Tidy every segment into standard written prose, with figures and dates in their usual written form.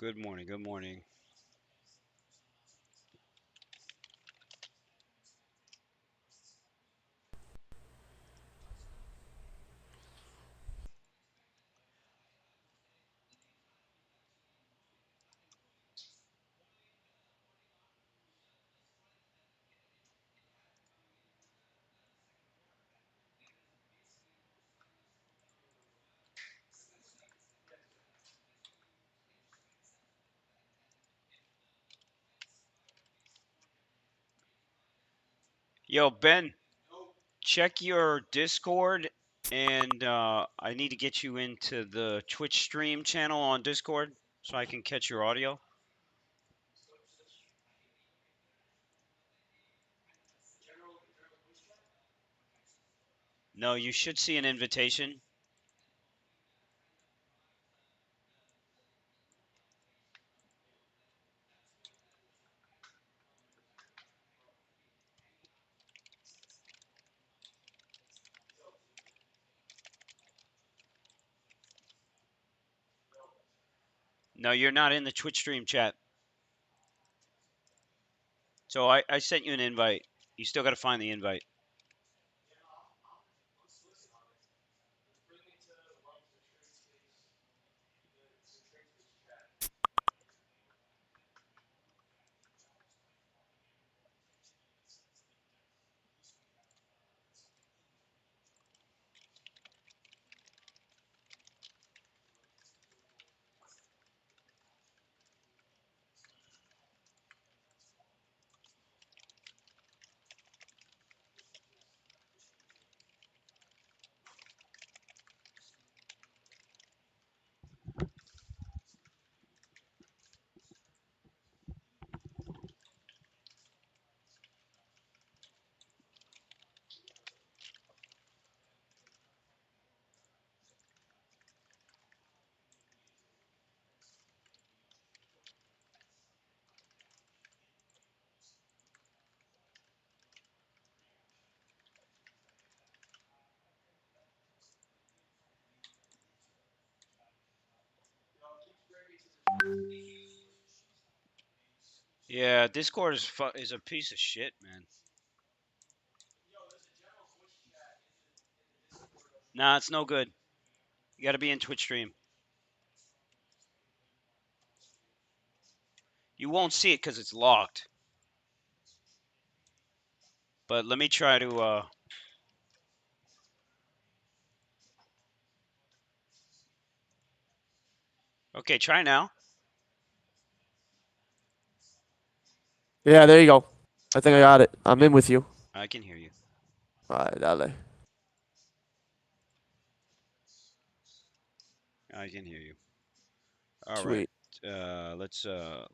Good morning. Good morning. Yo, Ben, check your Discord, and I need to get you into the Twitch stream channel on Discord so I can catch your audio. No, you should see an invitation. No, you're not in the Twitch stream chat. So I sent you an invite. You still got to find the invite. Yeah, Discord is a piece of shit, man. Nah, it's no good. You got to be in Twitch stream. You won't see it because it's locked. But let me try to. Okay, try now. Yeah, there you go. I think I got it. I'm in with you. I can hear you. All right, dale. I can hear you. All right. Sweet.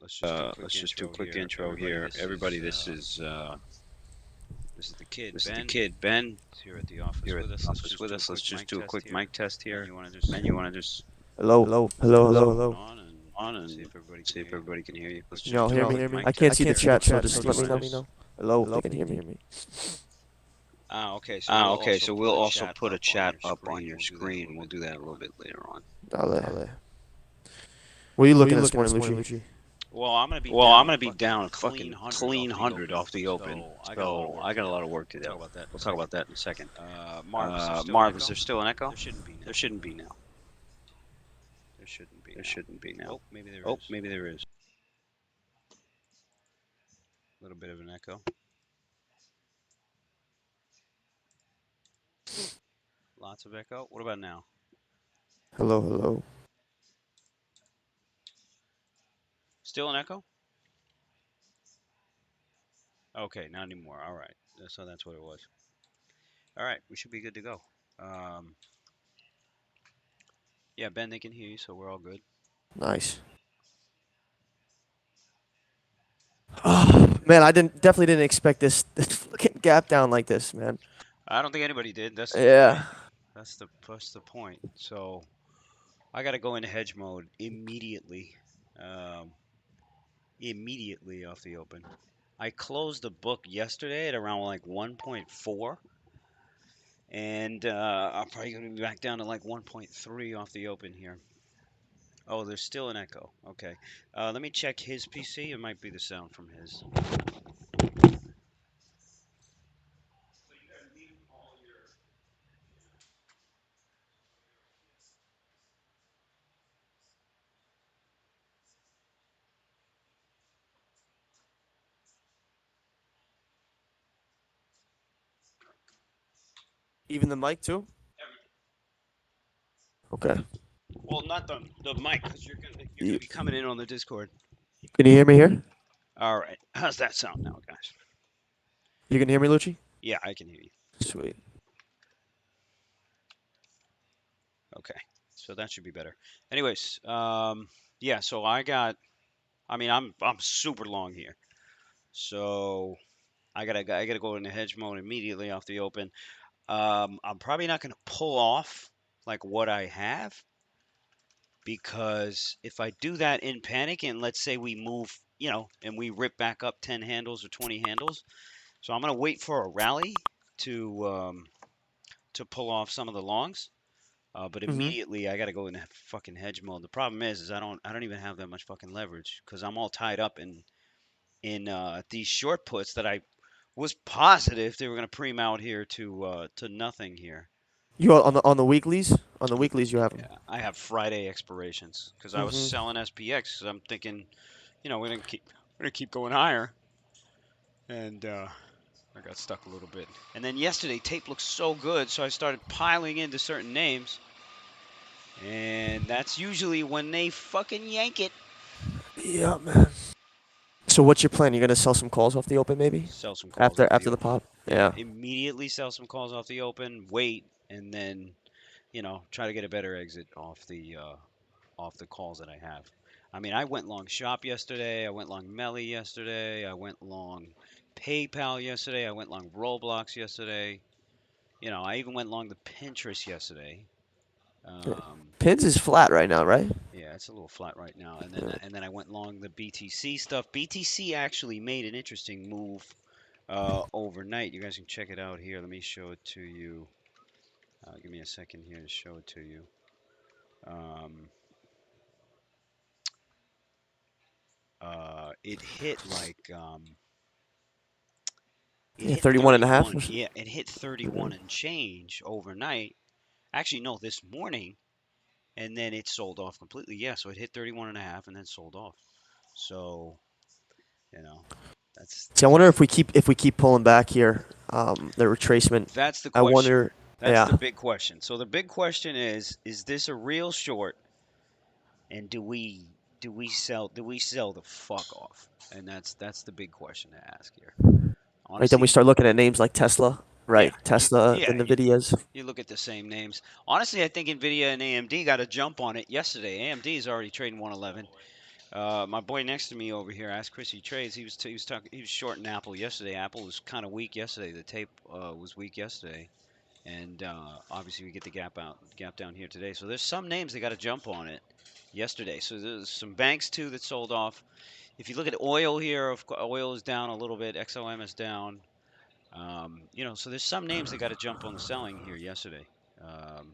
Let's just do a quick Let's just do a intro quick here. intro Everybody, here. Everybody, this is the kid this is the Ben. kid Ben He's here at the office here at with the us. Let's office just with do a us. Let's quick just mic do a test quick here. mic test Ben, here. you want to just Ben, you want to just Hello. Hello. Hello. turn Hello. on and on see and if everybody can see if hear you? everybody can hear you? Let's Can just y'all do a hear quick me? mic I can't test. see the chat, so just let me know. Hello. They can hear me. Okay. So we'll Okay. also So put we'll a also chat put a up on chat your up on screen. your We'll do that a screen. little We'll bit do that a later little on. bit later on. Dale. What are you looking at this morning, Lucci? Well, I'm gonna be Well, I'm down a gonna be fucking down a clean fucking 100 clean off the 100 open. off the open. So I got a lot of So work I to got a do. lot of work to We'll do. talk about that in a We'll talk second. about that in a second. Marv, is there still an Marv, is echo? there still an echo? There shouldn't be There now. shouldn't be now. There shouldn't be There now. shouldn't be now. Oh, maybe there Oh, is. maybe there is. A little bit of an echo. Lots of echo. What about now? Hello. Hello. Still an echo? Okay, not anymore. All right. So that's what it was. All right, we should be good to go. Um, yeah, Ben, they can hear you, so we're all good. Nice. Oh, man, I definitely didn't expect this fucking gap down like this, man. I don't think anybody did. That's the point. Yeah. That's the point. So I got to go into hedge mode immediately. Um, immediately off the open. I closed the book yesterday at around like 1.4, and I'm probably going to be back down to like 1.3 off the open here. Oh, there's still an echo. Okay. Let me check his PC. It might be the sound from his. Even the mic too? Okay. Well, not the mic, because you're gonna You, be coming in on the Discord. can you hear me here? All right. How's that sound now, guys? You can hear me, Lucci? Yeah, I can hear you. Sweet. Okay. So that should be better. Anyways, yeah. So I got. I mean, I'm super long here. So I gotta go into hedge mode immediately off the open. I'm probably not gonna pull off like what I have, because if I do that in panic and let's say we move, and we rip back up 10 handles or 20 handles, so I'm gonna wait for a rally to um, to pull off some of the longs. But Mm-hmm. immediately I got to go in fucking hedge mode. The problem is I don't even have that much fucking leverage because I'm all tied up in these short puts that I was positive they were gonna preem out here to nothing here. You on the weeklies? On the weeklies, you have them. Yeah, I have Friday expirations because I was Mm-hmm. selling SPX. 'Cause I'm thinking, we're gonna keep going higher, and I got stuck a little bit. And then yesterday tape looked so good, so I started piling into certain names, and that's usually when they fucking yank it. Yeah, man. So what's your plan? You're gonna sell some calls off the open, maybe Sell some calls after off the after the open. pop. Yeah, Yeah. immediately sell some calls off the open. Wait, and then try to get a better exit off the calls that I have. I mean, I went long Shop yesterday. I went long Melly yesterday. I went long PayPal yesterday. I went long Roblox yesterday. I even went long the Pinterest yesterday. Yeah. Um, Pins is flat right now, right? yeah, it's a little flat right now. And then Yeah. and then I went long the BTC stuff. BTC actually made an interesting move overnight. You guys can check it out here. Let me show it to you. Give me a second here to show it to you. Um, it hit like it Yeah, hit 31 and a half. 31. Yeah, it hit 31 and change overnight. Actually, no, this morning, and then it sold off completely. Yeah, so it hit 31 and a half and then sold off. So, you know, that's See, I that's wonder if we keep pulling back here, the retracement. that's the I question. wonder. That's the Yeah. big question. So the big question is this a real short, and do we sell the fuck off? And that's the big question to ask here. Right. Then we Honestly, start looking at names like Tesla. yeah, Right. Tesla, the yeah, Nvidias. you look at the same names. Honestly, I think Nvidia and AMD got a jump on it yesterday. AMD is already trading 111. My boy next to me over here asked Chris he trades. He was shorting Apple yesterday. Apple was kind of weak yesterday. The tape was weak yesterday, and obviously we get the gap down here today. So there's some names that got a jump on it yesterday. So there's some banks too that sold off. If you look at oil here, oil is down a little bit. XOM is down. So there's some names that got to jump on the selling here yesterday, um,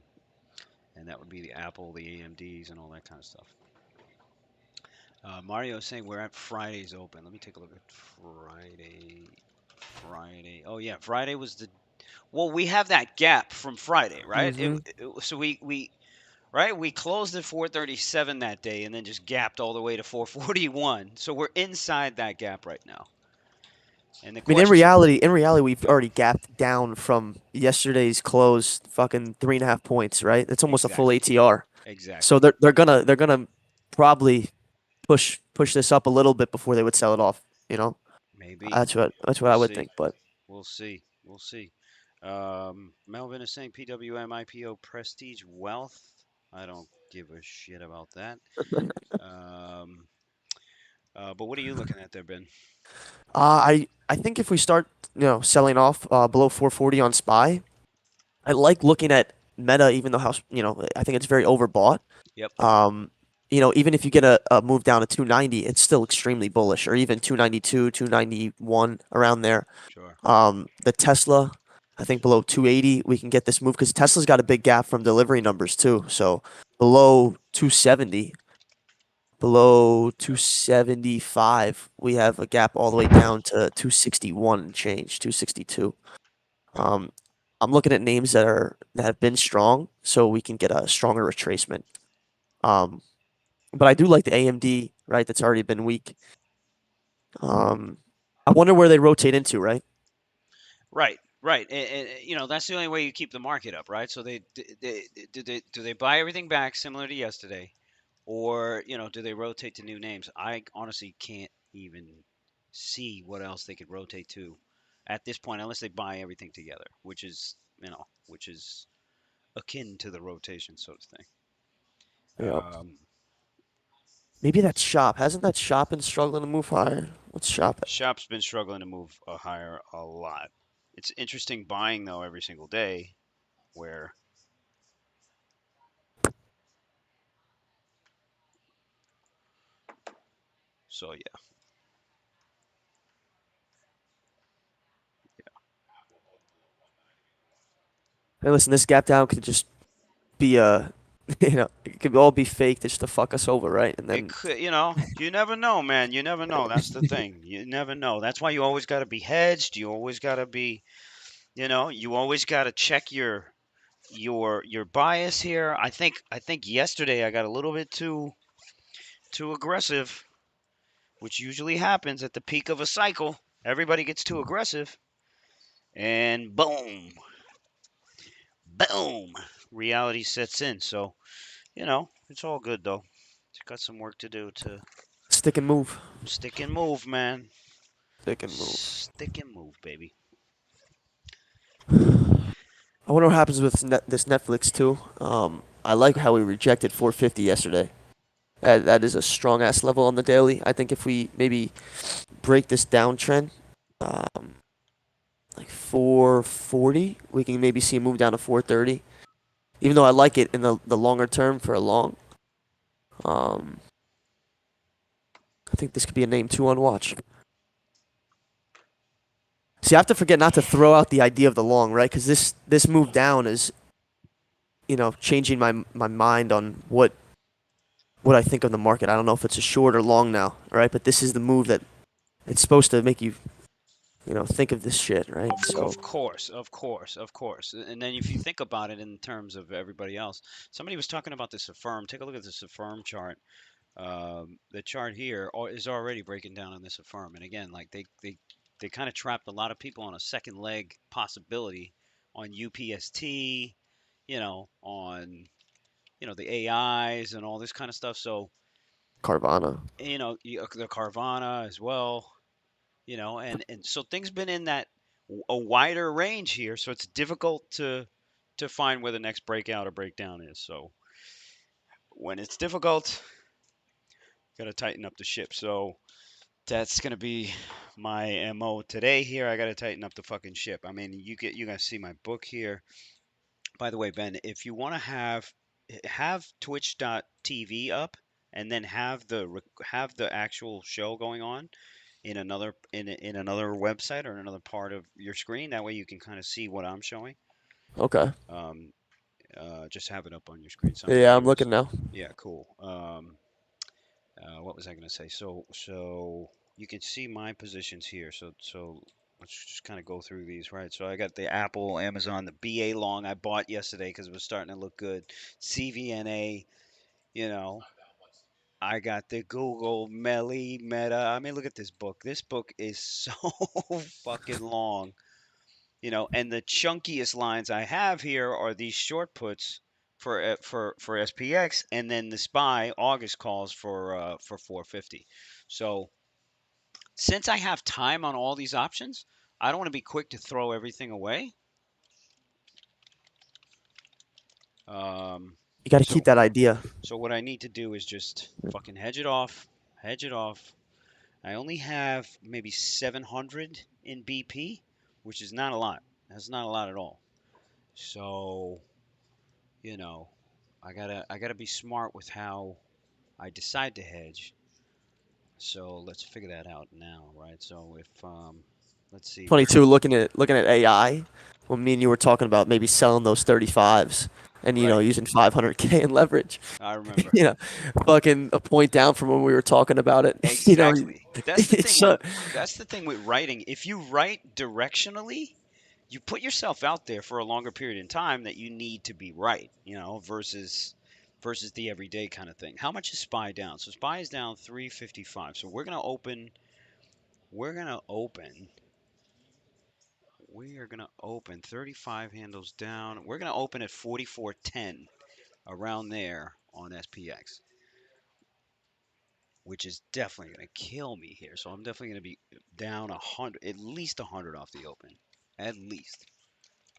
and that would be the Apple, the AMDs, and all that kind of stuff. Mario is saying we're at Friday's open. Let me take a look at Friday. Friday. Oh yeah, Friday was the. Well, we have that gap from Friday, right? Mm-hmm. So we right we closed at 437 that day, and then just gapped all the way to 441. So we're inside that gap right now. And the I mean, in question. reality, in reality, we've already gapped down from yesterday's close, fucking 3.5 points, right? It's almost a full Exactly. ATR. So Exactly. they're gonna probably push this up a little bit before they would sell it off. You know, Maybe. that's what We'll I would see. think. But We'll see. We'll see. Melvin is saying PWM IPO Prestige Wealth. I don't give a shit about that. Um, but what are you looking at there, Ben? I think if we start selling off below 440 on SPY, I like looking at Meta, even though I think it's very overbought. Yep. Um, even if you get a move down to 290, it's still extremely bullish, or even 292, 291 around there. Sure. The Tesla, I think below 280, we can get this move because Tesla's got a big gap from delivery numbers too. So below 270, below 275, we have a gap all the way down to 261 and change, 262. Um, I'm looking at names that have been strong, so we can get a stronger retracement. Um, but I do like the AMD, right? That's already been weak. Um, I wonder where they rotate into, right? Right, right. That's the only way you keep the market up, right? So do they buy everything back similar to yesterday, or do they rotate to new names? I honestly can't even see what else they could rotate to at this point, unless they buy everything together, which is akin to the rotation, so to think. Yep. Um, Maybe that shop. Hasn't that shop been struggling to move higher? What's shop at? Shop's been struggling to move higher a lot. It's interesting buying though every single day, where so yeah. Hey, listen, this gap down could just be it could all be fake just to fuck us over, right? And It then could, you never know, man. You never know. That's the thing. You never know. That's why you always got to be hedged. You always got to be, you always got to check your bias here. I think yesterday I got a little bit too aggressive, which usually happens at the peak of a cycle. Everybody gets too aggressive, and boom, boom, reality sets in. So, it's all good though. Got some work to do to stick and move, stick and move, man. stick and move. Stick and move, baby. I wonder what happens with this Netflix too. I like how we rejected 450 yesterday. That is a strong ass level on the daily. I think if we maybe break this downtrend, um, like 440, we can maybe see a move down to 430. Even though I like it in the longer term for a long, um, I think this could be a name too on watch. See, I have to forget not to throw out the idea of the long, right? Because this move down is, changing my mind on what I think of the market. I don't know if it's a short or long now, right? But this is the move that it's supposed to make you, think of this shit, right? So Of course, of course, of course. And then if you think about it in terms of everybody else, somebody was talking about this affirm. Take a look at this affirm chart. The chart here is already breaking down on this affirm. And again, like they kind of trapped a lot of people on a second leg possibility on UPST, on the AIs and all this kind of stuff. So Carvana. the Carvana as well. And so things been in that a wider range here, so it's difficult to find where the next breakout or breakdown is. So when it's difficult, got to tighten up the ship. So that's gonna be my mo today. Here, I got to tighten up the fucking ship. I mean, you guys see my book here. By the way, Ben, if you want to have Twitch.tv up and then have the actual show going on in another website or another part of your screen. That way you can kind of see what I'm showing. Okay. Um, just have it up on your screen. So I'm Yeah, I'm here. looking now. Yeah, cool. What was I going to say? So you can see my positions here. So let's just kind of go through these, right? So I got the Apple, Amazon, the BA long I bought yesterday because it was starting to look good. CVNA, you know, I got the Google, Melly, Meta. I mean, look at this book. This book is so fucking long, and the chunkiest lines I have here are these short puts for SPX, and then the SPY August calls for 450. So since I have time on all these options, I don't want to be quick to throw everything away. Um, You got to keep so that idea. so what I need to do is just fucking hedge it off. I only have maybe 700 in BP, which is not a lot. That's not a lot at all. So, you know, I gotta be smart with how I decide to hedge. So let's figure that out now, right? So if let's see, 22 looking at AI. Well, me and you were talking about maybe selling those 35s. and Right. using 500K in leverage. I remember. you know, fucking a point down from when we were talking about it. Exactly. That's the It's thing when so that's the thing with writing. If you write directionally, you put yourself out there for a longer period in time that you need to be right, versus the everyday kind of thing. How much is SPY down? So SPY is down 355. So we're gonna open we are gonna open 35 handles down. We're gonna open at 44.10 around there on SPX, which is definitely going to kill me here. So I'm definitely going to be down 100, at least 100 off the open, at least.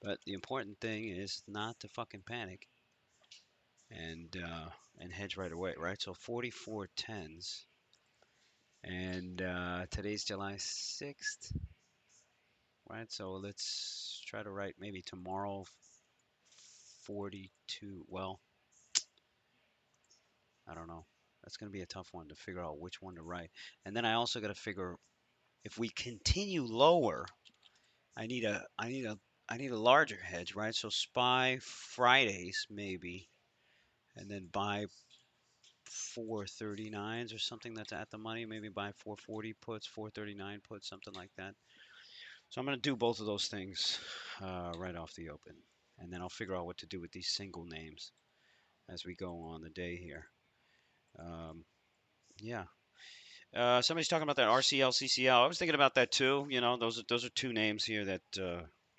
But the important thing is not to fucking panic and hedge right away, right? So 44 tens, and today's July 6th, right? So let's try to write maybe tomorrow 42. Well, I don't know. That's going to be a tough one to figure out which one to write. And then I also got to figure if we continue lower, I need a larger hedge, right? So SPY Fridays maybe, and then buy 439s or something that's at the money. Maybe buy 440 puts, 439 puts, something like that. So I'm gonna do both of those things right off the open, and then I'll figure out what to do with these single names as we go on the day here. Um, yeah. Somebody's talking about that RCL, CCL. I was thinking about that too. Those are two names here that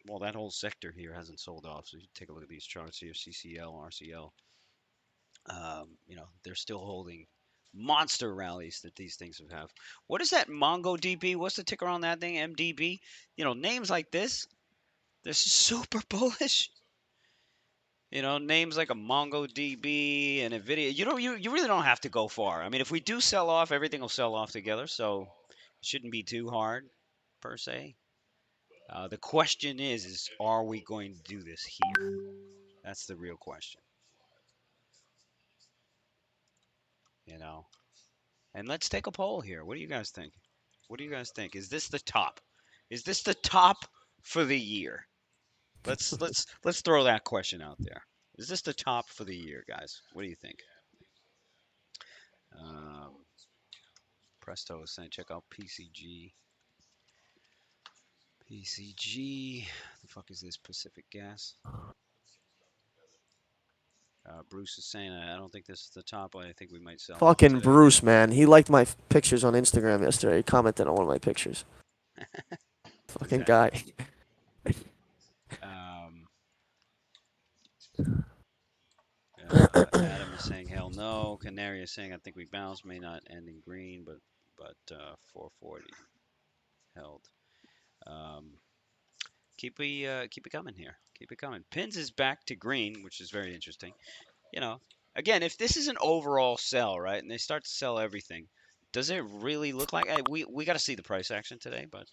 well, that whole sector here hasn't sold off. So you take a look at these charts here, CCL, RCL. They're still holding monster rallies that these things have. What is that MongoDB? What's the ticker on that thing? MDB? Names like they're super bullish. Names like a MongoDB and NVIDIA. You really don't have to go far. I mean, if we do sell off, everything will sell off together. So it shouldn't be too hard per se. The question is are we going to do this here? That's the real question. You know. And let's take a poll here. What do you guys think? What do you guys think? Is this the top? Is this the top for the year? Let's throw that question out there. Is this the top for the year, guys? What do you think? Um, Presto is saying check out PCG. PCG. The fuck is this? Pacific Gas. Bruce is saying I don't think this is the top, but I think we might sell off fucking today. Bruce, man. He liked my pictures on Instagram yesterday. He commented on one of my pictures. Fucking guy. Exactly. Um, Adam is saying hell no. Canary is saying I think we bounce, may not end in green, but 440 held. Um, keep it coming here. Keep it coming. Pins is back to green, which is very interesting. You know, again, if this is an overall sell, right, and they start to sell everything, does it really look like we got to see the price action today? But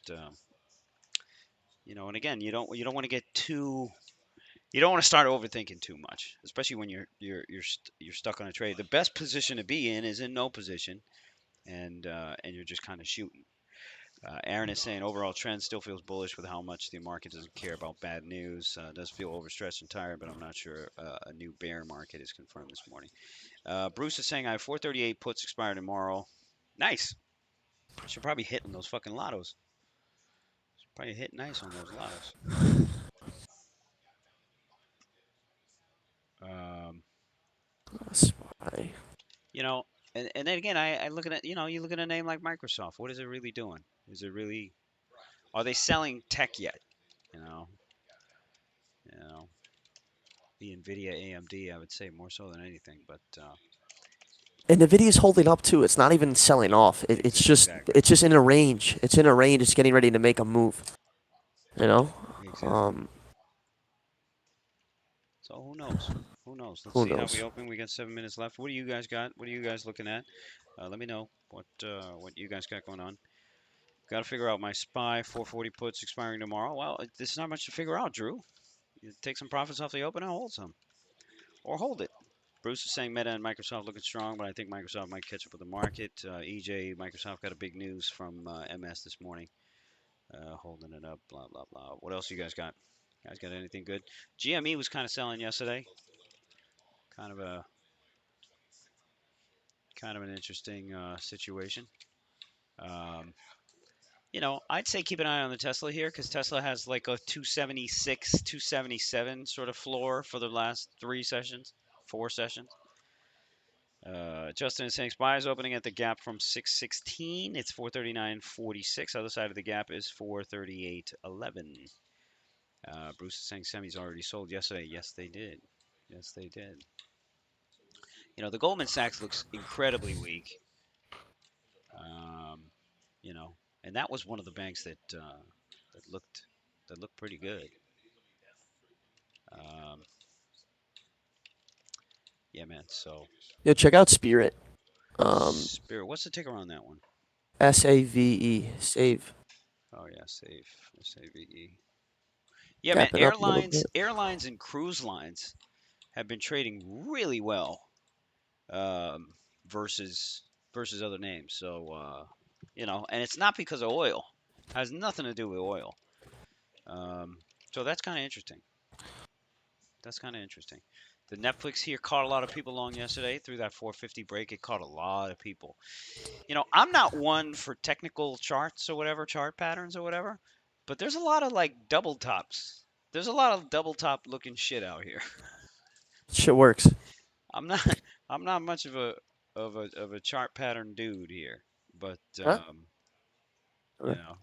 and again, you don't want to get too you don't want to start overthinking too much, especially when you're stuck on a trade. The best position to be in is in no position, and you're just kind of shooting. Aaron is saying overall trend still feels bullish with how much the market doesn't care about bad news. Does feel overstretched and tired, but I'm not sure a new bear market is confirmed this morning. Bruce is saying I have 438 puts expire tomorrow. Nice. Should probably hit on those fucking lottos. Should probably hit nice on those lottos. Um, Spy. you know, and then again, I look at it. You look at a name like Microsoft. What is it really doing? Is it really? Are they selling tech yet? You know, you know, the Nvidia, AMD, I would say more so than anything. But And Nvidia's holding up too. It's not even selling off. exactly, It's just in a range. It's in a range. It's getting ready to make a move. You know. exactly. Um. So who knows? Who knows? Let's Who see how we knows? open. We got 7 minutes left. What do you guys got? What are you guys looking at? Let me know what you guys got going on. Got to figure out my SPY 440 puts expiring tomorrow. Well, there's not much to figure out, Drew. You take some profits off the open and hold some, or hold it. Bruce is saying Meta and Microsoft looking strong, but I think Microsoft might catch up with the market. EJ, Microsoft got a big news from MS this morning, holding it up. Blah blah blah. What else you guys got? You guys got anything good? GME was kind of selling yesterday. Kind of a kind of an interesting situation. Um, I'd say keep an eye on the Tesla here because Tesla has like a 276, 277 sort of floor for the last 3 sessions, 4 sessions. Justin is saying SPY is opening at the gap from 616. It's 439.46. Other side of the gap is 438.11. Bruce is saying semis already sold yesterday. Yes, they did. Yes, they did. The Goldman Sachs looks incredibly weak. Um, you know, and that was one of the banks that looked that looked pretty good. Um, yeah, man. So Yeah, check out Spirit. Spirit, what's the ticker on that one? SAVE. Save. Oh yeah, SAVE. Yeah, man. Gapping up a little Airlines, bit. airlines, and cruise lines have been trading really well um, versus versus other names. So and it's not because of oil. It has nothing to do with oil. Um, so that's kind of interesting. That's kind of interesting. The Netflix here caught a lot of people along yesterday through that 450 break. It caught a lot of people. I'm not one for technical charts or whatever, chart patterns or whatever, but there's a lot of like double tops. There's a lot of double top looking shit out here. Shit works. I'm not I'm not much of a chart pattern dude here, but Huh? you Okay. know,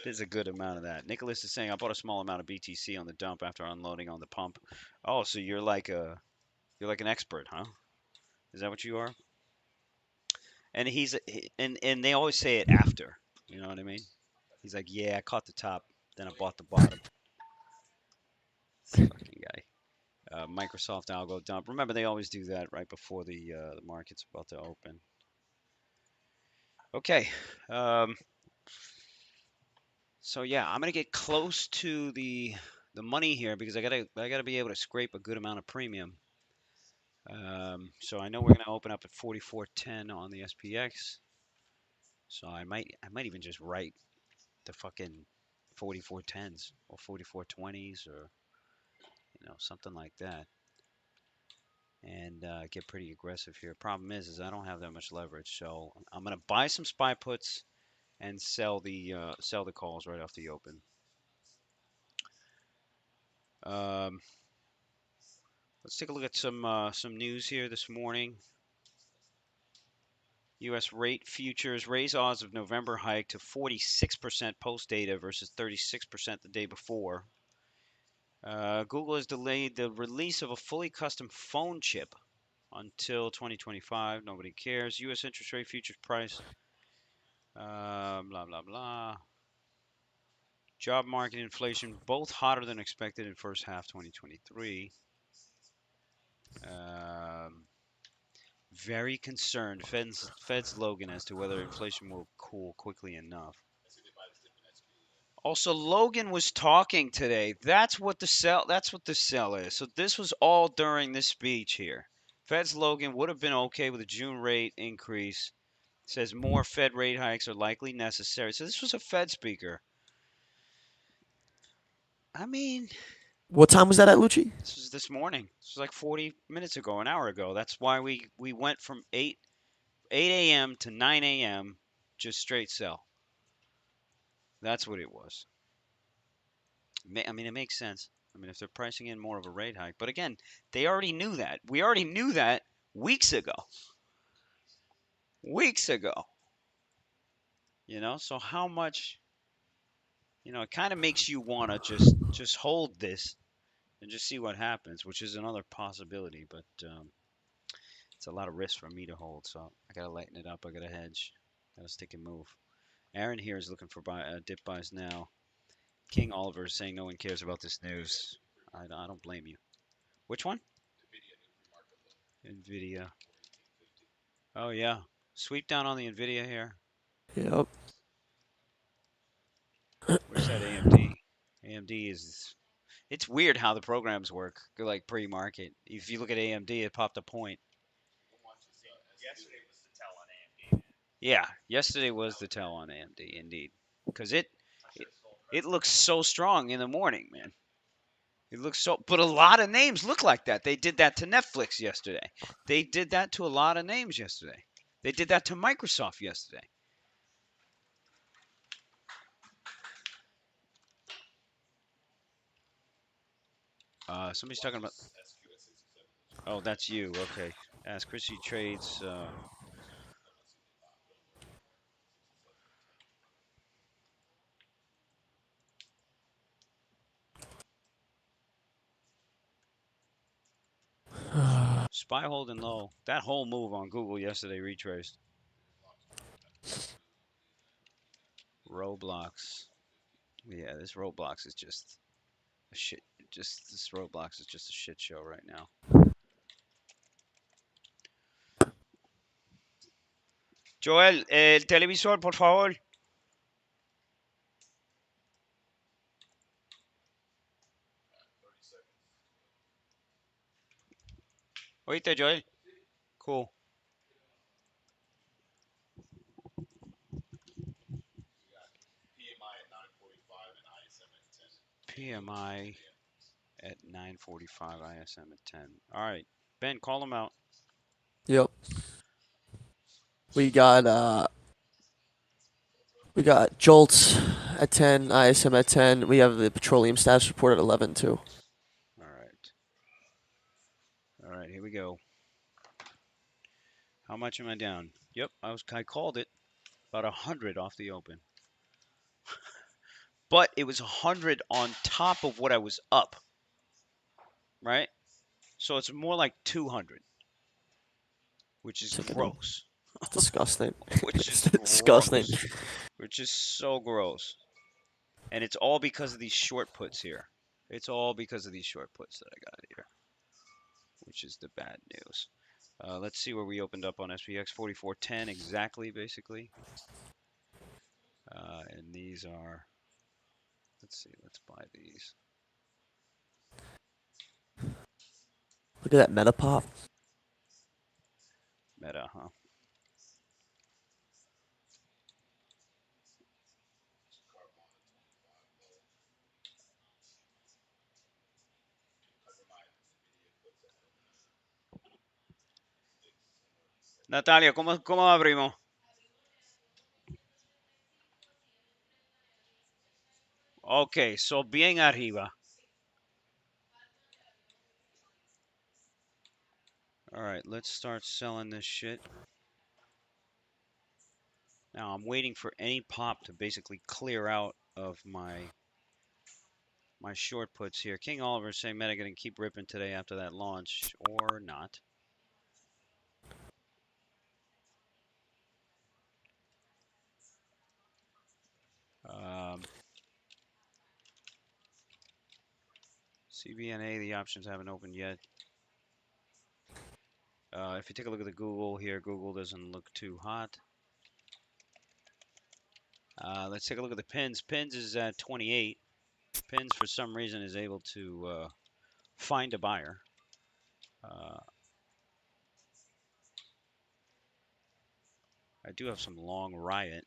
there's a good amount of that. Nicholas is saying I bought a small amount of BTC on the dump after unloading on the pump. Oh, so you're like an expert, huh? Is that what you are? And and they always say it after. You know what I mean? He's like, yeah, I caught the top, then I bought the bottom. This fucking guy. Microsoft algo dump. Remember, they always do that right before the market's about to open. Okay. Um, so yeah, I'm gonna get close to the money here because I gotta be able to scrape a good amount of premium. So I know we're gonna open up at 44.10 on the SPX. So I might even just write the fucking 44.10s or 44.20s or something like that and get pretty aggressive here. Problem is I don't have that much leverage, so I'm gonna buy some spy puts and sell the calls right off the open. Um, let's take a look at some news here this morning. U.S. rate futures raise odds of November hike to 46% post data versus 36% the day before. Google has delayed the release of a fully custom phone chip until 2025. Nobody cares. U.S. interest rate futures price. Blah blah blah. Job market inflation both hotter than expected in first half 2023. Um, Very concerned. Fed's Logan as to whether inflation will cool quickly enough. Also, Logan was talking today. That's what the sell is. So this was all during this speech here. Fed's Logan would have been okay with a June rate increase. Says more Fed rate hikes are likely necessary. So this was a Fed speaker. I mean, What time was that at Lucci? this was this morning. This was like 40 minutes ago, an hour ago. That's why we went from 8 a.m. to 9 a.m. just straight sell. That's what it was. I mean, it makes sense. I mean, if they're pricing in more of a rate hike, but again, they already knew that. We already knew that weeks ago. Weeks ago. So how much? It kind of makes you want to just hold this and just see what happens, which is another possibility, but it's a lot of risk for me to hold. So I gotta lighten it up. I gotta hedge. Gotta stick and move. Aaron here is looking for dip buys now. King Oliver is saying no one cares about this news. I don't blame you. Which one? Nvidia. Oh yeah. Sweep down on the Nvidia here. Yep. Where's that AMD? AMD is. It's weird how the programs work. Like pre-market. If you look at AMD, it popped a point. Yeah, yesterday was the tell on AMD, indeed, because it looks so strong in the morning, man. It looks so, but a lot of names look like that. They did that to Netflix yesterday. They did that to a lot of names yesterday. They did that to Microsoft yesterday. Somebody's talking about. Oh, that's you. Okay. Ask Chrissy Trades. Spy holding low. That whole move on Google yesterday retraced. Roblox. Yeah, this Roblox is just a shit. Just this Roblox is just a shit show right now. Joel, el televisor, por favor. Oíste, Joel. Cool. PMI at 9:45, ISM at 10. All right, Ben, call them out. Yep. We got uh we got Jolts at 10, ISM at 10. We have the petroleum status report at 11 too. All right. All right, here we go. How much am I down? Yep, I called it about 100 off the open. But it was 100 on top of what I was up, right? So it's more like 200, which is Take it in. gross. It's disgusting. Which It's is disgusting. gross. Which is so gross. And it's all because of these short puts here. It's all because of these short puts that I got here, which is the bad news. Let's see where we opened up on SPX 4410 exactly, basically. And these are, let's see, let's buy these. Look at that meta pop. Meta, huh? Natalia, ¿cómo abrimos? Ok, so bien arriba. All right, let's start selling this shit. Now I'm waiting for any pop to basically clear out of my short puts here. King Oliver saying Meta going to keep ripping today after that launch or not. CBNA, the options haven't opened yet. If you take a look at the Google here, Google doesn't look too hot. Let's take a look at the pins. Pins is at 28. Pins, for some reason, is able to find a buyer. I do have some long riot.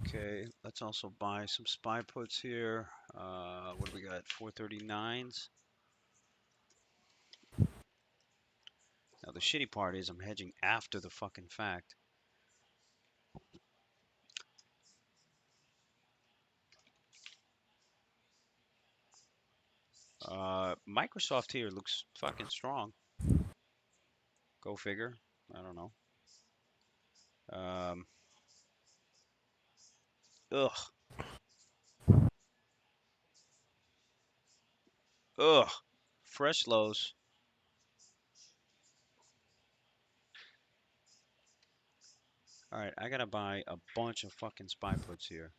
Okay, let's also buy some spy puts here. What do we got? 439s. Now the shitty part is I'm hedging after the fucking fact. Microsoft here looks fucking strong. Go figure. I don't know. Ugh. Ugh. Fresh lows. All right, I gotta buy a bunch of fucking spy puts here.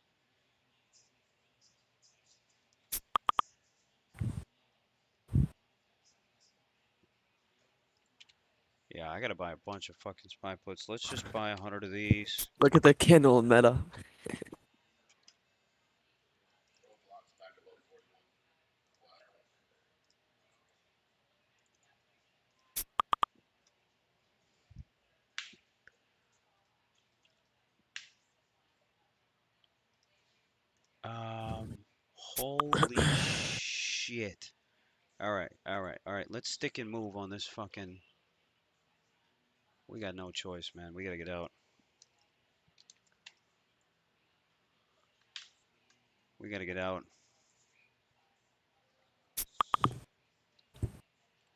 Yeah, I gotta buy a bunch of fucking spy puts. Let's just buy 100 of these. Look at the Kindle and meta. shit. All right, all right, all right. Let's stick and move on this fucking. We got no choice, man. We gotta get out. We gotta get out.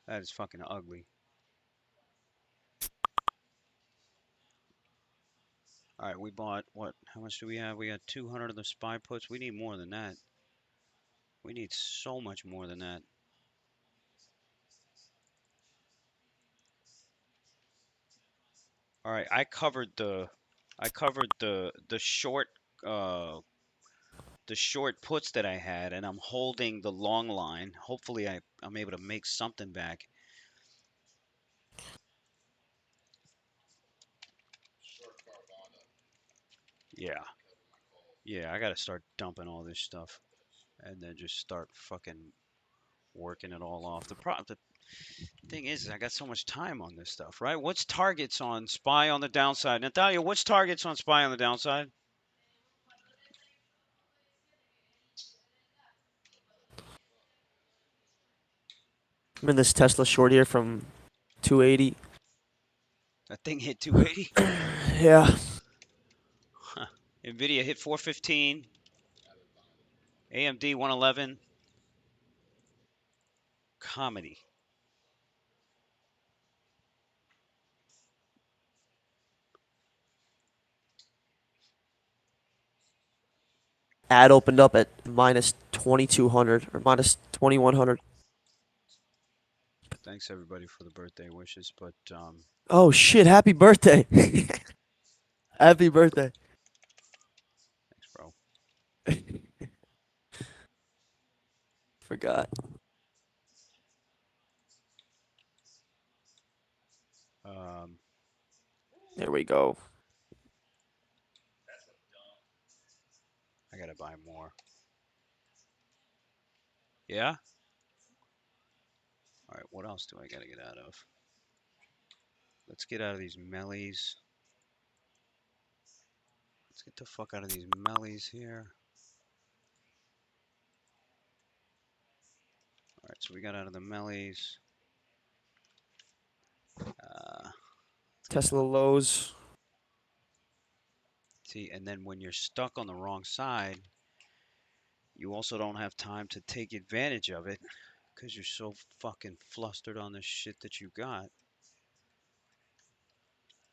That is fucking ugly. All right, we bought what? How much do we have? We got 200 of the spy puts. We need more than that. We need so much more than that. All right, I covered uh, the short puts that I had, and I'm holding the long line. Hopefully, I'm able to make something back. Yeah, yeah, I gotta start dumping all this stuff, and then just start fucking working it all off. The thing is, I got so much time on this stuff, right? What's targets on spy on the downside? Natalia, what's targets on spy on the downside? I'm in this Tesla short here from 280. That thing hit 280. Yeah. Huh. Nvidia hit 415. AMD 111. Comedy. Ad opened up at minus 2200 or minus 2100. Thanks everybody for the birthday wishes, but Oh shit, happy birthday. Happy birthday. thanks, bro. Forgot. Um, There we go. I gotta buy more. Yeah. All right. What else do I gotta get out of? Let's get out of these mellies. Let's get the fuck out of these mellies here. All right. So we got out of the mellies. Let's get Tesla out. lows. See, and then when you're stuck on the wrong side, you also don't have time to take advantage of it because you're so fucking flustered on the shit that you got.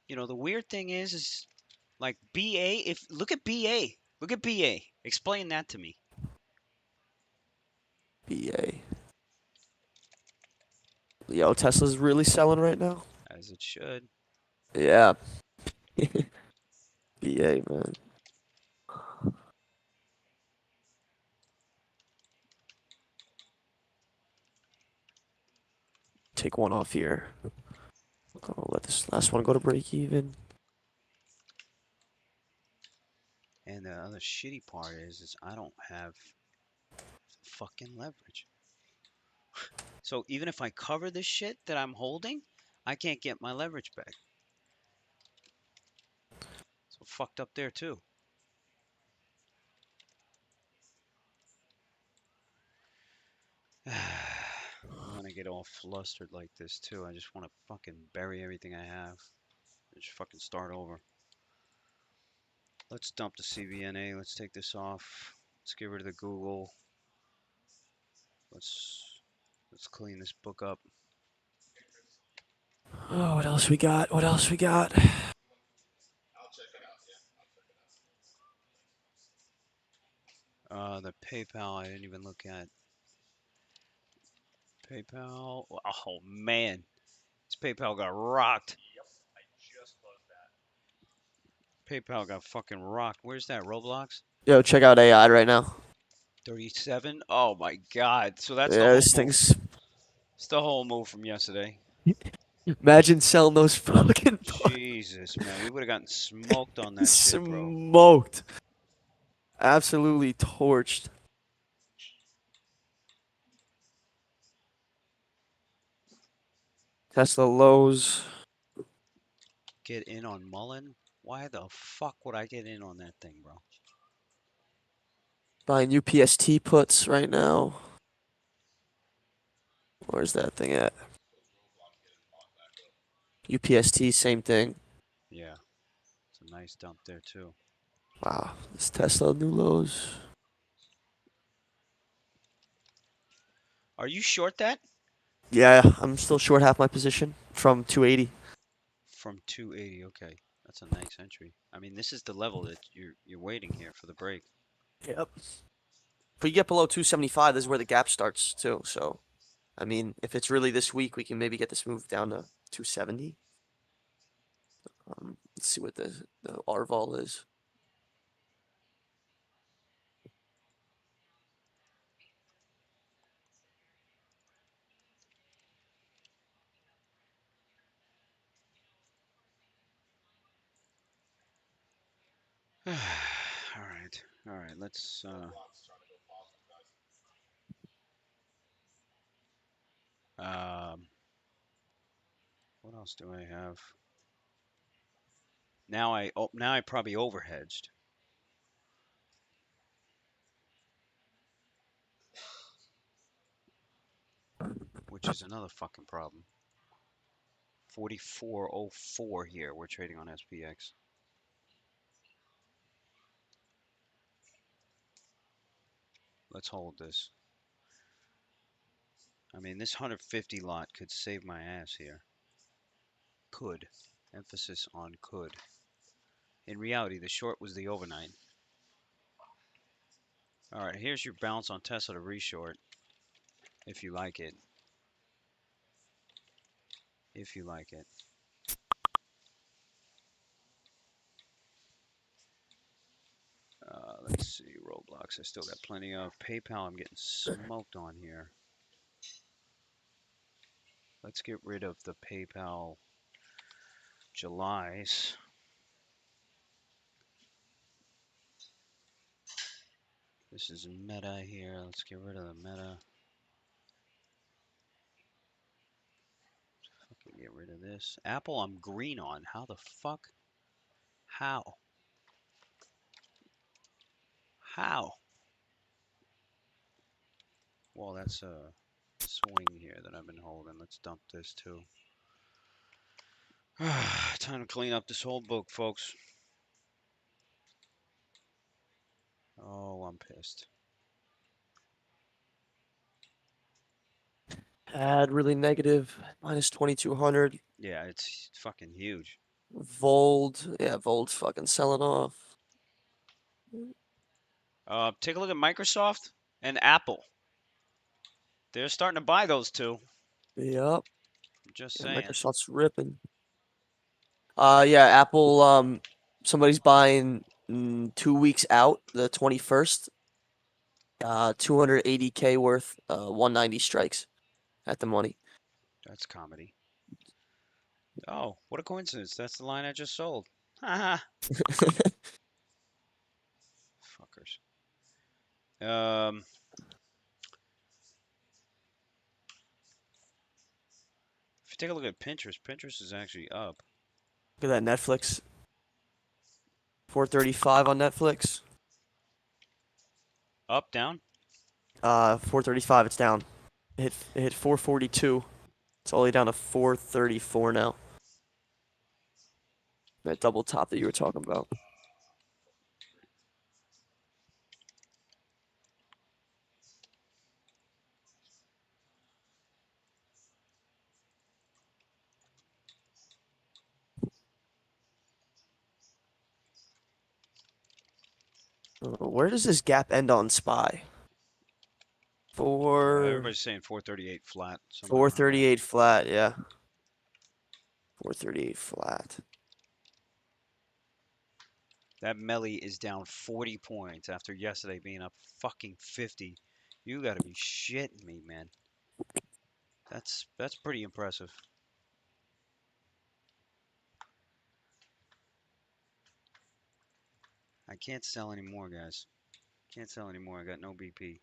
The weird thing is like BA. If look at BA, look at BA. Explain that to me. BA. Yo, Tesla's really selling right now. As it should. Yeah. BA, man. Take one off here. I'll let this last one go to break even. And the other shitty part is I don't have fucking leverage. So even if I cover this shit that I'm holding, I can't get my leverage back. So fucked up there too. When I get all flustered like this too, I just want to fucking bury everything I have. Just fucking start over. Let's dump the CVNA. Let's take this off. Let's get rid of the Google. Let's let's clean this book up. Oh, what else we got? What else we got? The PayPal I didn't even look at. PayPal. Oh man, this PayPal got rocked. PayPal got fucking rocked. Where's that? Roblox? Yo, check out AI right now. 37. Oh my God. So that's the Yeah, whole this move. thing's. It's the whole move from yesterday. Imagine selling those fucking Jesus, man, we would have gotten smoked on that shit, bro. smoked. Absolutely torched. Tesla lows. Get in on Mullen? Why the fuck would I get in on that thing, bro? Buying UPST puts right now. Where's that thing at? UPST, same thing. Yeah, it's a nice dump there too. Wow, this Tesla new lows. Are you short that? Yeah, I'm still short half my position from 280. From 280, okay. That's a nice entry. I mean, this is the level that you're waiting here for the break. Yep. If we get below 275, this is where the gap starts too. So, I mean, if it's really this week, we can maybe get this move down to 270. Let's see what the R vol is. All right, all right. Let's. Um, what else do I have? Now I probably overhedged, which is another fucking problem. 4404 here. We're trading on SPX. Let's hold this. I mean, this 150 lot could save my ass here. Could. Emphasis on could. In reality, the short was the overnight. All right, here's your bounce on Tesla to reshort, if you like it. If you like it. Let's see, Roblox I still got plenty of. PayPal I'm getting smoked on here. Let's get rid of the PayPal Julys. This is Meta here. Let's get rid of the Meta. Okay, get rid of this. Apple I'm green on. How the fuck? How? How? Well, that's a swing here that I've been holding. Let's dump this too. Time to clean up this whole book, folks. Oh, I'm pissed. Add really negative, minus 2200. Yeah, it's fucking huge. Vold, yeah, Vold's fucking selling off. Take a look at Microsoft and Apple. They're starting to buy those two. Yep, Just yeah, saying. Microsoft's ripping. Yeah, Apple, somebody's buying 2 weeks out, the 21st, 280K worth, 190 strikes at the money. That's comedy. Oh, what a coincidence. That's the line I just sold. Haha. Fuckers. Um, if you take a look at Pinterest, Pinterest is actually up. Look at that Netflix, 435 on Netflix. Up, down? 435, it's down. It hit 442. It's all the way down to 434 now. That double top that you were talking about. Where does this gap end on SPY? Four Everybody's saying 438 flat, somewhere around there. 438 flat, yeah. 438 flat. That Melly is down 40 points after yesterday being up fucking 50. You gotta be shitting me, man. That's pretty impressive. I can't sell anymore, guys. Can't sell anymore. I got no BP.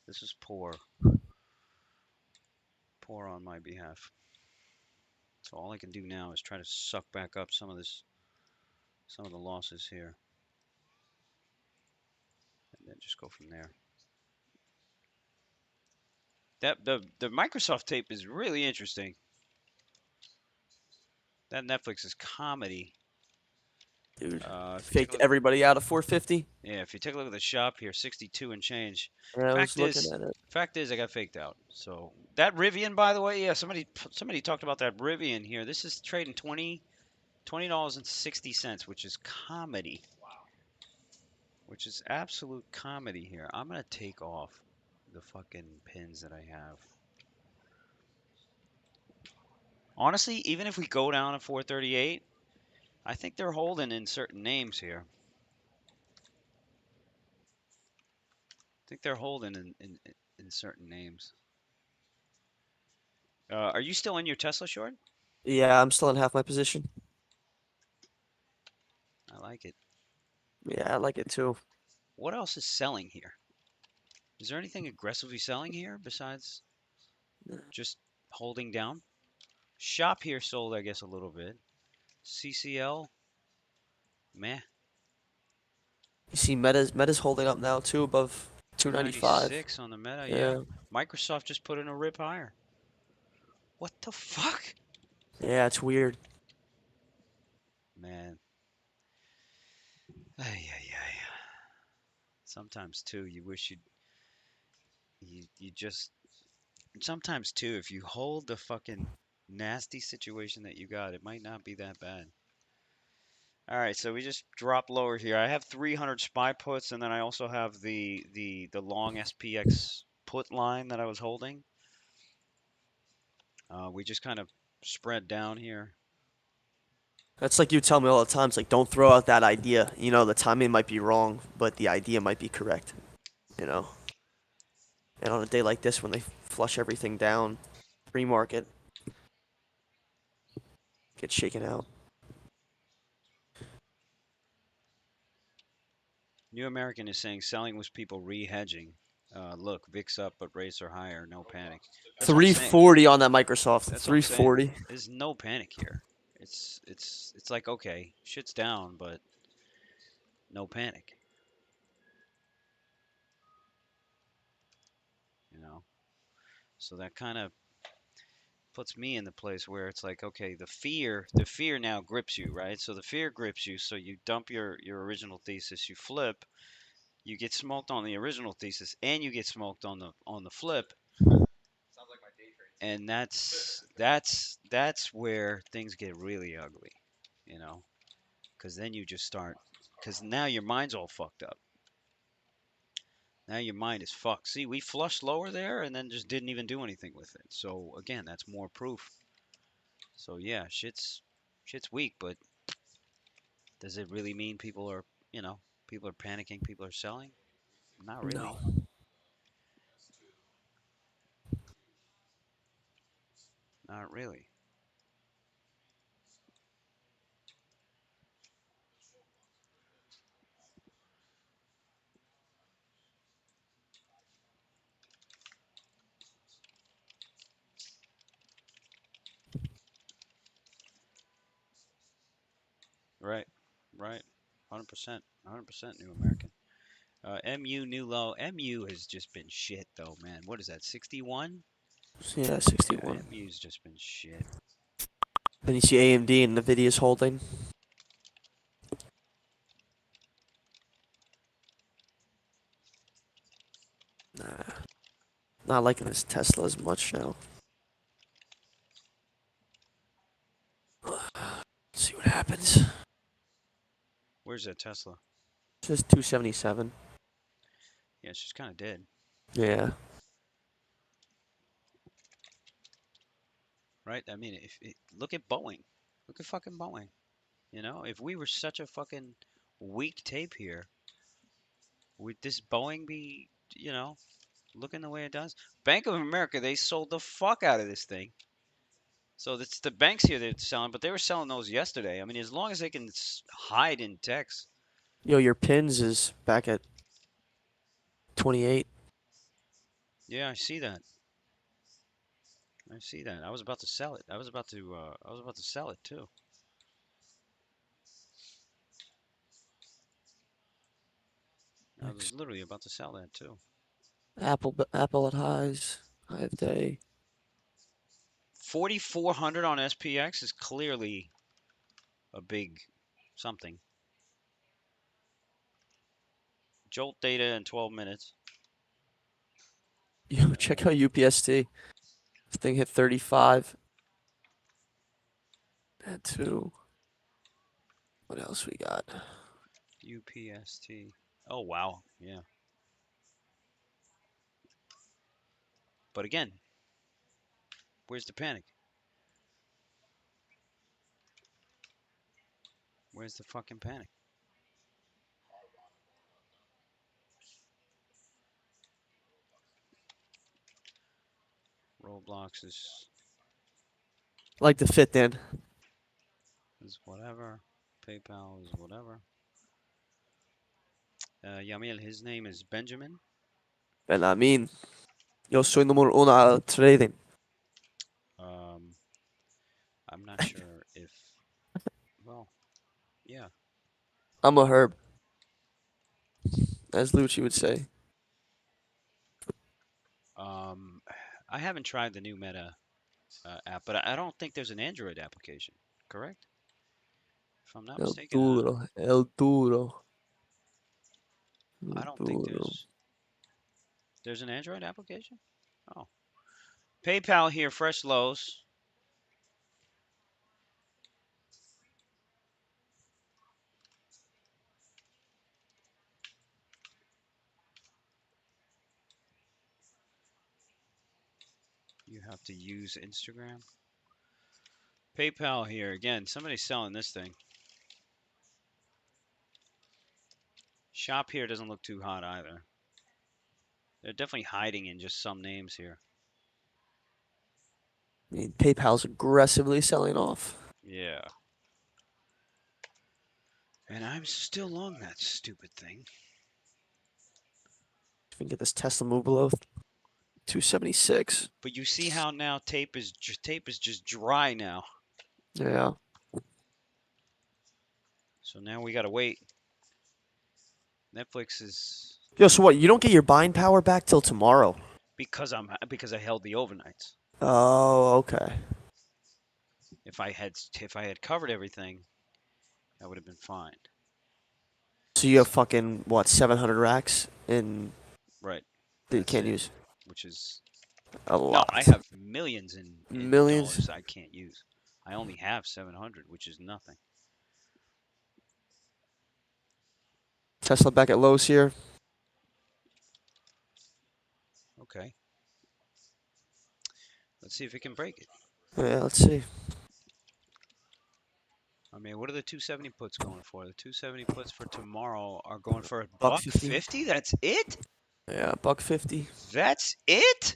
This is poor. Poor on my behalf. So all I can do now is try to suck back up some of the losses here, and then just go from there. That the Microsoft tape is really interesting. That Netflix is comedy. Dude. If you take a Faked look, everybody out of 450. yeah, if you take a look at the shop here, 62 and change. Yeah, I was Fact looking is, at it. fact is, I got faked out. So that Rivian, by the way, yeah, somebody talked about that Rivian here. This is trading $20 and 60 cents, which is comedy, which is absolute comedy here. I'm gonna take off the fucking pins that I have. Honestly, even if we go down to 438, I think they're holding in certain names here. I think they're holding in certain names. Are you still in your Tesla short? Yeah, I'm still in half my position. I like it. Yeah, I like it too. What else is selling here? Is there anything aggressively selling here besides just holding down? Shop here sold, I guess, a little bit. CCL, meh. You see Meta's holding up now too above 295. 296 on the Meta, yeah. Yeah. Microsoft just put in a rip higher. What the fuck? Yeah, it's weird. Man. Ay, ay, ay. Sometimes too, you wish you just sometimes too, if you hold the fucking nasty situation that you got, it might not be that bad. All right, so we just drop lower here. I have 300 SPY puts, and then I also have the long SPX put line that I was holding. We just kind of spread down here. That's like you tell me all the time. It's like don't throw out that idea. You know, the timing might be wrong, but the idea might be correct. You know. And on a day like this when they flush everything down, free market gets shaken out. New American is saying selling was people re-hedging. Look, VIX up, but rates are higher. No panic. That's what I'm saying. 340 on that Microsoft. That's what I'm saying. 340. There's no panic here. It's like okay, shit's down, but no panic. You know. So that kind of puts me in the place where it's like okay, the fear now grips you, right? So the fear grips you, so you dump your original thesis, you flip, you get smoked on the original thesis, and you get smoked on the flip, and that's where things get really ugly, you know, because then you just start, because now your mind's all fucked up. Now your mind is fucked. See, we flushed lower there and then just didn't even do anything with it. So again, that's more proof. So yeah, shit's weak, but does it really mean people are panicking, people are selling? Not really. No. Not really. Right. Right. 100%. 100% New American. MU new low. MU has just been shit though, man. What is that? 61? Yeah, Yeah, 61. MU's just been shit. Then you see AMD and Nvidia's holding. Nah, not liking this Tesla as much now. Let's see what happens. Where's that Tesla? It says 277. Yeah, it's just kind of dead, Yeah. right? I mean, look at Boeing. Look at fucking Boeing. If we were such a fucking weak tape here, would this Boeing be, looking the way it does? Bank of America, they sold the fuck out of this thing. So it's the banks here that are selling, but they were selling those yesterday. I mean, as long as they can hide in text. Yo, your pins is back at 28. Yeah, I see that. I see that. I was about to sell it. I was about to sell it too. I was Next. literally about to sell that too. Apple at highs. 5 day. 4,400 on SPX is clearly a big something. Jolt data in 12 minutes. Yo, check out UPST. This thing hit 35. And two. What else we got? UPST. Oh, wow. Yeah. But again, where's the panic? Where's the fucking panic? Roblox Like the fit, Dan. is whatever. PayPal is whatever. Yamil, his name is Benjamin. Benjamin. Yo soy número uno al trading. Um, I'm not sure if, well, yeah. I'm a herb, as Lucci would say. Um, I haven't tried the new Meta app, but I don't think there's an Android application, correct? If I'm not El mistaken, duro. El duro. I El don't think duro. there's an Android application. Oh, PayPal here, fresh lows. You have to use Instagram. PayPal here again. Somebody's selling this thing. Shop here doesn't look too hot either. They're definitely hiding in just some names here. I mean, PayPal's aggressively selling off. Yeah. And I'm still long that stupid thing. If we can get this Tesla move below 276. But you see how now tape is just dry now. Yeah. So now we gotta wait. Netflix is Yo, so what? You don't get your buying power back till tomorrow. because I held the overnights. Oh, okay. If I had covered everything, that would have been fine. So you have fucking what, 700 racks in Right. that you That's can't it. use? Which is A no, I lot. have millions in Millions. dollars I can't use. I only have 700, which is nothing. Tesla back at lows here. Okay. Let's see if it can break it. Yeah, let's see. I mean, what are the 270 puts going for? The 270 puts for tomorrow are going for a Buck buck 50. 50. That's it? Yeah, buck 50. That's it?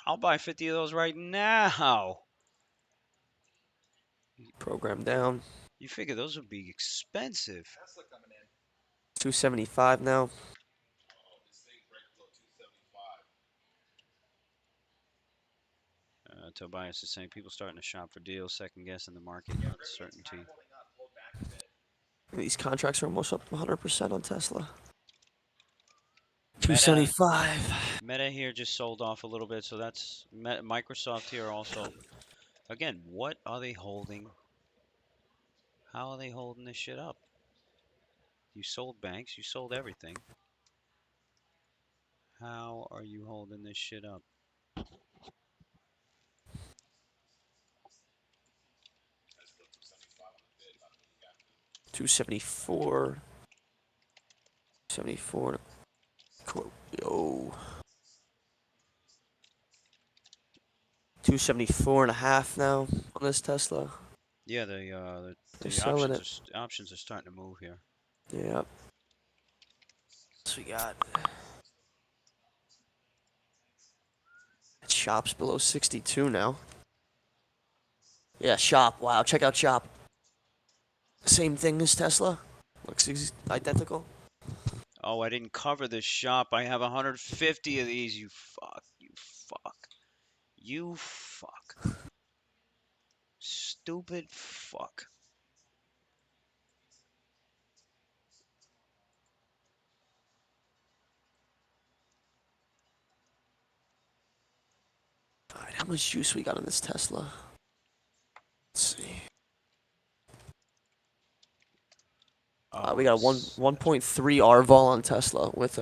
I'll buy 50 of those right now. Program down. You figure those would be expensive. 275 now. Tobias is saying people starting to shop for deals, second guessing the market uncertainty. These contracts are almost up 100% on Tesla. Meta 275. Meta here just sold off a little bit, so that's Microsoft here also. Again, what are they holding? How are they holding this shit up? You sold banks, you sold everything. How are you holding this shit up? 274. 74. Quote. Yo. 274 and a half now on this Tesla. Yeah, the They're the selling options it. options are starting to move here. Yeah. So we got shops below 62 now. Yeah, shop. Wow, check out shop. Same thing as Tesla. Looks identical. Oh, I didn't cover this shop. I have 150 of these. You fuck. You fuck. You fuck. Stupid fuck. How much juice we got in this Tesla? Let's see. We Oh, got a that's 1.3 R vol on Tesla with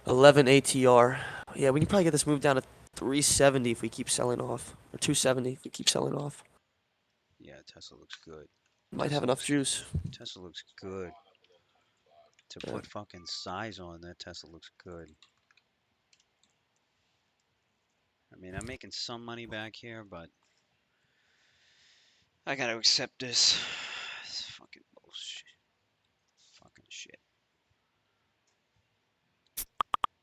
11 ATR. Yeah, we can probably get this moved down to 370 if we keep selling off, or 270 if we keep selling off. yeah. Tesla looks good. Might have Tesla enough looks juice. Tesla looks good. To Yeah. put fucking size on that Tesla looks good. I mean, I'm making some money back here, but I gotta accept this. It's fucking bullshit. Fucking shit.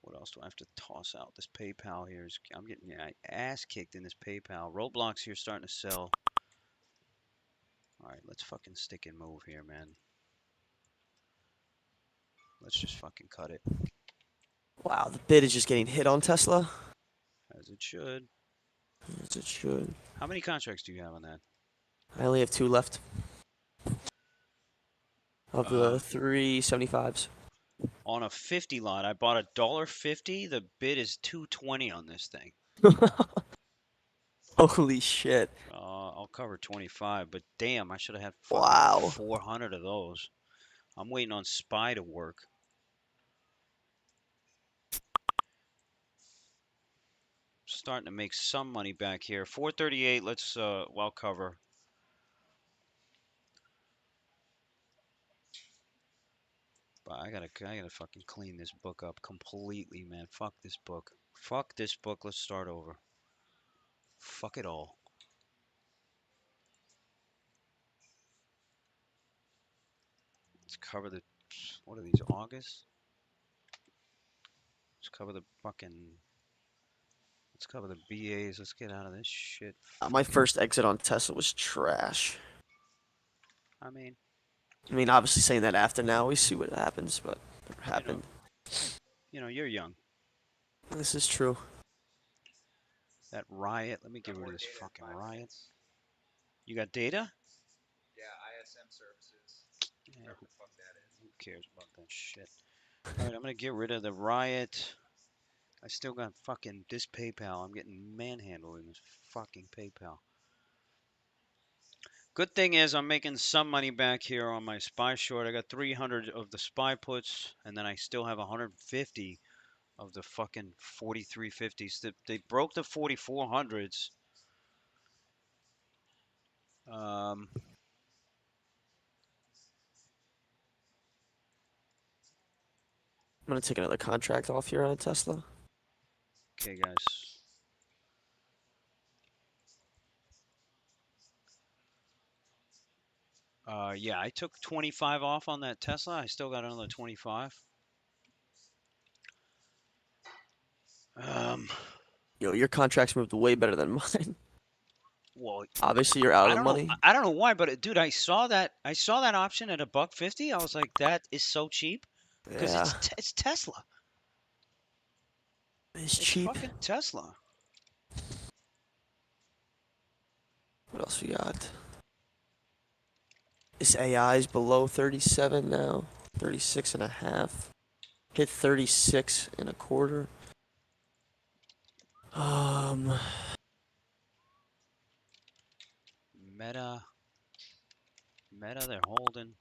What else do I have to toss out? This PayPal here is. I'm getting my ass kicked in this PayPal. Roblox here starting to sell. All right, let's fucking stick and move here, man. Let's just fucking cut it Wow, the bid is just getting hit on Tesla. as it should. As it should. How many contracts do you have on that? I only have 2 left of Uh, the 375s. on a 50 lot, I bought $1.50. The bid is 220 on this thing. Holy shit. I'll cover 25, but damn, I should have had fucking Wow. 400 of those. I'm waiting on SPY to work. Starting to make some money back here. 438. Let's well cover. But I gotta fucking clean this book up completely, man. Fuck this book. Fuck this book. Let's start over. Fuck it all. Let's cover the. What are these? August. Let's cover the fucking. Let's cover the BAs. Let's get out of this shit. My Fucking. first exit on Tesla was trash. I mean, I mean, obviously saying that after now, we see what happens, but it you know, happened. you're young. This is true. That riot. Let me get rid of this fucking riot. You got data? Yeah, who cares about that shit? All right, I'm gonna get rid of the riot. I still got fucking this PayPal. I'm getting manhandled in this fucking PayPal. Good thing is I'm making some money back here on my SPY short. I got 300 of the SPY puts, and then I still have 150 of the fucking 4350s. They broke the 4400s. Um, I'm gonna take another contract off here on Tesla. okay, guys. Yeah, I took 25 off on that Tesla. I still got another 25. Um, Yo, your contracts moved way better than mine. well, Obviously, you're out of I the don't know. money. I don't know why, but dude, I saw that option at $1.50. I was like, that is so cheap because Yeah, it's Tesla. it's It's cheap. fucking Tesla. What else we got? This AI is below 37 now. 36 and a half. Hit 36 and a quarter. Um, Meta, Meta, they're holding.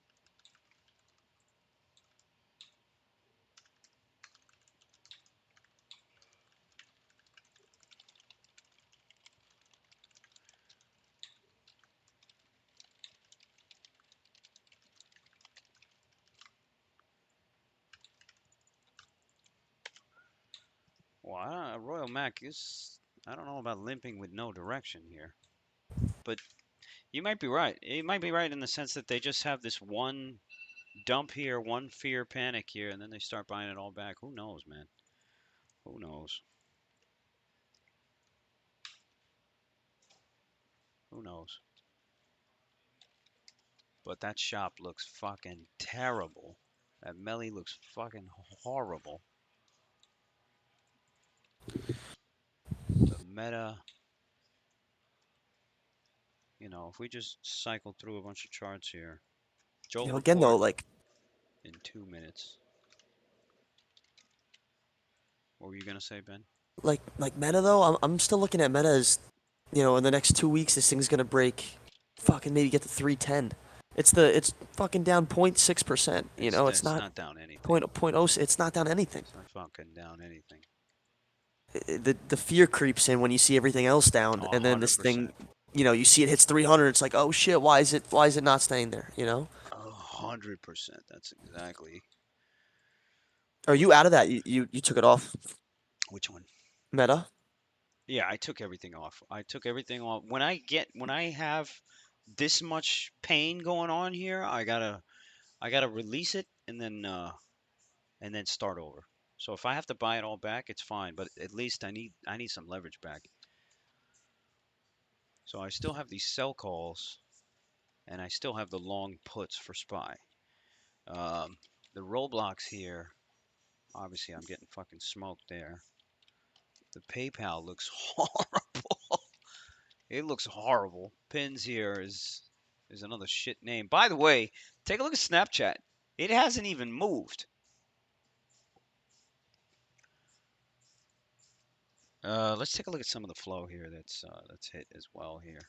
Well, Royal Mac is. I don't know about limping with no direction here, but you might be right. You might be right in the sense that they just have this one dump here, one fear panic here, and then they start buying it all back. Who knows, man? Who knows? Who knows? But that shop looks fucking terrible. That Melly looks fucking horrible. The Meta, if we just cycle through a bunch of charts here. Jolt again though, report like in 2 minutes. What were you gonna say, Ben? Like Meta though, I'm still looking at Meta as, in the next 2 weeks this thing's gonna break, fucking maybe get to 310. It's fucking down 0.6%. It's It's not not down anything. point oh. It's not down anything. It's not fucking down anything. The fear creeps in when you see everything else down, A and then hundred this thing, percent. you see it hits 300. It's like, oh shit, why is it not staying there? 100%. That's exactly. Are you out of that? You took it off Which one? Meta? Yeah, I took everything off. I took everything off. When I have this much pain going on here, I gotta release it and then start over. So if I have to buy it all back, it's fine. But at least I need some leverage back. So I still have these sell calls, and I still have the long puts for SPY. Um, the roadblocks here, obviously I'm getting fucking smoked there. The PayPal looks horrible. It looks horrible. Pins here is another shit name. By the way, take a look at Snapchat. It hasn't even moved. Let's take a look at some of the flow here that's hit as well here.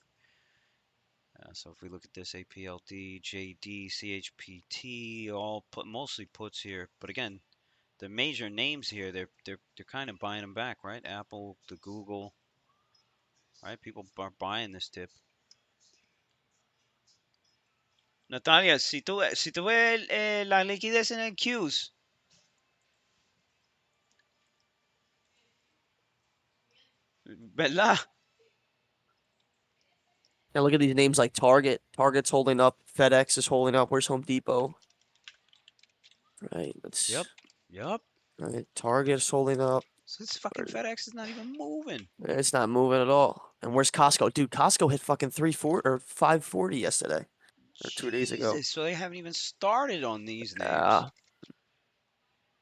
So if we look at this APLD, JD, CHPT, all put mostly puts here. But again, the major names here, they're kind of buying them back, right? Apple, the Google, right? People are buying this tip. Natalia, si tú ves la liquidez en el Qs, ¿verdad? Now look at these names like Target. Target's holding up. FedEx is holding up. Where's Home Depot? Right. Yep, yep. Right. Target's holding up. So this fucking FedEx is not even moving. It's not moving at all. And where's Costco? Dude, Costco hit fucking 340 or 540 yesterday or 2 days ago. Jesus, so they haven't even started on these names. Uh,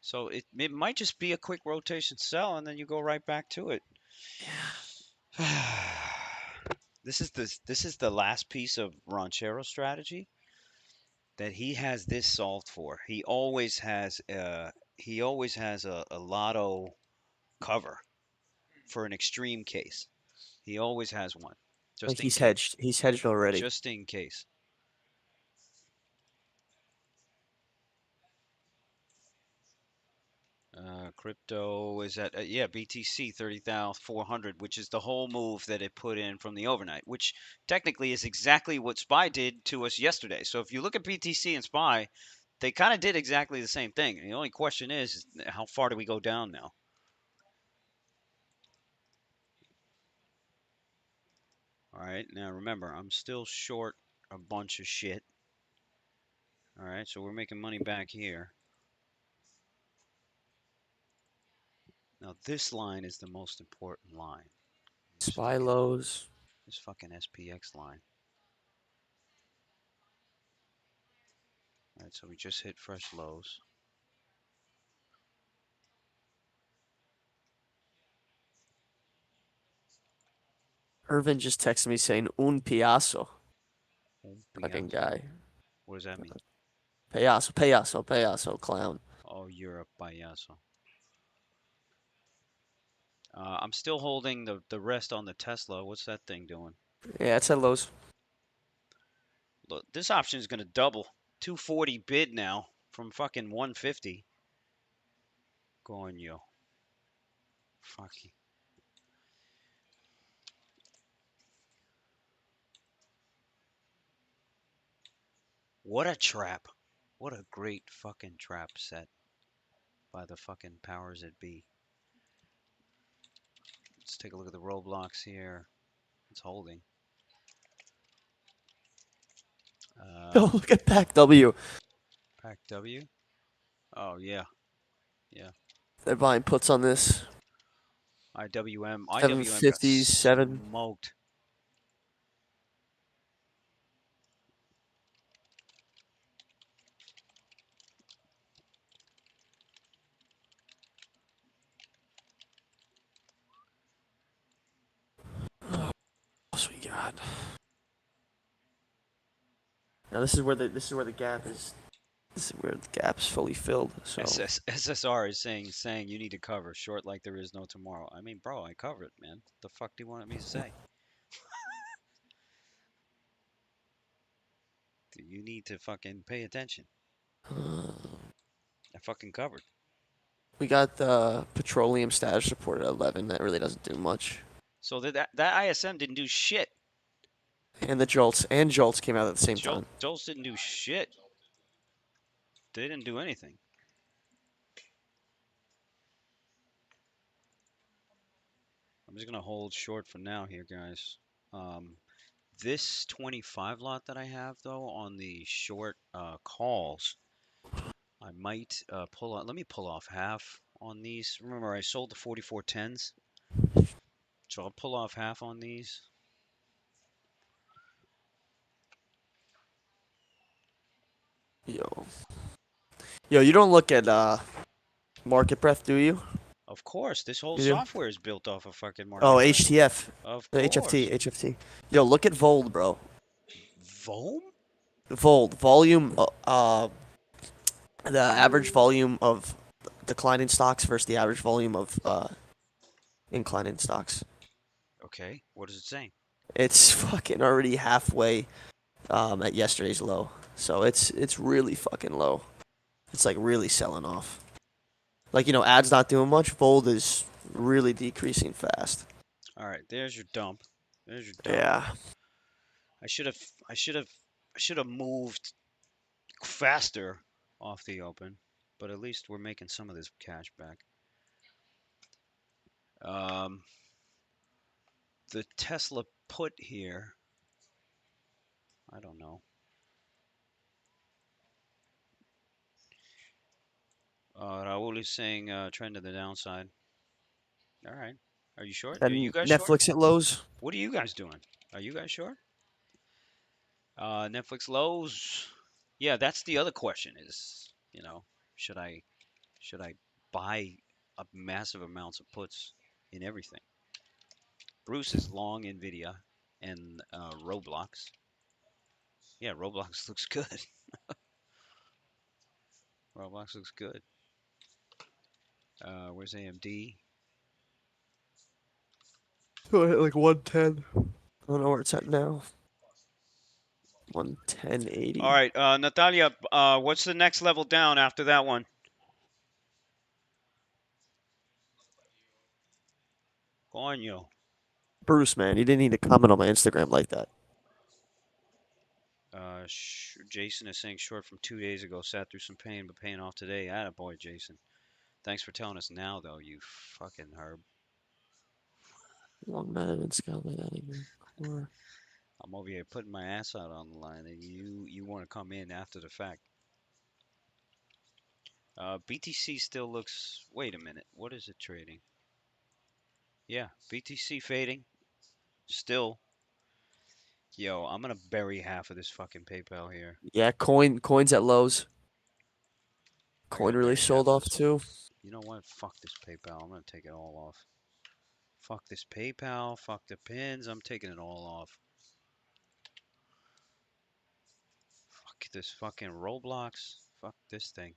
So it might just be a quick rotation sell, and then you go right back to it. This is the last piece of Ranchero strategy that he has this solved for. He always has a lotto cover for an extreme case. He always has one, like just in he's case. hedged. He's hedged already. Just in case. Crypto is at yeah BTC 30,400, which is the whole move that it put in from the overnight, which technically is exactly what SPY did to us yesterday. So if you look at BTC and SPY, they kind of did exactly the same thing. And the only question is how far do we go down now? All right, now remember, I'm still short a bunch of shit. All right, so we're making money back here. Now this line is the most important line. Spy lows. This fucking SPX line. All right, so we just hit fresh lows. Irvin just texted me saying un piazo. Un Fucking piazo. guy. What does that mean? Payaso, payaso, payaso, clown. Oh, you're a payaso. I'm still holding the rest on the Tesla. What's that thing doing? Yeah, it's at lows. Look, this option is going to double. 240 bid now from fucking 150. Coño. Fucky. What a trap. What a great fucking trap set by the fucking powers that be. Let's take a look at the roadblocks here. It's holding. Oh, look at Pack W. Pack W. Oh, yeah. Yeah. They're buying puts on this. IWM got 750s, 7. smoked. What else we got? Now this is where the gap is This is where the gap's fully filled. So SSR is saying you need to cover short like there is no tomorrow. I mean, bro, I cover it, man. The fuck do you want me to say? You need to fucking pay attention. I fucking covered. we got the petroleum status report at 11. That really doesn't do much. So that ISM didn't do shit. And the jolts came out at the same time. Jolts didn't do shit. They didn't do anything. I'm just gonna hold short for now here, guys. Um, this 25 lot that I have though on the short calls, I might pull out. Let me pull off half on these. Remember, I sold the 4410s, so I'll pull off half on these. Yo, yo, you don't look at market breadth, do you? Of course, this whole You do? software is built off of fucking Oh, market breadth. HTF, Of HFT, course. HFT. Yo, look at Vold, bro. Vom? Vold volume. The average volume of declining stocks versus the average volume of inclining stocks. Okay, what is it saying? It's fucking already halfway at yesterday's low. So it's really fucking low. It's like really selling off. Like, ads not doing much. Vold is really decreasing fast. All right, there's your dump. There's your dump. Yeah. I should have I should have I should have moved faster off the open, but at least we're making some of this cash back. Um, the Tesla put here, I don't know. Raul is saying trend to the downside. All right. Are you short? Are you And guys short? Netflix at lows. What are you guys doing? Are you guys short? Netflix lows. Yeah, that's the other question is, should I should I buy a massive amounts of puts in everything? Bruce is long Nvidia and Roblox. Yeah, Roblox looks good. Roblox looks good. Where's AMD? So I hit like 110. I don't know where it's at now. 110.80. All right, Natalia, what's the next level down after that one? Coño. Bruce, man, you didn't need to comment on my Instagram like that. Jason is saying short from 2 days ago. Sat through some pain, but paying off today. Attaboy, Jason. Thanks for telling us now, though, you fucking herb. Long management scale like that anymore. I'm over here putting my ass out on the line, and you want to come in after the fact. BTC still looks. Wait a minute. What is it trading? Yeah, BTC fading. Still. Yo, I'm gonna bury half of this fucking PayPal here. Yeah, coins at lows. I gotta Coin really bury half sold of off this. too. You know what? Fuck this PayPal. I'm gonna take it all off. Fuck this PayPal. Fuck the pins. I'm taking it all off. Fuck this fucking Roblox. Fuck this thing.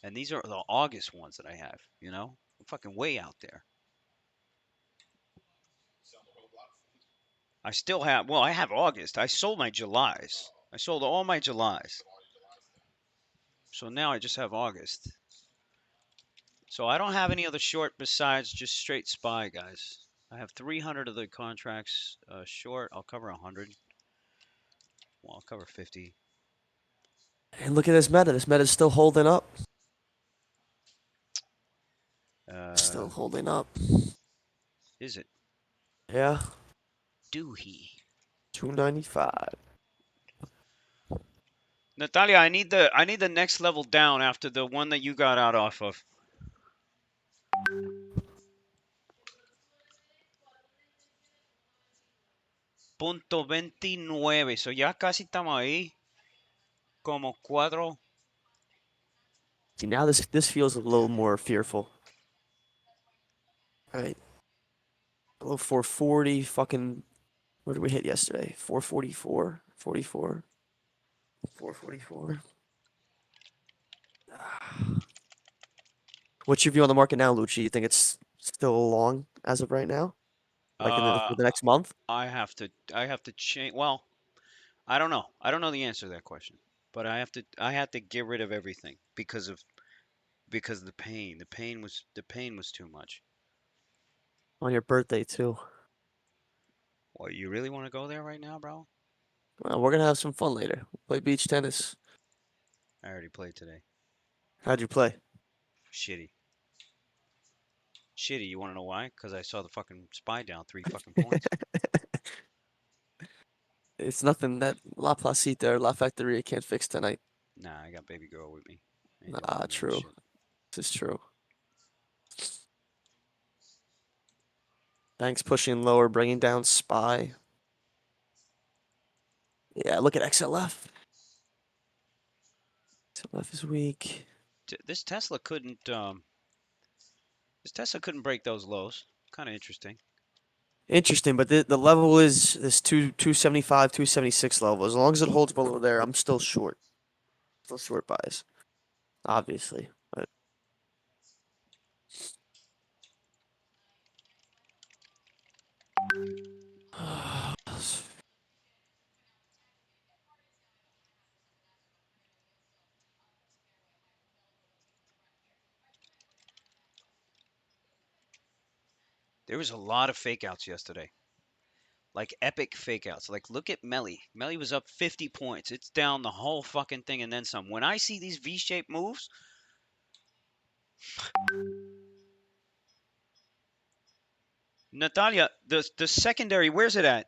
And these are the August ones that I have, you know? I'm fucking way out there. I still have, well, I have August. I sold my Julys. I sold all my Julys. So now I just have August. So I don't have any other short besides just straight SPY, guys. I have 300 of the contracts short. I'll cover 100. Well, I'll cover 50. And look at this meta. This meta's still holding up. Uh, Still holding up. is it? Yeah. Do he? 295. Natalia, I need the next level down after the one that you got out off of. Punto 29. So ya casi estamos ahí. Como cuatro. See, now this feels a little more fearful. All right. Below 440. Fucking. What did we hit yesterday? 444. 44. 444. What's your view on the market now, Lucci? You think it's still long as of right now? Like Uh, for the next month? I have to change. Well, I don't know. I don't know the answer to that question. But I had to get rid of everything because of the pain. The pain was too much. On your birthday too. Well, you really want to go there right now, bro? Well, we're gonna have some fun later. Play beach tennis. I already played today. How'd you play? Shitty. Shitty. You want to know why? Because I saw the fucking spy down 3 fucking points. It's nothing that La Placita or La Factoria can't fix tonight. Nah, I got baby girl with me. Ain't doing Ah, none of that true. shit. This is true. Banks pushing lower, bringing down SPY. Yeah, look at XLF. XLF is weak. This Tesla couldn't. This Tesla couldn't break those lows. Kind of interesting. Interesting, but the level is this 275, 276 level. As long as it holds below there, I'm still short. Still short buys, obviously. But There was a lot of fake outs yesterday. Like epic fake outs. Like look at Melly. Melly was up 50 points. It's down the whole fucking thing and then some. When I see these V-shaped moves, Natalia, the secondary, where's it at?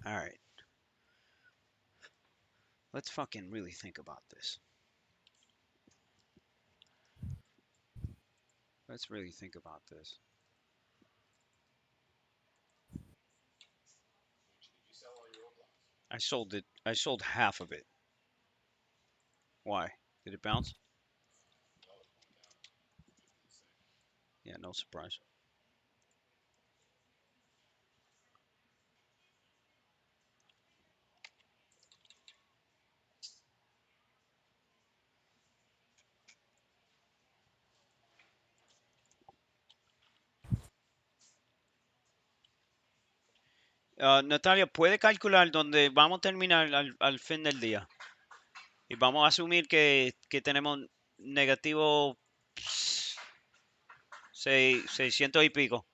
All right. Let's fucking really think about this. Let's really think about this. I sold it. I sold half of it. Why? Did it bounce? Yeah, no surprise. Natalia, ¿puede calcular dónde vamos a terminar al fin del día? Y vamos a asumir que tenemos negativo 600 y pico.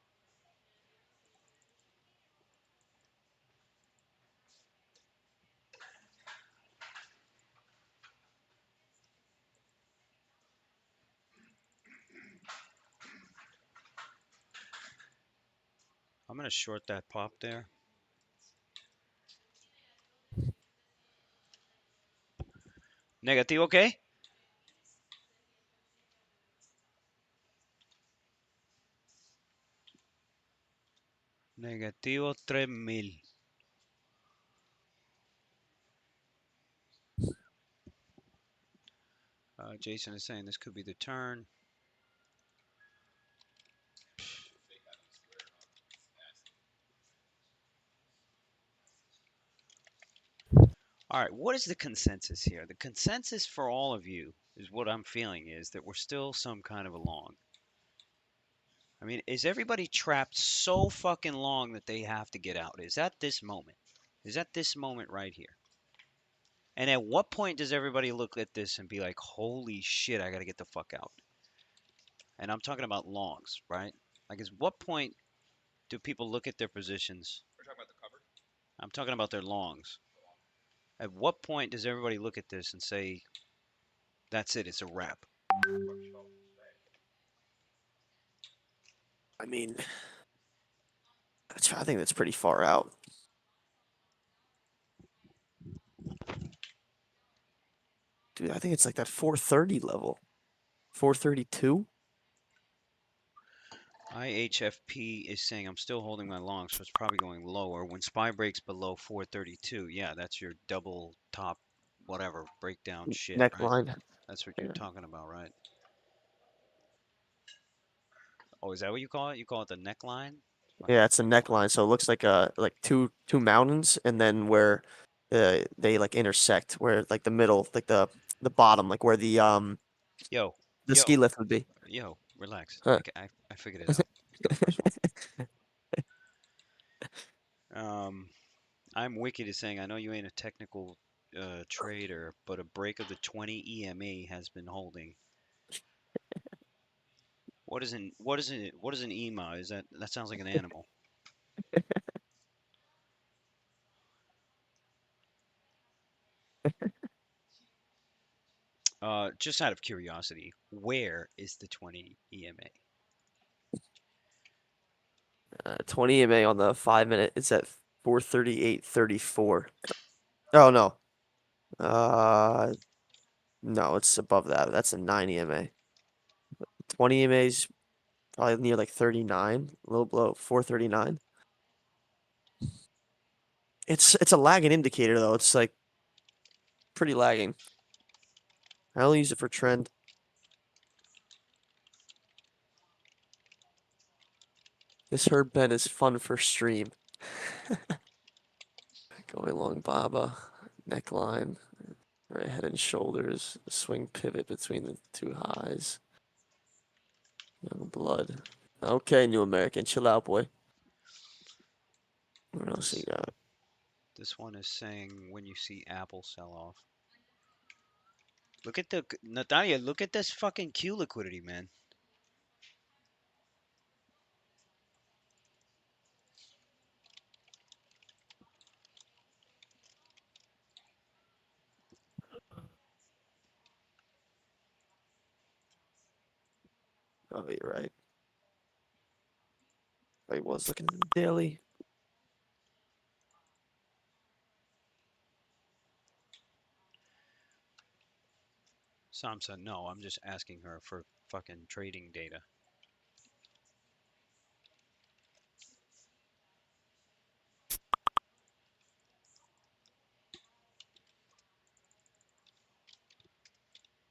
I'm going to short that pop there. ¿Negativo qué? Negativo 3000. Jason is saying this could be the turn. All right, what is the consensus here? The consensus for all of you is what I'm feeling is that we're still some kind of a long. I mean, is everybody trapped so fucking long that they have to get out? Is that this moment? Is that this moment right here? And at what point does everybody look at this and be like, holy shit, I gotta get the fuck out? And I'm talking about longs, right? Like, at what point do people look at their positions? I'm talking about their longs. At what point does everybody look at this and say, that's it, it's a wrap? I mean, I think that's pretty far out. Dude, I think it's like that 430 level. 432? IHFP is saying I'm still holding my long, so it's probably going lower. When SPY breaks below 432, yeah, that's your double top, whatever, breakdown shit, right? Neckline. That's what you're Yeah. talking about, right? Oh, is that what you call it? You call it the neckline? Yeah, Fucking it's a neckline. neckline, so it looks like two mountains, and then where they like intersect, where like the middle, like the bottom, like where Yo, the ski yo, lift would be. yo, relax. Huh. I figured it out. Trust me. Um, I'm Wicked is saying, I know you ain't a technical trader, but a break of the 20 EMA has been holding. What is an EMA? Is that sounds like an animal? Just out of curiosity, where is the 20 EMA? 20 EMA on the 5 minute. It's at 438.34. Oh no. Uh no, it's above that. That's a 9 EMA. 20 EMA's probably near like 39, a little below 439. It's a lagging indicator though. It's like pretty lagging. I only use it for trend. This Herb Ben is fun for stream. Going long Baba, neckline, right head and shoulders, swing pivot between the two highs. Young blood. Okay, New American, chill out, boy. What else you This got? this one is saying when you see Apple sell off. Look at the Natalia. Look at this fucking Q liquidity, man. Oh, you're right. I was looking at the daily. Sam said no. I'm just asking her for fucking trading data.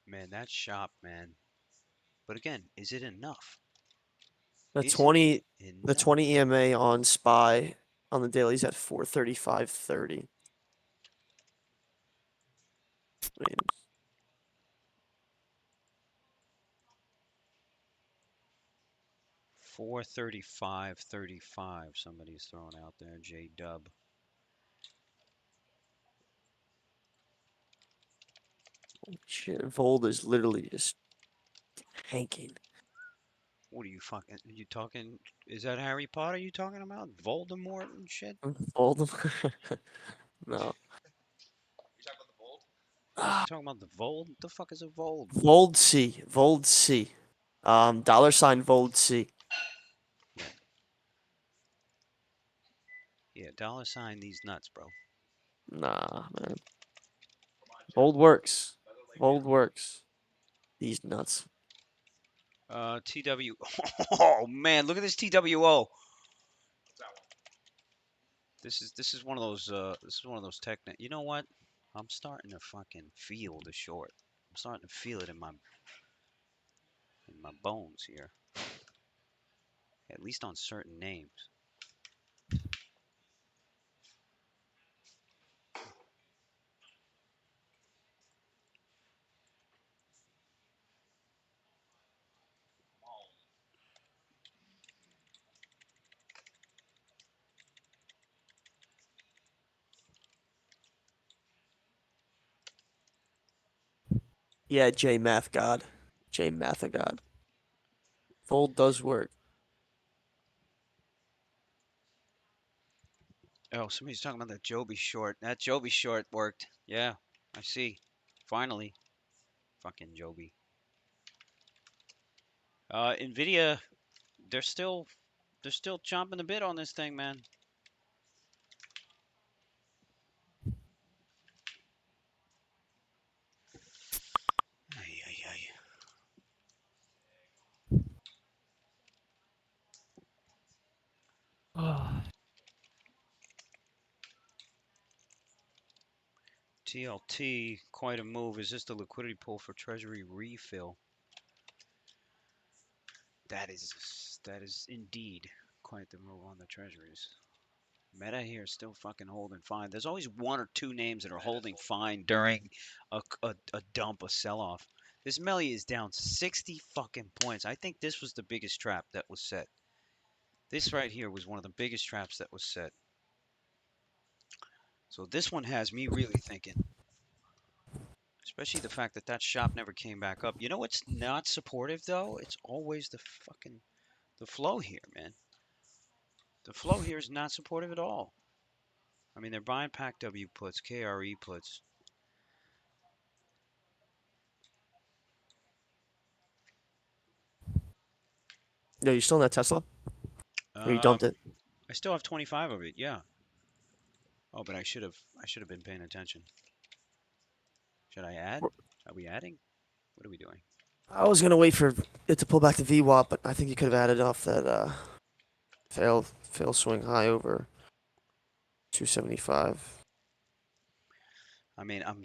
Man, that shop, man. But again, is it enough? The Is it 20 the enough? 20 EMA on SPY on the dailies at 435.30. I mean, 435.35. Somebody's throwing out there. J Dub. shit, Vold is literally just tanking. What are you fucking? You talking? Is that Harry Potter you talking about? Voldemort and shit? Vold? No. You Ah, talking about the Vold? What the fuck is a Vold? Vold C. Vold C. Dollar sign Vold C. Yeah, dollar sign these nuts, bro. Nah, man. Vold works. Vold works. These nuts. TW. Oh man, look at this TWO. This is one of those tech. You know what? I'm starting to fucking feel the short. I'm starting to feel it in my bones here. At least on certain names. Yeah, J Math God. J Math God. Vold does work. Oh, somebody's talking about that Joby short. That Joby short worked. Yeah, I see. Finally, fucking Joby. Nvidia, they're still they're still chomping the bit on this thing, man. Ay, ay, ay. TLT, quite a move. Is this the liquidity pool for Treasury refill? That is indeed quite the move on the Treasuries. Meta here still fucking holding fine. There's always one or two names that are holding fine during a dump, a sell-off. This Melly is down 60 fucking points. I think this was the biggest trap that was set. This right here was one of the biggest traps that was set. So this one has me really thinking, especially the fact that that shop never came back up. You know what's not supportive though? It's always the flow here, man. The flow here is not supportive at all. I mean, they're buying pack W puts, KRE puts. No, you still in that Tesla? Or you Um, dumped it? I still have 25 of it. Yeah. Oh, but I should have been paying attention. Should I add? Are we adding? What are we doing? I was gonna wait for it to pull back to VWAP, but I think you could have added off that fail swing high over 275. I mean, I'm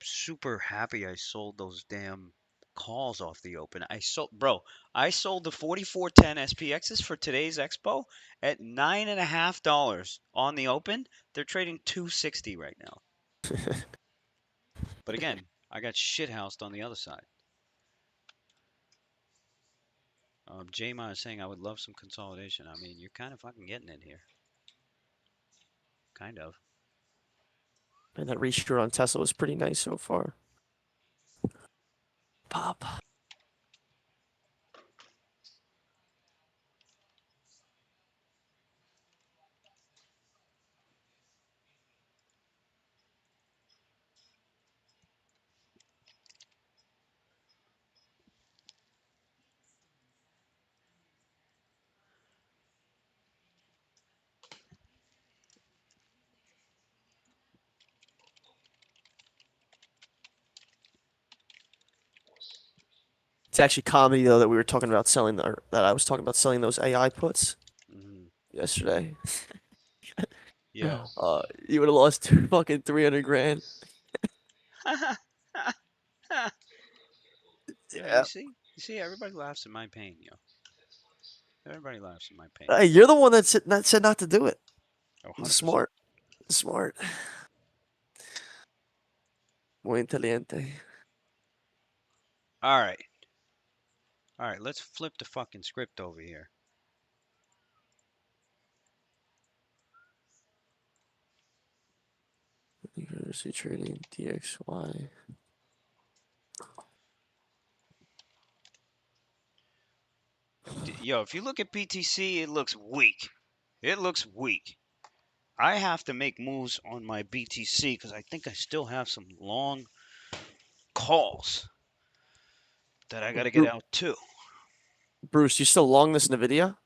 super happy I sold those damn calls off the open. I sold the 4410 SPXs for today's expo at $9.50 on the open. They're trading 260 right now. But again, I got shithoused on the other side. J-Ma is saying I would love some consolidation. I mean, you're kind of fucking getting it here. Kind of. And that restructure on Tesla was pretty nice so far. Pop. It's actually comedy though that we were talking about selling or that I was talking about selling those AI puts Hmm. yesterday. Yeah. You would have lost two fucking 300 grand. Yeah, Yeah. you see, everybody laughs at my pain, yo. Everybody laughs at my pain. Hey, you're the one that said not to do it. Oh, It's 100%. smart. Smart. Muy inteligente. All right. All right, let's flip the fucking script over here. University trading DXY. Yo, if you look at BTC, it looks weak. It looks weak. I have to make moves on my BTC because I think I still have some long calls that I got to get out too. Bruce, you still long this Nvidia?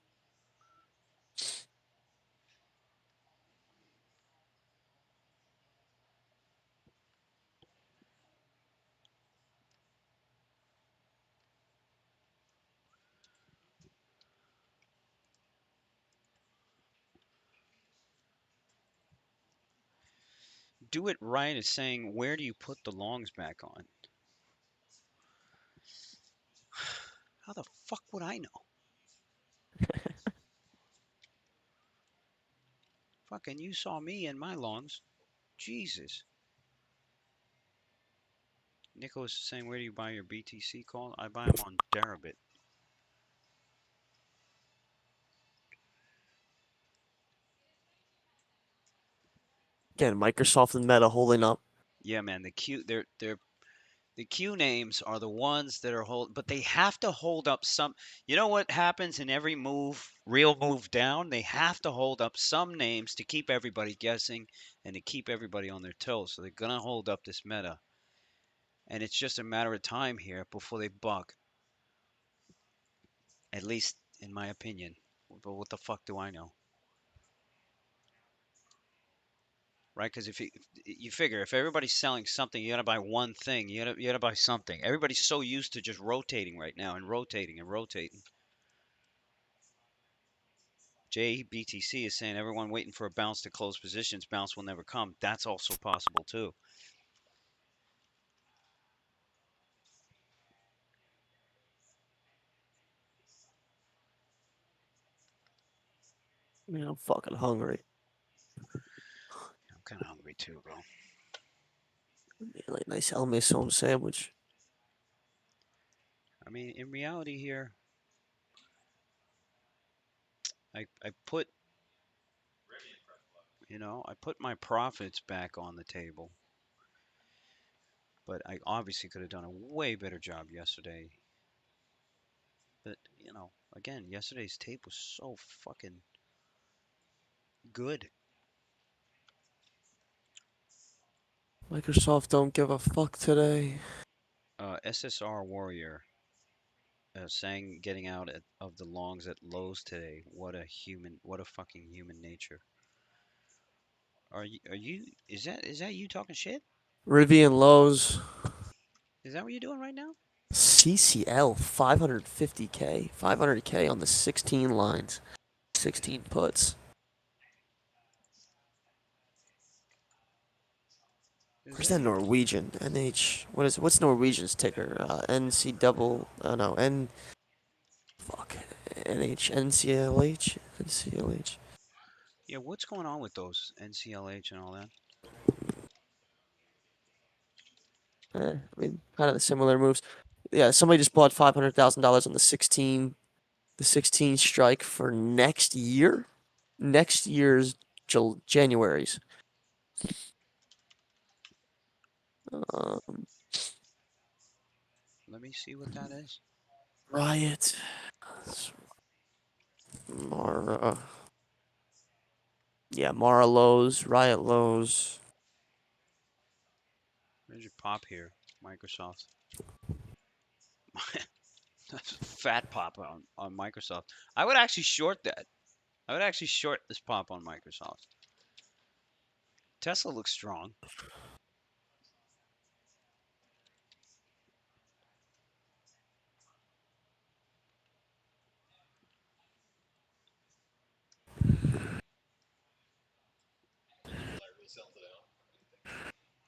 Do it right is saying, where do you put the longs back on? How the fuck would I know? Fucking you saw me and my longs. Jesus. Nicholas is saying, where do you buy your BTC call? I buy them on Deribit. Again, Microsoft and Meta holding up. Yeah, man, they're the Q names are the ones that are hold, but they have to hold up some. You know what happens in every move, real move down? They have to hold up some names to keep everybody guessing and to keep everybody on their toes. So they're gonna hold up this meta, and it's just a matter of time here before they buck. At least in my opinion. But what the fuck do I know? Right? Because if you figure if everybody's selling something, you gotta buy one thing. You gotta buy something. Everybody's so used to just rotating right now and rotating and rotating. JBTC is saying everyone waiting for a bounce to close positions. Bounce will never come. That's also possible too. Man, I'm fucking hungry. I'm kind of hungry too, bro. Man, like nice El Mesón sandwich. I mean, in reality here, I put, I put my profits back on the table, but I obviously could have done a way better job yesterday. But, again, yesterday's tape was so fucking good. Microsoft don't give a fuck today. SSR Warrior saying getting out of the longs at lows today. What a fucking human nature. Is that you talking shit? Rivian lows. Is that what you're doing right now? CCL 550K. 500K on the 16 lines. 16 puts. Is Where's that that you? Norwegian? NH. What's Norwegian's ticker? NC double. No. Fuck. NH. NCLH. NCLH. Yeah, what's going on with those NCLH and all that? I mean, kind of the similar moves. Yeah, somebody just bought $500,000 on the 16 strike for next year. Next year's January's. Um, Let me see what that is. Riot. Mara. Yeah, Mara lows. Riot lows. There's your pop here, Microsoft. That's a fat pop on Microsoft. I would actually short that. I would actually short this pop on Microsoft. Tesla looks strong.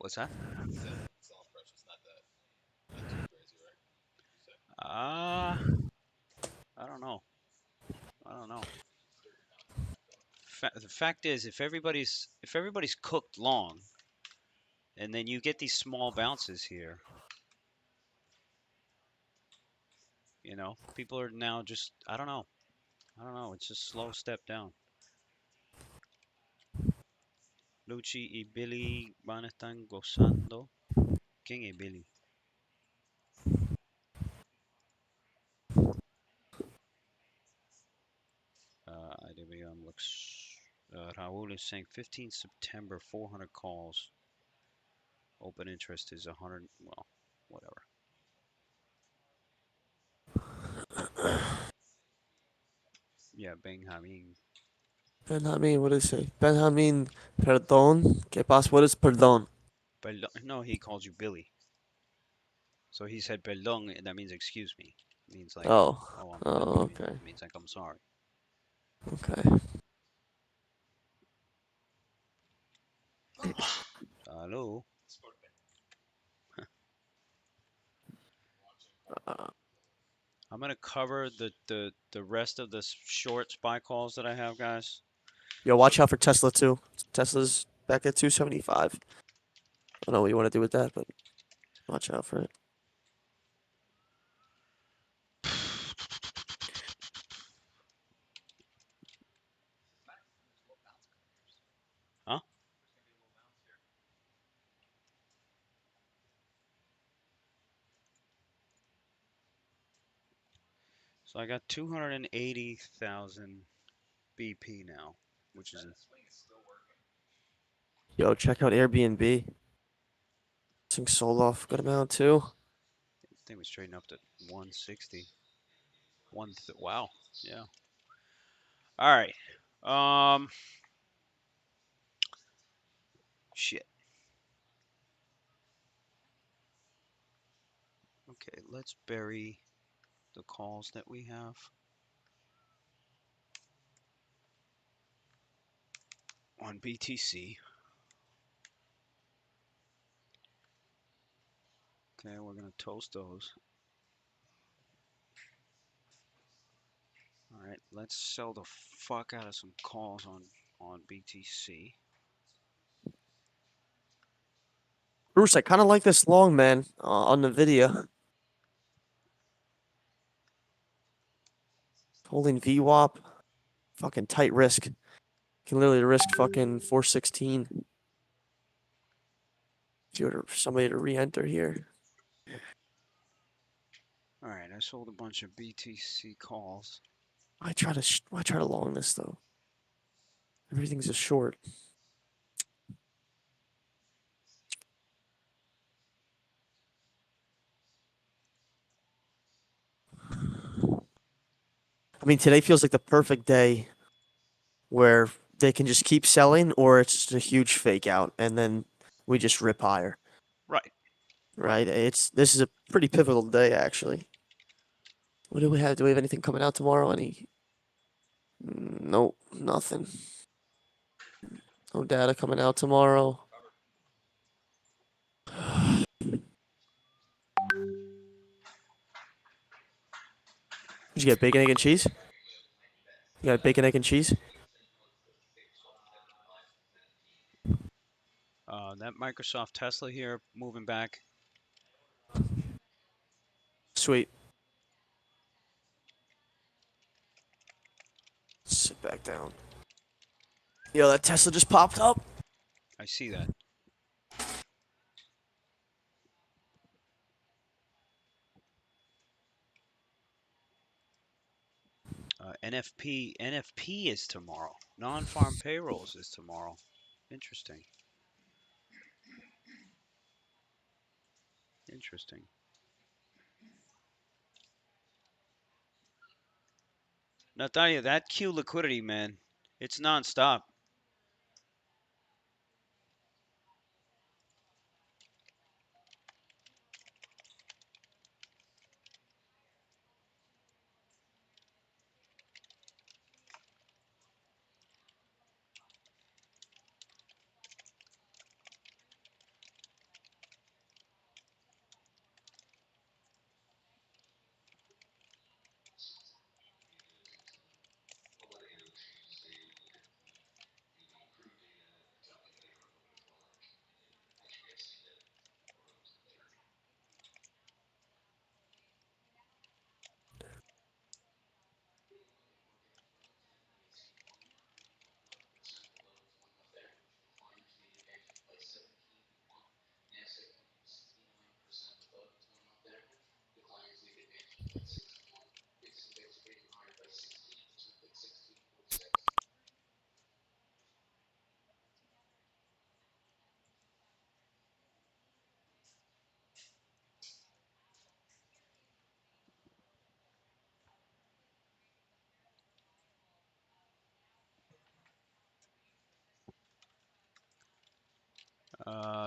What's that? Uh, I don't know. I don't know. The fact is, if everybody's cooked long, and then you get these small bounces here, people are now just I don't know. I don't know. It's just slow step down. Lucci y Billy van a estar gozando. ¿Quién es Billy? IWM looks. Raul is saying 15 September, 400 calls. Open interest is 100. Well, whatever. Yeah, Benjamin. Benjamin, what does it say? Benjamin, perdón. ¿Qué pasa? What is perdón? No, he called you Billy. So he said perdón, and that means excuse me. It means like, Oh. oh, Oh, okay. it means like I'm sorry. Okay. Hello. Uh, I'm gonna cover the rest of the short spy calls that I have, guys. Yo, So watch out for Tesla too. Tesla's back at 275. I don't know what you want to do with that, but watch out for it. Huh? So I got 280,000 BP now, which is Yo, check out Airbnb. Think sold off a good amount too. I think we straightened up to 160. Wow. Yeah. All right. Um. Shit. Okay. Let's bury the calls that we have. on BTC. Okay, we're gonna toast those. All right, let's sell the fuck out of some calls on BTC. Bruce, I kind of like this long man on the video. Holding VWAP. Fucking tight risk. Can literally risk fucking 416. If you were somebody to re-enter here. All right, I sold a bunch of BTC calls. Why try to long this though? Everything's a short. I mean, today feels like the perfect day where they can just keep selling, or it's just a huge fake out, and then we just rip higher. Right, right. Right? This is a pretty pivotal day actually. What do we have? Do we have anything coming out tomorrow? Any? Nope, nothing. No data coming out tomorrow. Did you get bacon, egg, and cheese? You got bacon, egg, and cheese? That Microsoft Tesla here moving back. Sweet. Sit back down. Yo, that Tesla just popped up. I see that. NFP is tomorrow. Non-farm payrolls is tomorrow. Interesting. Interesting. Now, tell you that Q liquidity, man, it's nonstop.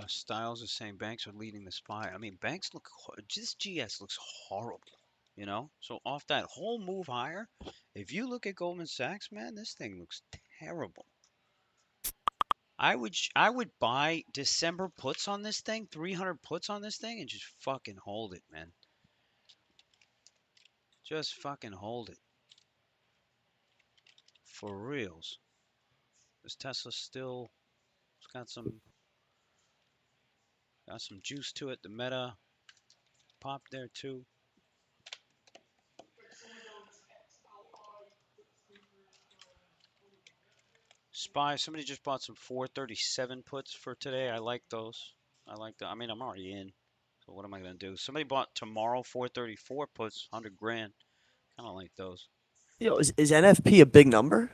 Styles is saying banks are leading the SPY. I mean, banks look, this GS looks horrible, you know? So off that whole move higher, if you look at Goldman Sachs, man, this thing looks terrible. I would buy December puts on this thing, 300 puts on this thing, and just fucking hold it, man. Just fucking hold it. For reals. This Tesla still, it's got some juice to it. The Meta popped there too. SPY, somebody just bought some 437 puts for today. I like those. I like that. I mean, I'm already in. So what am I going to do? Somebody bought tomorrow 434 puts, 100 grand. Kind of like those. Yo, is NFP a big number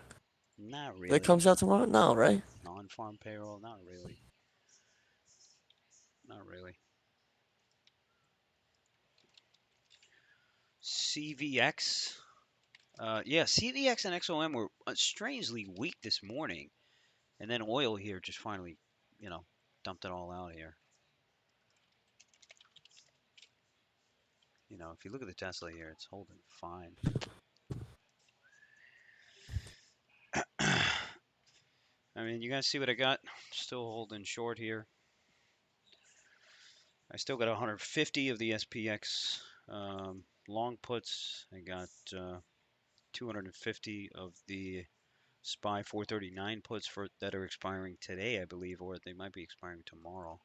Not that really. comes out tomorrow? No, right? Non-farm payroll, not really. Not really. CVX. Yeah, CVX and XOM were strangely weak this morning. And then oil here just finally, you know, dumped it all out here. You know, if you look at the Tesla here, it's holding fine. All I mean, you guys see what I got? Still holding short here. I still got 150 of the SPX long puts. I got 250 of the SPY 439 puts for that are expiring today, I believe, or they might be expiring tomorrow.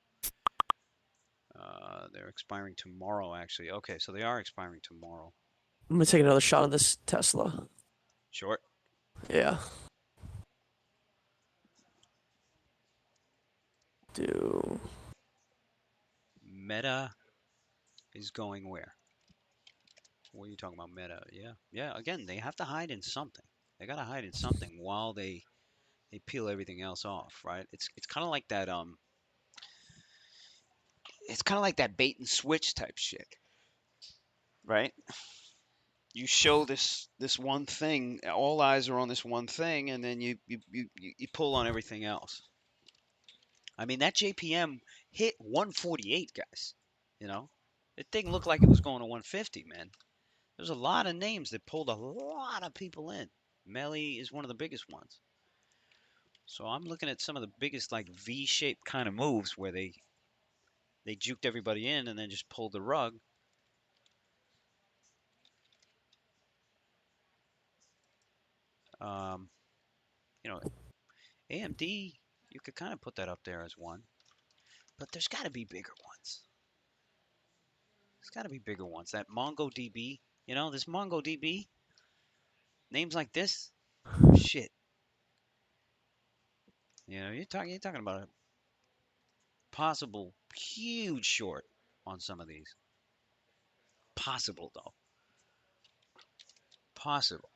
They're expiring tomorrow, actually. Okay, so they are expiring tomorrow. I'm gonna take another shot on this Tesla. Short. Yeah. Do Meta is going where? What are you talking about, Meta? Yeah, yeah. Again, they have to hide in something. They gotta hide in something while they peel everything else off, right? It's kind of like that. It's kind of like that bait and switch type shit, right? You show this one thing, all eyes are on this one thing, and then you pull on everything else. I mean, that JPM hit 148, guys. You know, that thing looked like it was going to 150, man. There's a lot of names that pulled a lot of people in. Melly is one of the biggest ones. So I'm looking at some of the biggest like V-shaped kind of moves where they juked everybody in and then just pulled the rug. Um, you know, AMD, you could kind of put that up there as one, but there's got to be bigger ones. There's got to be bigger ones. That MongoDB, this MongoDB, names like this, shit. You're talking about a possible huge short on some of these. Possible though. Possible.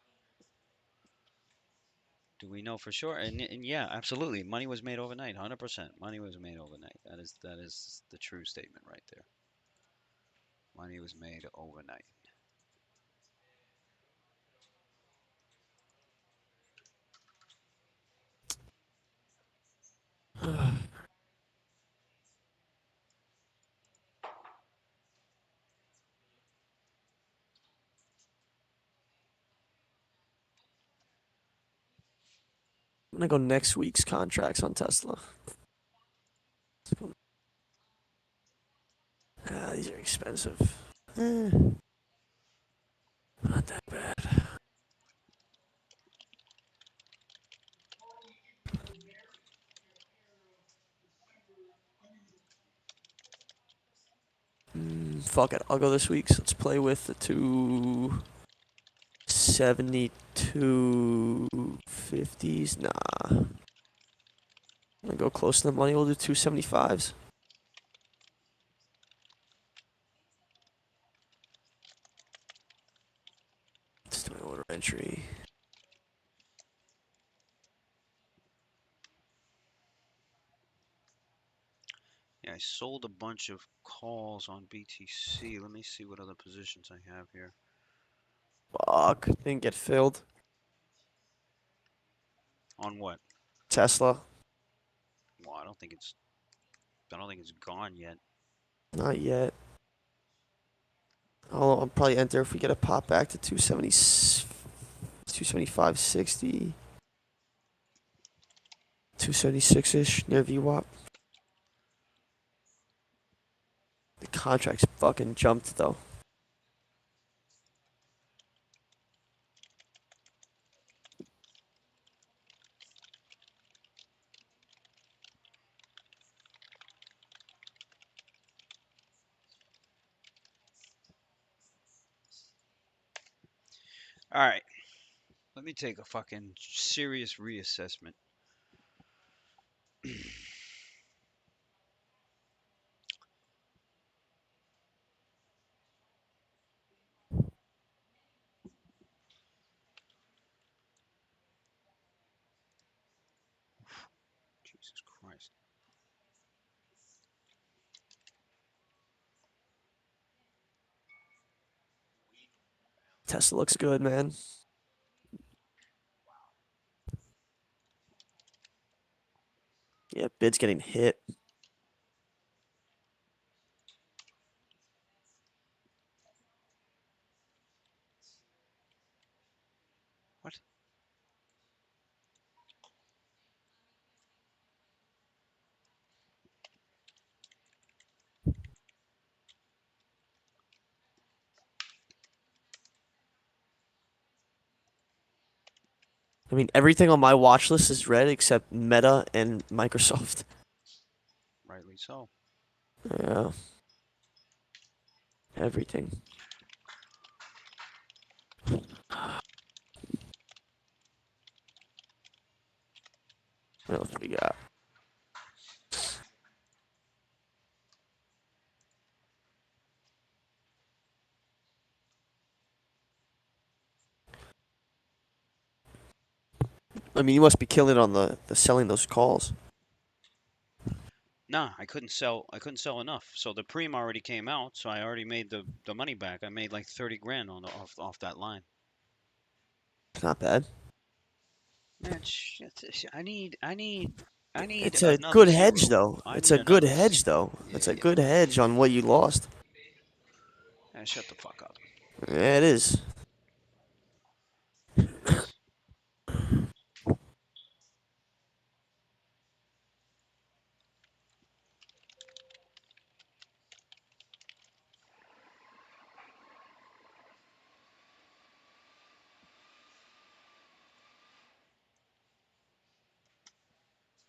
Do we know for sure? And yeah, absolutely. Money was made overnight. 100%. Money was made overnight. That is the true statement right there. Money was made overnight. I'm gonna go next week's contracts on Tesla. Ah, these are expensive. Eh, not that bad. Fuck it. I'll go this week's. Let's play with the 272.50s. Nah. I'm gonna go close to the money. We'll do 275s. Let's do my order entry. Yeah, I sold a bunch of calls on BTC. Let me see what other positions I have here. Fuck. Didn't get filled. On what? Tesla. Well, I don't think it's gone yet. Not yet. I'll probably enter if we get a pop back to 270, 275.60, 276-ish near VWAP. The contract's fucking jumped though. All right. Let me take a fucking serious reassessment. Jesus Christ. Tesla looks good, man. Yeah, bid's getting hit. What? I mean, everything on my watch list is red except Meta and Microsoft. Rightly so. Yeah, everything. What else we got? I mean, you must be killing it on the selling those calls. Nah, I couldn't sell. I couldn't sell enough. So the preem already came out. So I already made the money back. I made like 30 grand on off that line. It's not bad. Man, shit. I need It's a another good hedge, zero. though. I It's need a good another. hedge, though. Yeah, It's a yeah. good hedge on what you lost. Shut the fuck up. Yeah, it is. It is.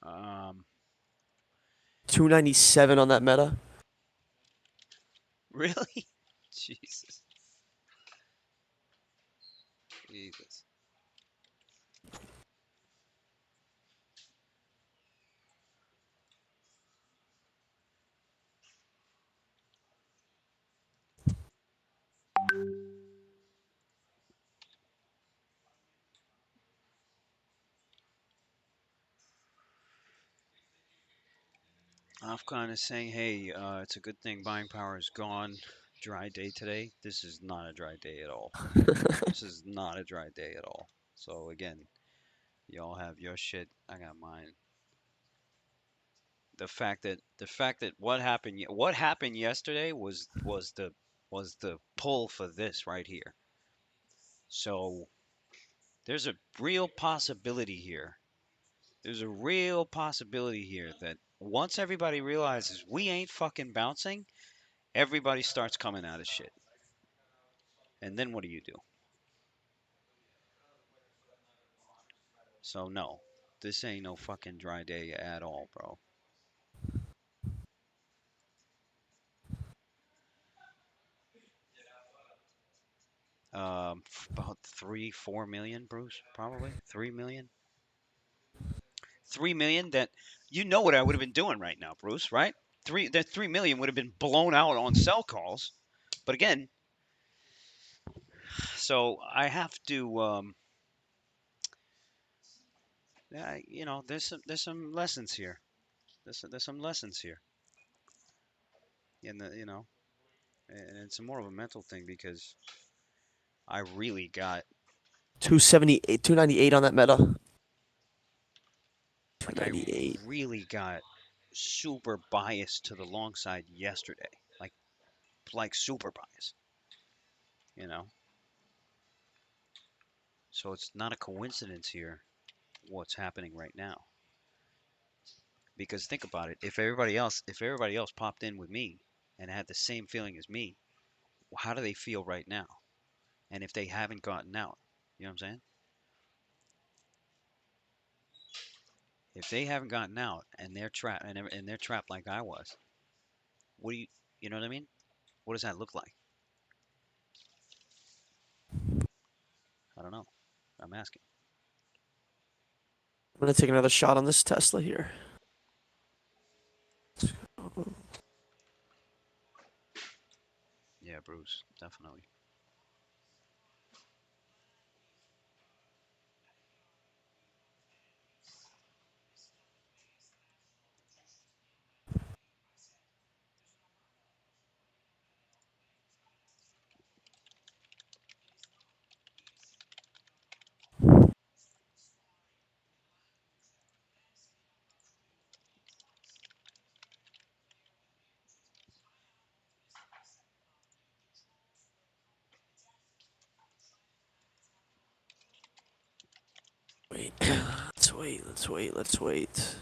Um, 297 on that Meta. really? Jesus. Jesus. Afghan is saying, hey, it's a good thing buying power is gone. Dry day today. This is not a dry day at all. This is not a dry day at all. So again, y'all have your shit. I got mine. The fact that what happened yesterday was the pull for this right here. So there's a real possibility here. There's a real possibility here that once everybody realizes we ain't fucking bouncing, everybody starts coming out of shit. And then what do you do? So no, this ain't no fucking dry day at all, bro. About 3, 4 million, Bruce, probably 3 million. 3 million that you know what I would have been doing right now, Bruce, right? That 3 million would have been blown out on cell calls. But again, so I have to there's some lessons here. There's some lessons here. And it's more of a mental thing because I really got 278, 298 on that Meta. like I 298. really got super biased to the long side yesterday. Like super biased, you know. So it's not a coincidence here what's happening right now. Because think about it, if everybody else popped in with me and had the same feeling as me, how do they feel right now? And if they haven't gotten out, you know what I'm saying? If they haven't gotten out and they're trapped and they're trapped like I was, what do you know what I mean? What does that look like? I don't know. I'm asking. I'm gonna take another shot on this Tesla here. Yeah, Bruce, definitely. Wait, let's wait, let's wait, let's wait.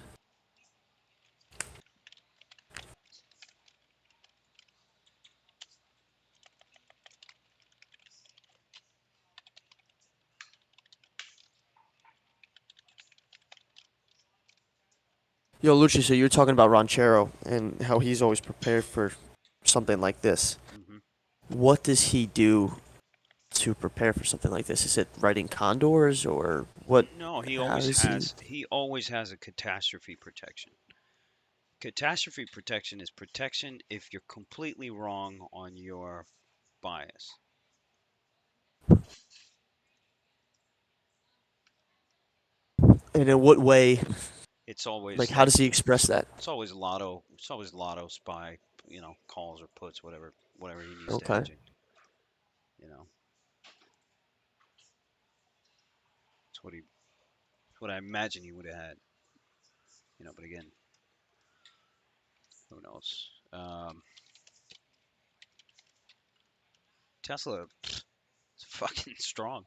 Yo, Lucci, so you're talking about Ranchero and how he's always prepared for something like this. Hmm. What does he do to prepare for something like this? Is it writing condors or what? No, How does he? he always has a catastrophe protection. Catastrophe protection is protection if you're completely wrong on your bias. And in what way? It's always Like, how like does he express that? it's always lotto. It's always lotto spy. Calls or puts, whatever he needs to Okay. hedge it. You know, it's what I imagine he would have had. But again, who knows? Tesla is fucking strong.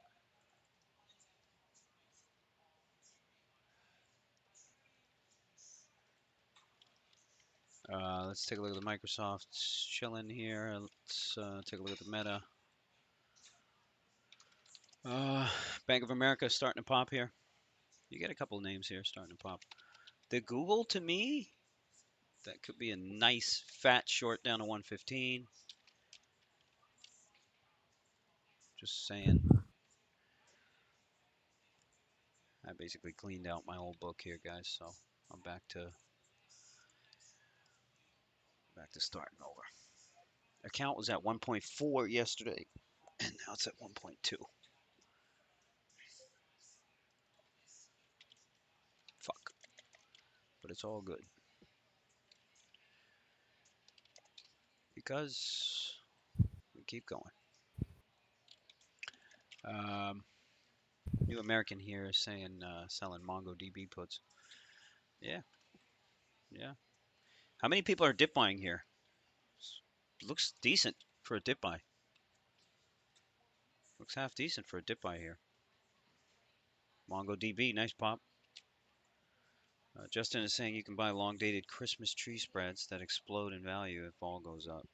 Let's take a look at the Microsoft chilling here. Let's take a look at the Meta. Uh, Bank of America starting to pop here. You get a couple of names here starting to pop. The Google to me, that could be a nice fat short down to 115. Just saying. I basically cleaned out my old book here, guys. So I'm back to starting over. Account was at 1.4 yesterday, and now it's at 1.2. Fuck, but it's all good because we keep going. Um, New American here is saying selling MongoDB puts. Yeah, yeah. How many people are dip buying here? Looks decent for a dip buy. Looks half decent for a dip buy here. MongoDB, nice pop. Justin is saying you can buy long dated Christmas tree spreads that explode in value if all goes up.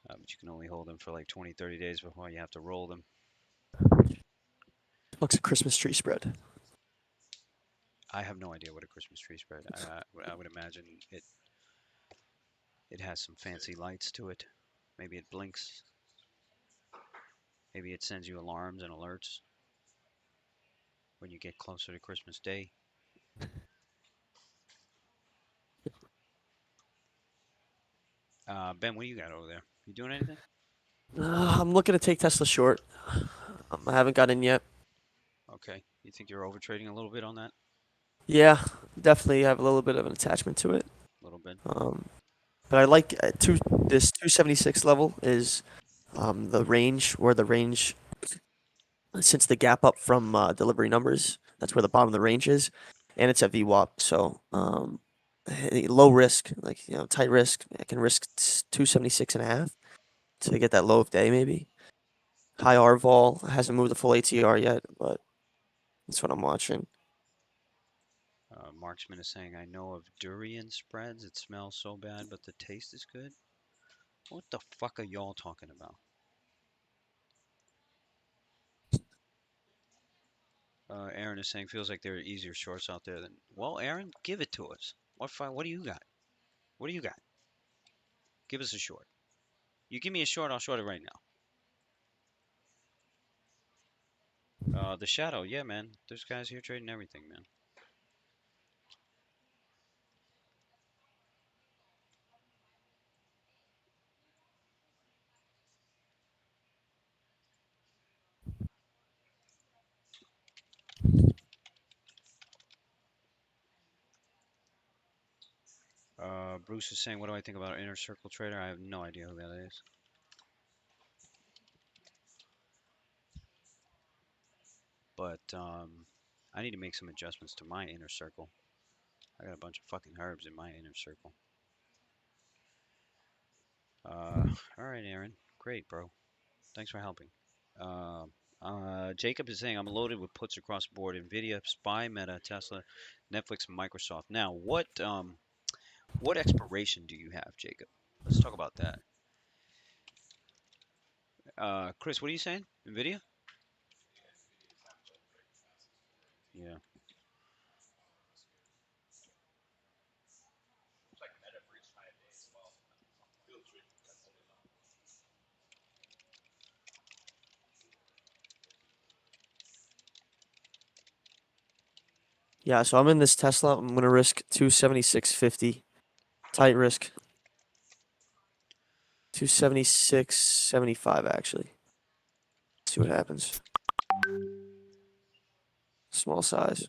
But you can only hold them for like 20, 30 days before you have to roll them. What's a Christmas tree spread? I have no idea what a Christmas tree spread. I would imagine it has some fancy lights to it. Maybe it blinks. Maybe it sends you alarms and alerts when you get closer to Christmas Day. Ben, what do you got over there? You doing anything? I'm looking to take Tesla short. I haven't got in yet. Okay. You think you're over trading a little bit on that? Yeah, definitely have a little bit of an attachment to it. A little bit. Um, but I like this 276 level is the range where the range since the gap up from delivery numbers, that's where Hmm. the bottom of the range is, and it's at VWAP. So low risk, like tight risk. I can risk 276 and a half to get that low of day maybe. High R vol hasn't moved the full ATR yet, but that's what I'm watching. Marksman is saying, I know of durian spreads. It smells so bad, but the taste is good. What the fuck are y'all talking about? Aaron is saying, feels like there are easier shorts out there than. Well, Aaron, give it to us. What do you got? What do you got? Give us a short. You give me a short, I'll short it right now. The Shadow, yeah, man. There's guys here trading everything, man. Bruce is saying, what do I think about Inner Circle Trader? I have no idea who that is. But I need to make some adjustments to my inner circle. I got a bunch of fucking herbs in my inner circle. All right, Aaron. Great, bro. Thanks for helping. Uh, Jacob is saying I'm loaded with puts across the board: Nvidia, Spy, Meta, Tesla, Netflix, Microsoft. Now, what expiration do you have, Jacob? Let's talk about that. Chris, what are you saying? Nvidia? Yeah. Yeah, so I'm in this Tesla. I'm gonna risk 276.50. Tight risk. 276.75 actually. See what happens. Small size.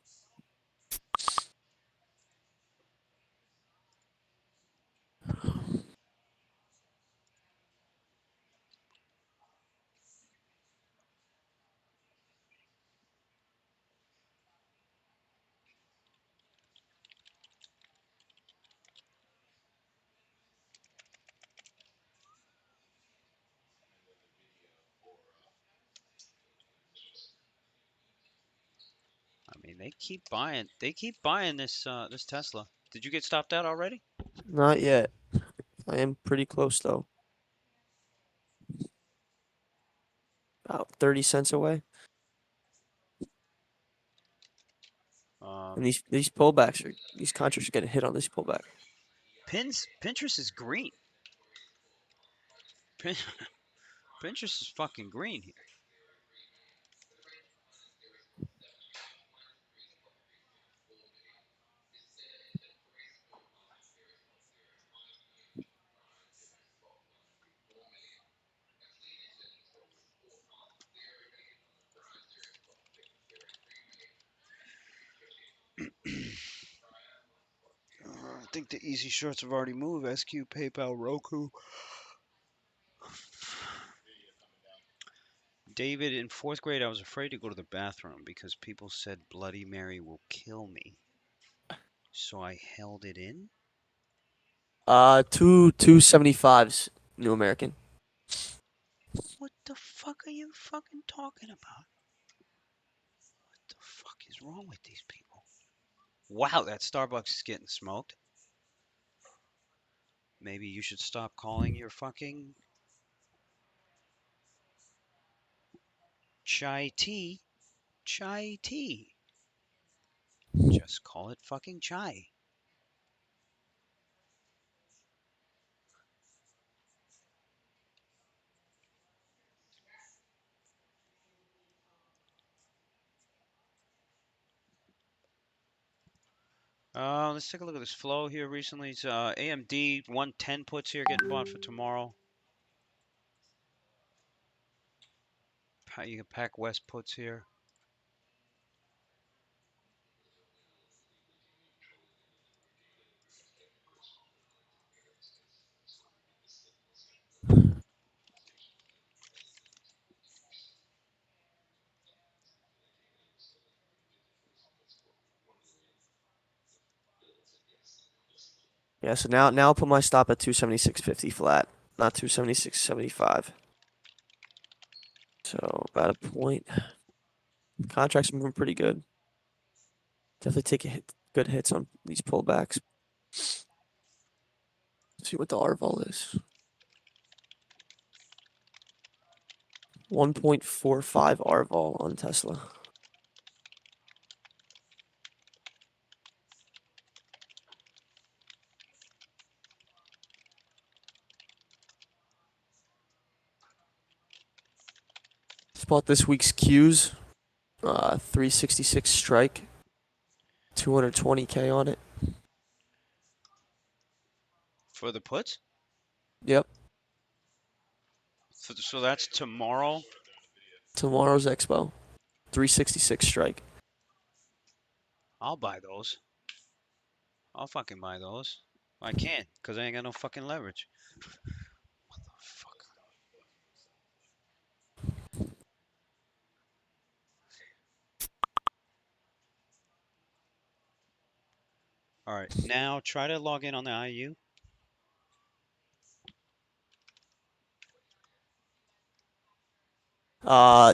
I mean, they keep buying this Tesla. Did you get stopped out already? Not yet. I am pretty close though. About 30 cents away. And Um, these pullbacks are these contracts are getting hit on this pullback. Pinterest is green. Pin, Pinterest is fucking green here. I think the easy shorts have already moved. SQ, PayPal, Roku. David, in fourth grade, I was afraid to go to the bathroom because people said Bloody Mary will kill me. So I held it in. 275s New American. What the fuck are you fucking talking about? What the fuck is wrong with these people? Wow, that Starbucks is getting smoked. Maybe you should stop calling your fucking chai tea chai tea. Just call it fucking chai. Let's take a look at this flow here recently. It's AMD 110 puts here getting bought for tomorrow. You can pack West puts here. Yeah, so now I'll put my stop at 276.50 flat, not 276.75. So about a point. Contracts moving pretty good. Definitely take good hits on these pullbacks. See what the RVOL is. 1.45 RVOL on Tesla. Spot this week's Qs. 366 strike. 220K on it. For the puts? Yep. So that's tomorrow. Tomorrow's Expo. 366 strike. I'll buy those. I'll fucking buy those. I can't because I ain't got no fucking leverage. Fuck. All right, now try to log in on the IU.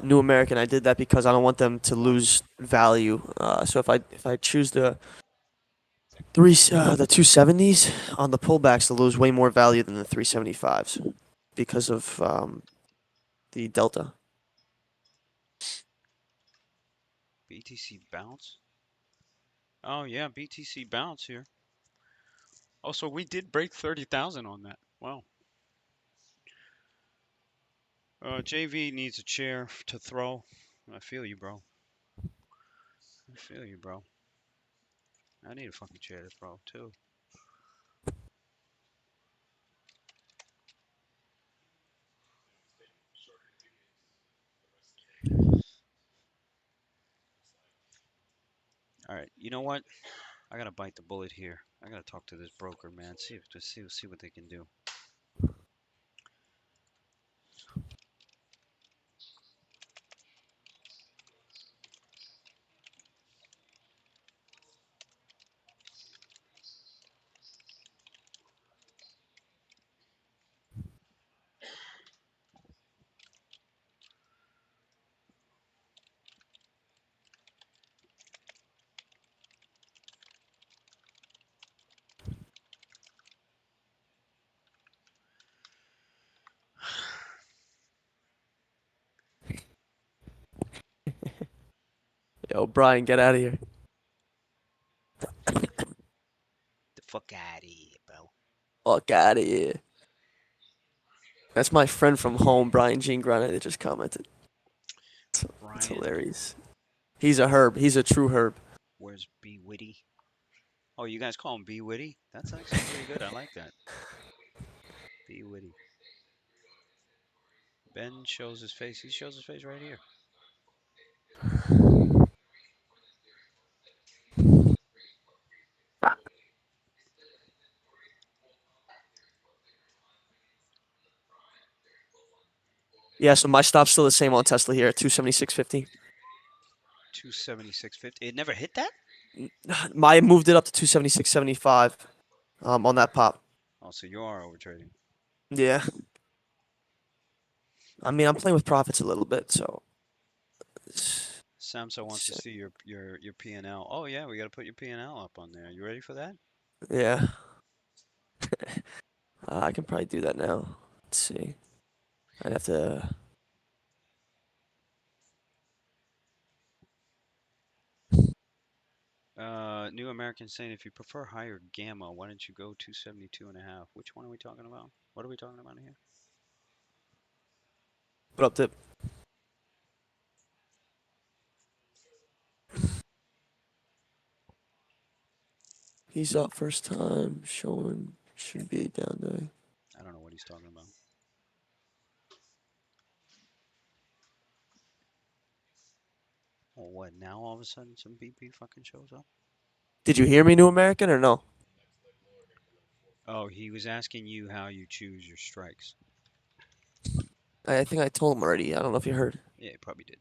New American. I did that because I don't want them to lose value. So if I choose the 270s on the pullbacks, they'll lose way more value than the 375s because of the delta. BTC bounce. Oh yeah, BTC bounce here. Also, we did break 30,000 on that. Wow. JV needs a chair to throw. I feel you, bro. I feel you, bro. I need a fucking chair to throw too. All right, you know what? I gotta bite the bullet here. I gotta talk to this broker, man. See what they can do. Yo, Brian, get out of here. The fuck out of here, bro. Fuck out of here. That's my friend from home, Brian Jean Grana, that just commented. It's Brian, hilarious. He's a herb. He's a true herb. where's B Witty? Oh, you guys call him B Witty? That's actually pretty good. I like that. B Witty. Ben shows his face. He shows his face right here. Yeah, so my stop's still the same on Tesla here at 276.50. 276.50. It never hit that? My moved it up to 276.75 on that pop. Oh, so you are over trading. Yeah. I mean, I'm playing with profits a little bit, so Samsa wants to see your P&L. Oh yeah, we got to put your P&L up on there. You ready for that? yeah. I can probably do that now. Let's see. I'd have to. New American saying if you prefer higher gamma, why don't you go 272 and a half? Which one are we talking about? What are we talking about here? Put up the. He's up first time. Showing should be a down day. I don't know what he's talking about. Oh, what? Now all of a sudden some BP fucking shows up? Did you hear me, New American, or no? Oh, he was asking you how you choose your strikes. I think I told him already. I don't know if you heard. Yeah, he probably did.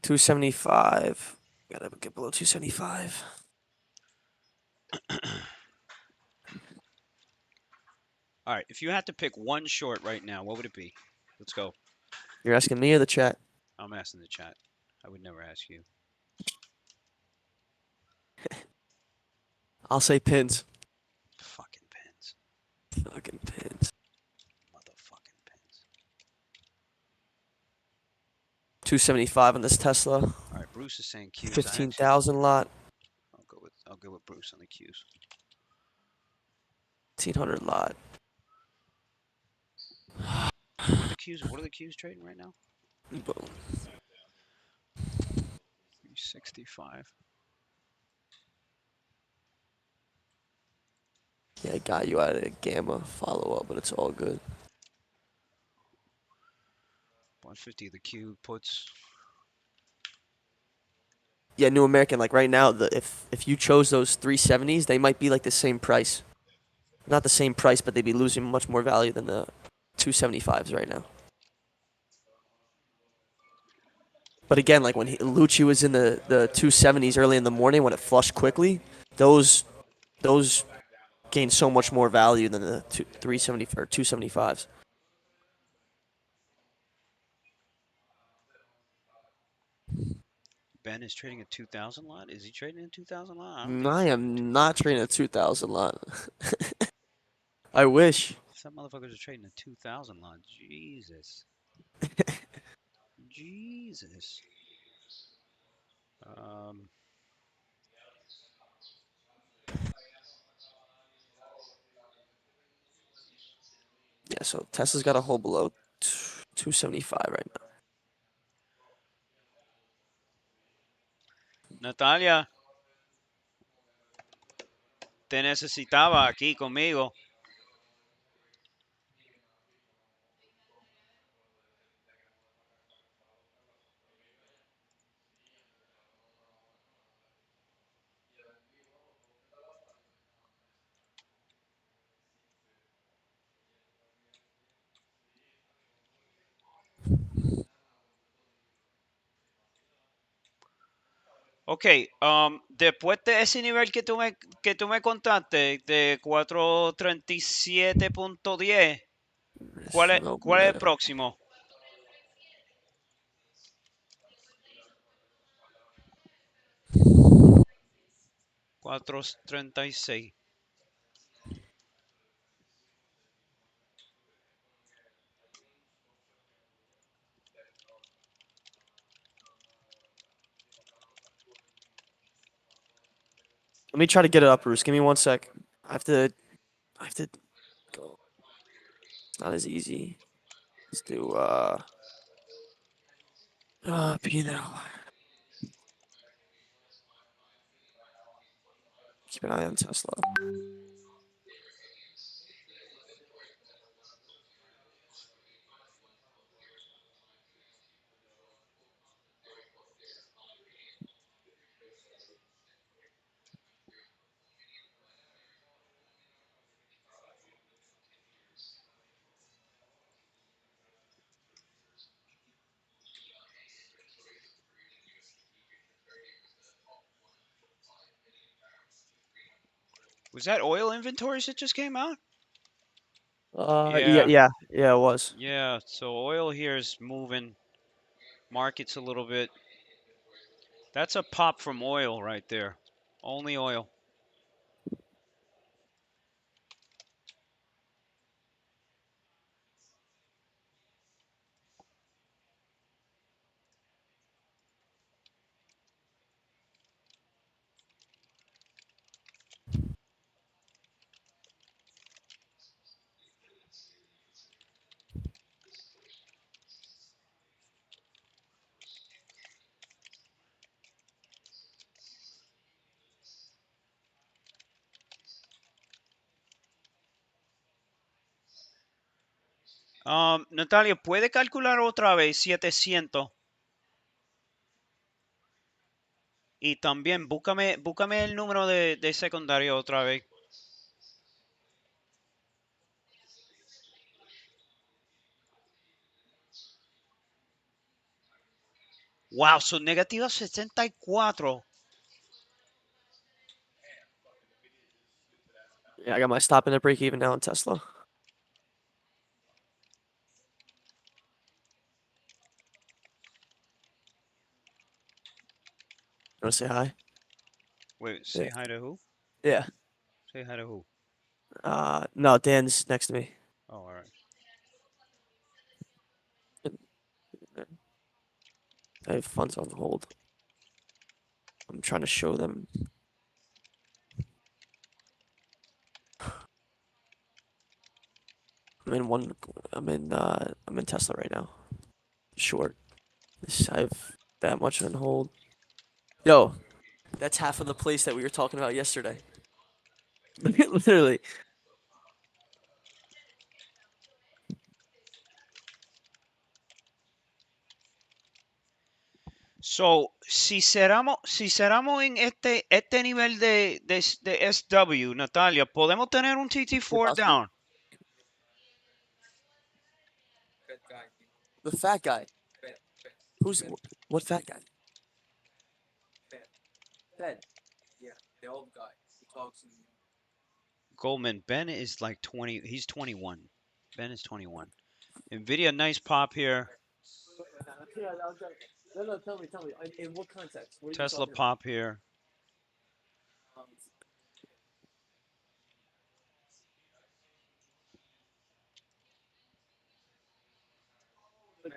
275. Gotta get below 275. All right, if you had to pick one short right now, what would it be? Let's go. You're asking me or the chat? I'm asking the chat. I would never ask you. I'll say pins. Fucking pins. Fucking pins. Motherfucking pins. 275 on this Tesla. All right, Bruce is saying Q's. I actually, 15,000 lot. I'll go with Bruce on the Q's. 1,500 lot. What are the Q's? What are the Q's trading right now? Boom. 365. Yeah, I got you out of the gamma follow up, but it's all good. 150 the Q puts. Yeah, New American, like right now, if you chose those 370s, they might be like the same price. Not the same price, but they'd be losing much more value than the 275s right now. But again, like when Lucci was in the 270s early in the morning when it flushed quickly, those gained so much more value than the 370 or 275s. Ben is trading a 2000 lot. Is he trading a 2000 lot? I don't think he's I trading a am not 2000 trading lot. a 2,000 lot. I wish. Some motherfuckers are trading a 2000 lot. Jesus. Jesus. Um, Yeah, so Tesla's got a hold below 275 right now. Natalia. te necesitaba aquí conmigo. Ok, después de ese nivel que tú me contaste, de 437.10, Oh cuál es el man. próximo? 436. Let me try to get it up, Bruce. Give me 1 sec. I have to. I have to go. It's not as easy. Let's do P&L. Keep an eye on Tesla. Was that oil inventories that just came out? Yeah, Yeah, yeah, it was. yeah. So oil here is moving markets a little bit. That's a pop from oil right there. Only oil. Natalia, ¿puede calcular otra vez 700? Y también búscame el número de secundario otra vez. Wow, son negativos 64. Yeah, I got my stop and a break even now in Tesla. You wanna say hi? Wait, Yeah. say hi to who? Yeah. Say hi to who? No, Dan's next to me. Oh, all right. I have funds on hold. I'm trying to show them. I'm in one. I'm in Tesla right now. Short. I have that much on hold. Yo, that's half of the place that we were talking about yesterday. Literally. So, si cerramos en este nivel de SW, Natalia, ¿podemos tener un TT4 down? The fat guy. Who's what fat guy? Ben. Yeah, the old guy who talks. Goldman, Ben is like 20. He's 21. Ben is 21. Nvidia, nice pop here. Yeah, no, no, tell me. In what context? What are you Tesla talking about? pop here. Um, the guy.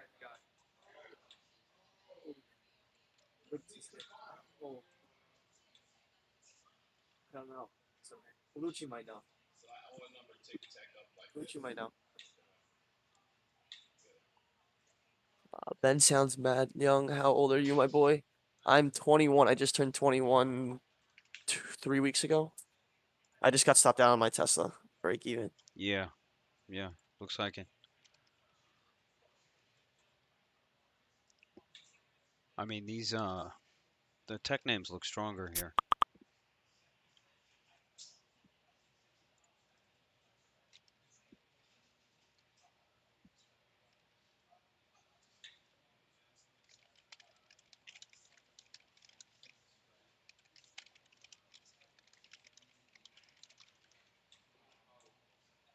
What's his name? Oh, I don't know. So, Lucci might know. Lucci might know. Ben sounds mad young. How old are you, my boy? I'm 21. I just turned 21 3 weeks ago. I just got stopped out on my Tesla. Break even. Yeah, yeah, looks like it. I mean, these the tech names look stronger here.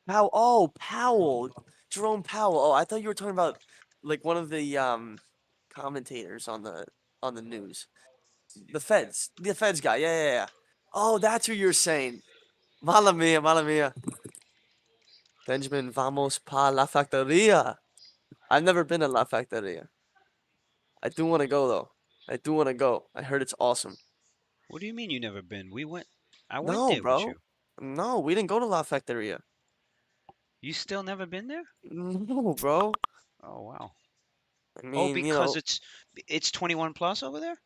Powell. Jerome Powell. Oh, I thought you were talking about like one of the commentators on the news. The Feds. The Feds guy. Yeah, yeah, yeah. Oh, that's who you're saying. Mala mia, mala mia. Benjamin, vamos pa la factoria. I've never been to La Factoria. I do want to go though. I do want to go. I heard it's awesome. What do you mean you never been? We went. I went No, there with bro. you. No, we didn't go to La Factoria. You still never been there? No, bro. Oh wow. I Oh, mean, because it's 21 plus over there?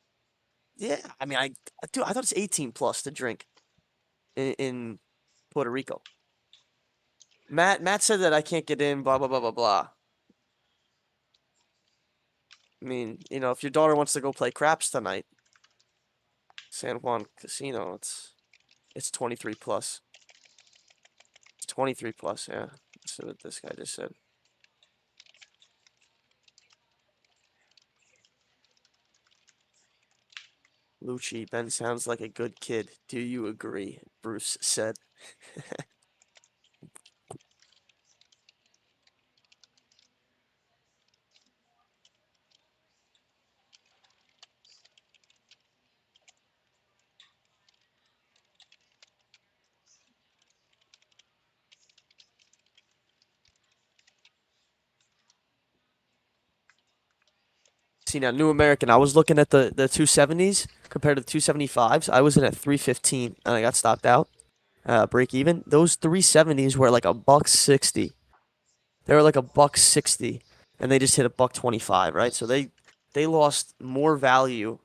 yeah. I mean, dude, I thought it's 18 plus to drink in Puerto Rico. Matt said that I can't get in. Blah blah blah blah blah. I mean, if your daughter wants to go play craps tonight, San Juan Casino, it's 23 plus. It's 23 plus. Yeah, that's what this guy just said. Lucci, Ben sounds like a good kid. Do you agree? Bruce said. See now, New American. I was looking at the 270s compared to the 275s. I was in at 315 and I got stopped out. Break even. Those 370s were like a buck 60. They were like a buck 60, and they just hit a buck 25. Right, so they lost more value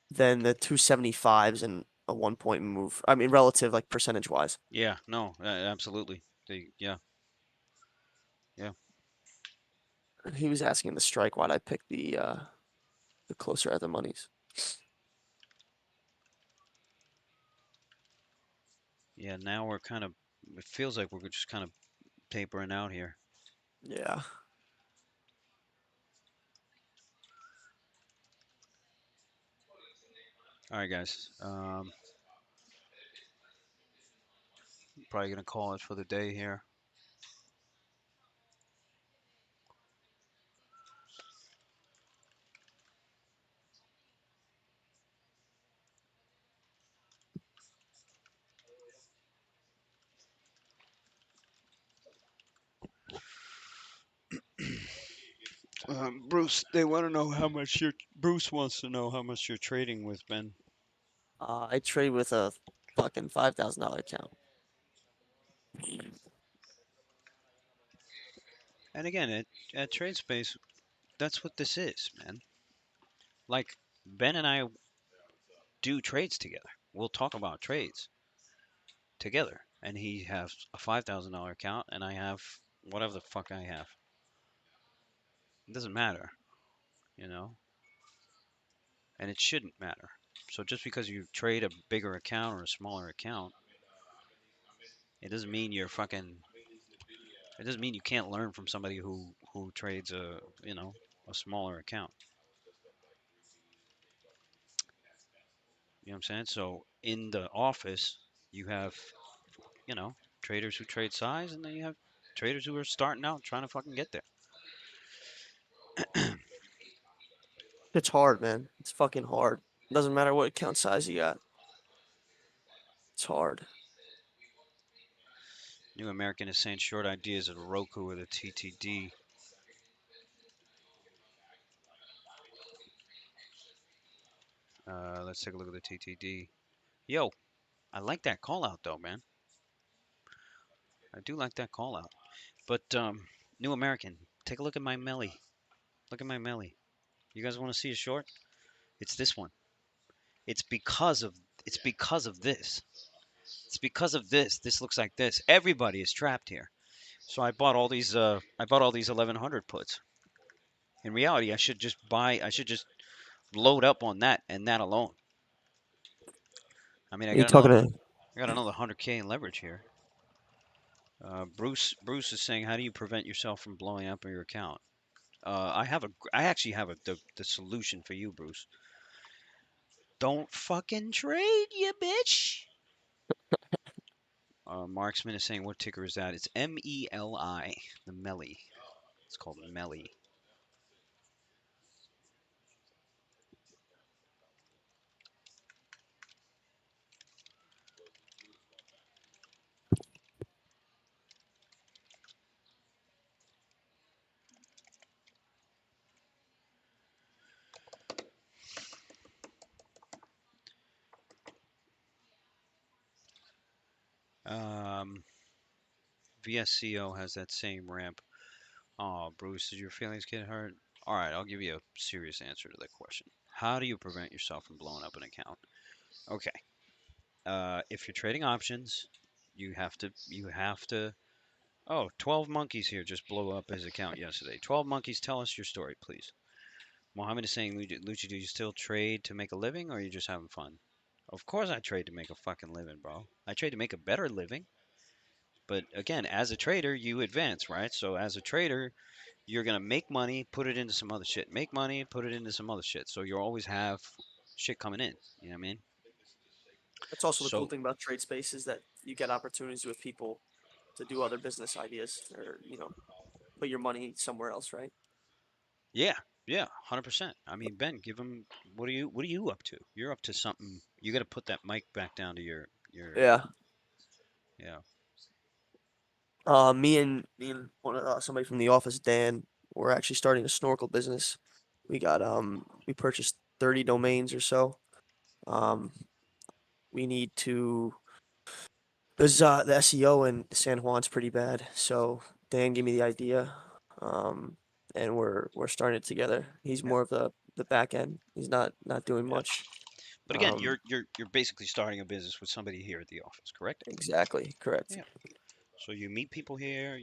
than the 275s in a 1 point move. I mean, relative like percentage wise. Yeah, no, absolutely. Yeah, yeah. He was asking the strike why'd I pick the closer at the monies. Yeah, now we're kind of it feels like we're just kind of tapering out here. Yeah. All right, guys. Probably gonna call it for the day here. Bruce, they want to know how much you're. Bruce wants to know how much you're trading with, Ben. I trade with a fucking $5,000 account. And again, at Trade Space, that's what this is, man. Like Ben and I do trades together. We'll talk about trades together, and he has a $5,000 account, and I have whatever the fuck I have. It doesn't matter, you know, and it shouldn't matter. So just because you trade a bigger account or a smaller account, it doesn't mean you're fucking. It doesn't mean you can't learn from somebody who trades a smaller account. You know what I'm saying? So in the office, you have traders who trade size, and then you have traders who are starting out trying to fucking get there. It's hard, man. It's fucking hard. Doesn't matter what account size you got. It's hard. New American is saying short ideas of Roku with a TTD. Let's take a look at the TTD. Yo, I like that call out though, man. I do like that call out. But New American, take a look at my melly. Look at my melly. You guys want to see a short? It's this one. It's because of this. It's because of this. This looks like this. Everybody is trapped here. So I bought all these. I bought all these 1100 puts. In reality, I should just buy. I should just load up on that and that alone. I mean, Are you talking to? I got another 100K in leverage here. Bruce is saying, how do you prevent yourself from blowing up your account? I actually have the solution for you, Bruce. Don't fucking trade, you bitch. Marksman is saying, what ticker is that? It's MELI, the Melly. It's called Melly. Um, VSCO has that same ramp. Oh, Bruce, did your feelings get hurt? All right, I'll give you a serious answer to that question. How do you prevent yourself from blowing up an account? Okay. If you're trading options, you have to. Oh, 12 monkeys here just blew up his account yesterday. 12 monkeys, tell us your story, please. Mohammed is saying, Lucci, do you still trade to make a living or are you just having fun? Of course I trade to make a fucking living, bro. I trade to make a better living. But again, as a trader, you advance, right? So as a trader, you're gonna make money, put it into some other shit. Make money, put it into some other shit. So you'll always have shit coming in. You know what I mean? That's also the cool So thing about trade space is that you get opportunities with people to do other business ideas or put your money somewhere else, right? yeah, yeah, 100%. I mean, Ben, give him. What are you up to? You're up to something. You got to put that mic back down to your. Yeah. Yeah. Me and somebody from the office, Dan, we're actually starting a snorkel business. We purchased 30 domains or so. Um, we need to because the SEO in San Juan's pretty bad. So Dan gave me the idea, um, and we're starting it together. He's Yeah. more of the back end. He's not doing Yeah. much. But again, Um, you're basically starting a business with somebody here at the office, correct? exactly correct. Yeah. So you meet people here.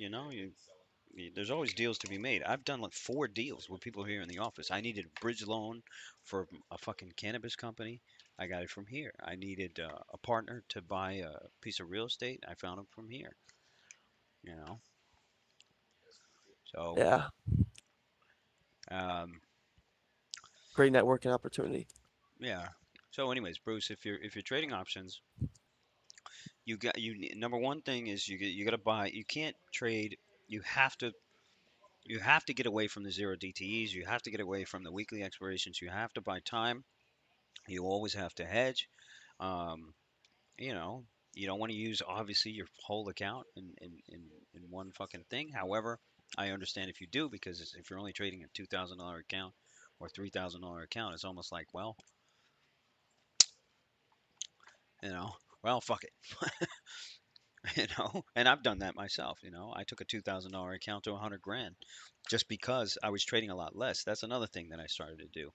There's always deals to be made. I've done like 4 deals with people here in the office. I needed a bridge loan for a fucking cannabis company. I got it from here. I needed a partner to buy a piece of real estate. I found him from here. You know, so Yeah, um, great networking opportunity. yeah. So, anyways, Bruce, if you're trading options, number one thing is you got to buy. You can't trade. You have to you have to get away from the zero DTEs. You have to get away from the weekly expirations. You have to buy time. You always have to hedge. Um, you know, you don't want to use obviously your whole account in one fucking thing. However, I understand if you do because if you're only trading a $2,000 account or $3,000 account, it's almost like, well, you know, well, fuck it, And I've done that myself. I took a $2,000 account to 100 grand just because I was trading a lot less. That's another thing that I started to do.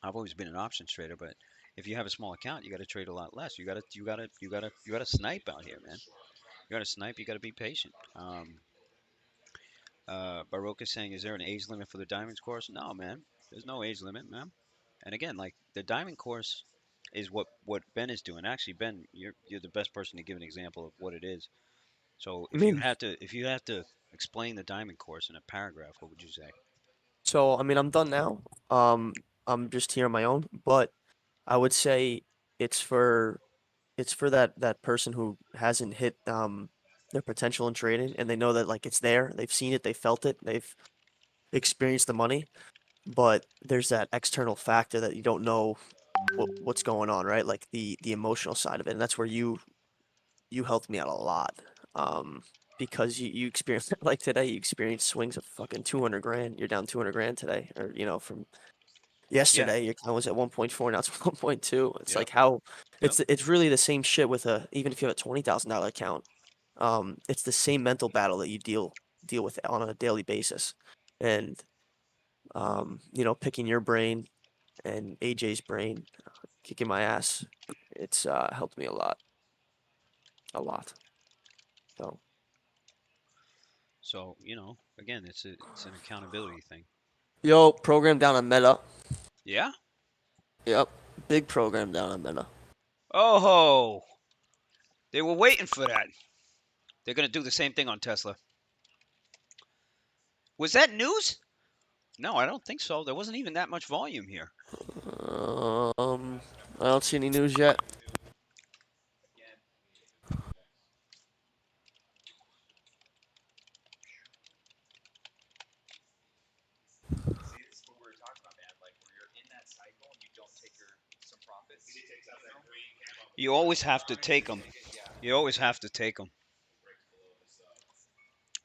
I've always been an options trader, but if you have a small account, you got to trade a lot less. You got to snipe out here, man. You got to snipe. You got to be patient. Baroque is saying, is there an age limit for the diamonds course? No, man. There's no age limit, man. And again, like the diamond course is what Ben is doing. Actually, Ben, you're the best person to give an example of what it is. So I if you mean, had to if you had to explain the diamond course in a paragraph, what would you say? I'm done now. I'm just here on my own, but I would say it's for it's for that person who hasn't hit their potential in trading and they know that like it's there, they've seen it, they felt it, they've experienced the money, but there's that external factor that you don't know what's going on, right? Like the emotional side of it. And that's where you helped me out a lot. Um because you experienced like today, you experienced swings of fucking 200 grand. You're down 200 grand today, or from Yeah. yesterday your account was at 1.4, now it's 1.2. It's Yep. like how Yep. it's really the same shit with even if you have a $20,000 account. It's the same mental battle that you deal with on a daily basis. And picking your brain and AJ's brain, kicking my ass, it's helped me a lot. a lot. So, So, again, it's an accountability thing. yo, program down on Meta. Yeah? Yep, big program down on Meta. Oh, they were waiting for that. They're going to do the same thing on Tesla. Was that news? No, I don't think so. There wasn't even that much volume here. Um, I don't see any news yet. You always have to take them. You always have to take them.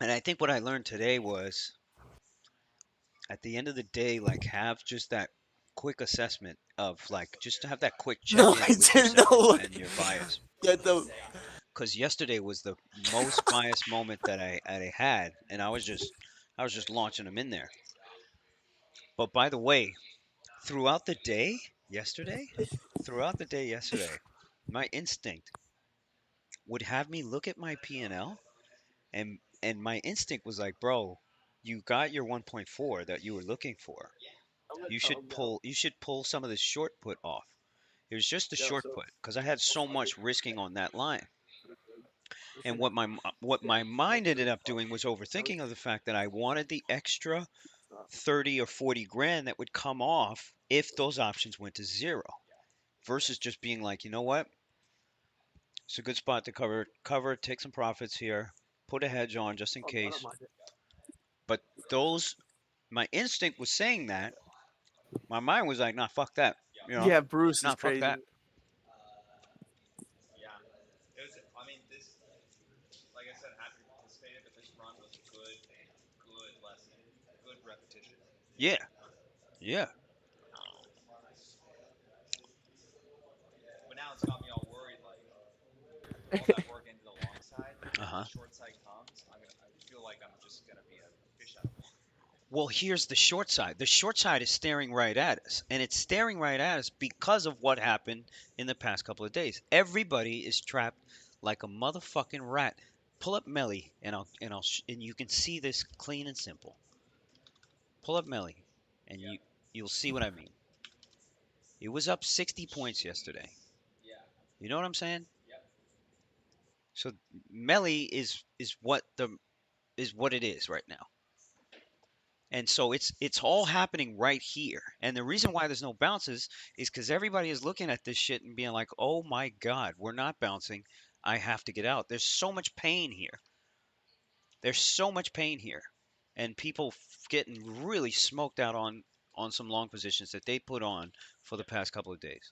And I think what I learned today was at the end of the day, like have just that quick assessment of like just to have that quick check No, I in with didn't yourself know. and your bias. Get the. Because yesterday was the most biased moment that I had, and I was just launching them in there. But by the way, throughout the day yesterday, throughout the day yesterday, my instinct would have me look at my P&L, and my instinct was like, bro, you got your 1.4 that you were looking for. You should pull some of this short put off. It was just a short put because I had so much risking on that line. And what my mind ended up doing was overthinking of the fact that I wanted the extra 30 or 40 grand that would come off if those options went to zero versus just being like, you know what? It's a good spot to cover, take some profits here, put a hedge on just in case. But those my instinct was saying that. My mind was like, nah, fuck that. You know? Yeah, Bruce is Nah, fuck crazy. that. Yeah. Yeah. Uh-huh. Well, here's the short side. The short side is staring right at us, and it's staring right at us because of what happened in the past couple of days. Everybody is trapped like a motherfucking rat. Pull up Melly, and you can see this clean and simple. Pull up Melly, and you'll see what I mean. It was up 60 points yesterday. You know what I'm saying? So Melly is what it is right now. And so it's all happening right here. And the reason why there's no bounces is because everybody is looking at this shit and being like, oh my God, we're not bouncing. I have to get out. There's so much pain here. There's so much pain here. And people getting really smoked out on some long positions that they put on for the past couple of days.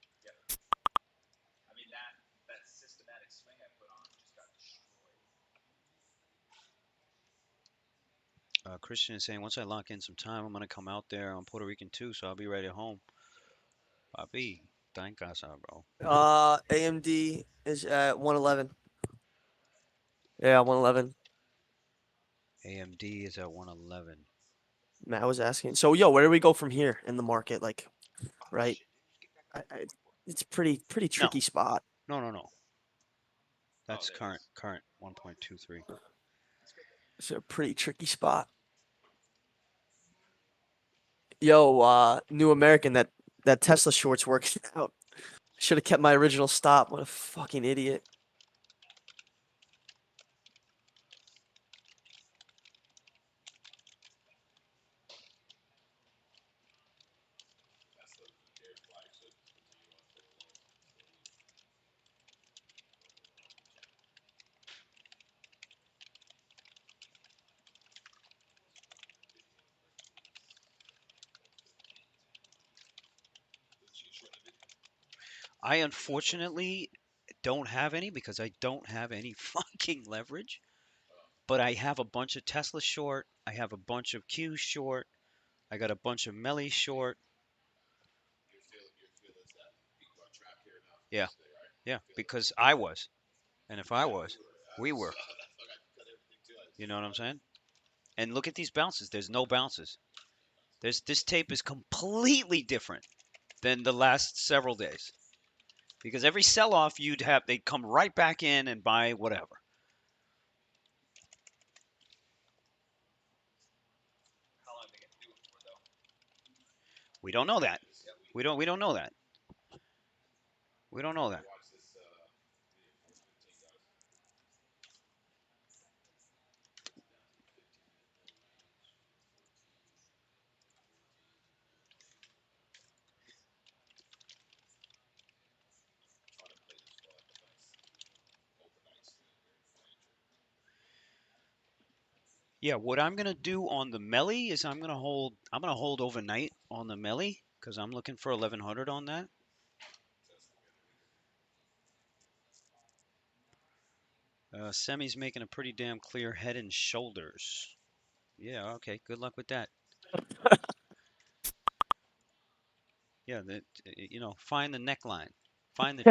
Christian is saying, once I lock in some time, I'm going to come out there on Puerto Rican too, so I'll be right at home. Papi, está en casa, bro. AMD is at 111. Yeah, 111. AMD is at 111. Matt was asking. So, yo, where do we go from here in the market? Like, right? It's pretty No, tricky spot. no, no, no. That's current 1.23. It's a pretty tricky spot. Yo, New American, that Tesla short's working out. Should have kept my original stop. What a fucking idiot. I unfortunately don't have any because I don't have any fucking leverage, but I have a bunch of Tesla short. I have a bunch of Q short. I got a bunch of Melly short. Yeah, yeah, because I was. And if I was, we were. You know what I'm saying? And look at these bounces. There's no bounces. This tape is completely different than the last several days. Because every sell-off they'd come right back in and buy whatever. We don't know that. We don't know that. We don't know that. Yeah, what I'm gonna do on the Melly is I'm gonna hold overnight on the Melly because I'm looking for 1100 on that. Semi's making a pretty damn clear head and shoulders. Yeah, okay. Good luck with that. Yeah, find the neckline, find the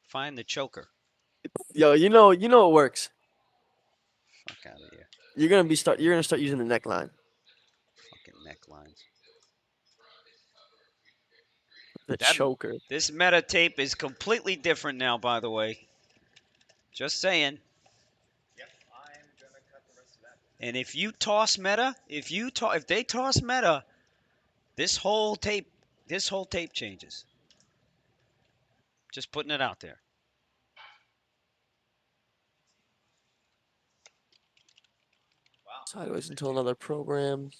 find the choker. Yo, you know it works. Fuck out of here. You're gonna start using the neckline, Fucking necklines. the That choker. this meta tape is completely different now, by the way. Just saying. And if they toss meta, this whole tape changes. Just putting it out there. Sideways until another program.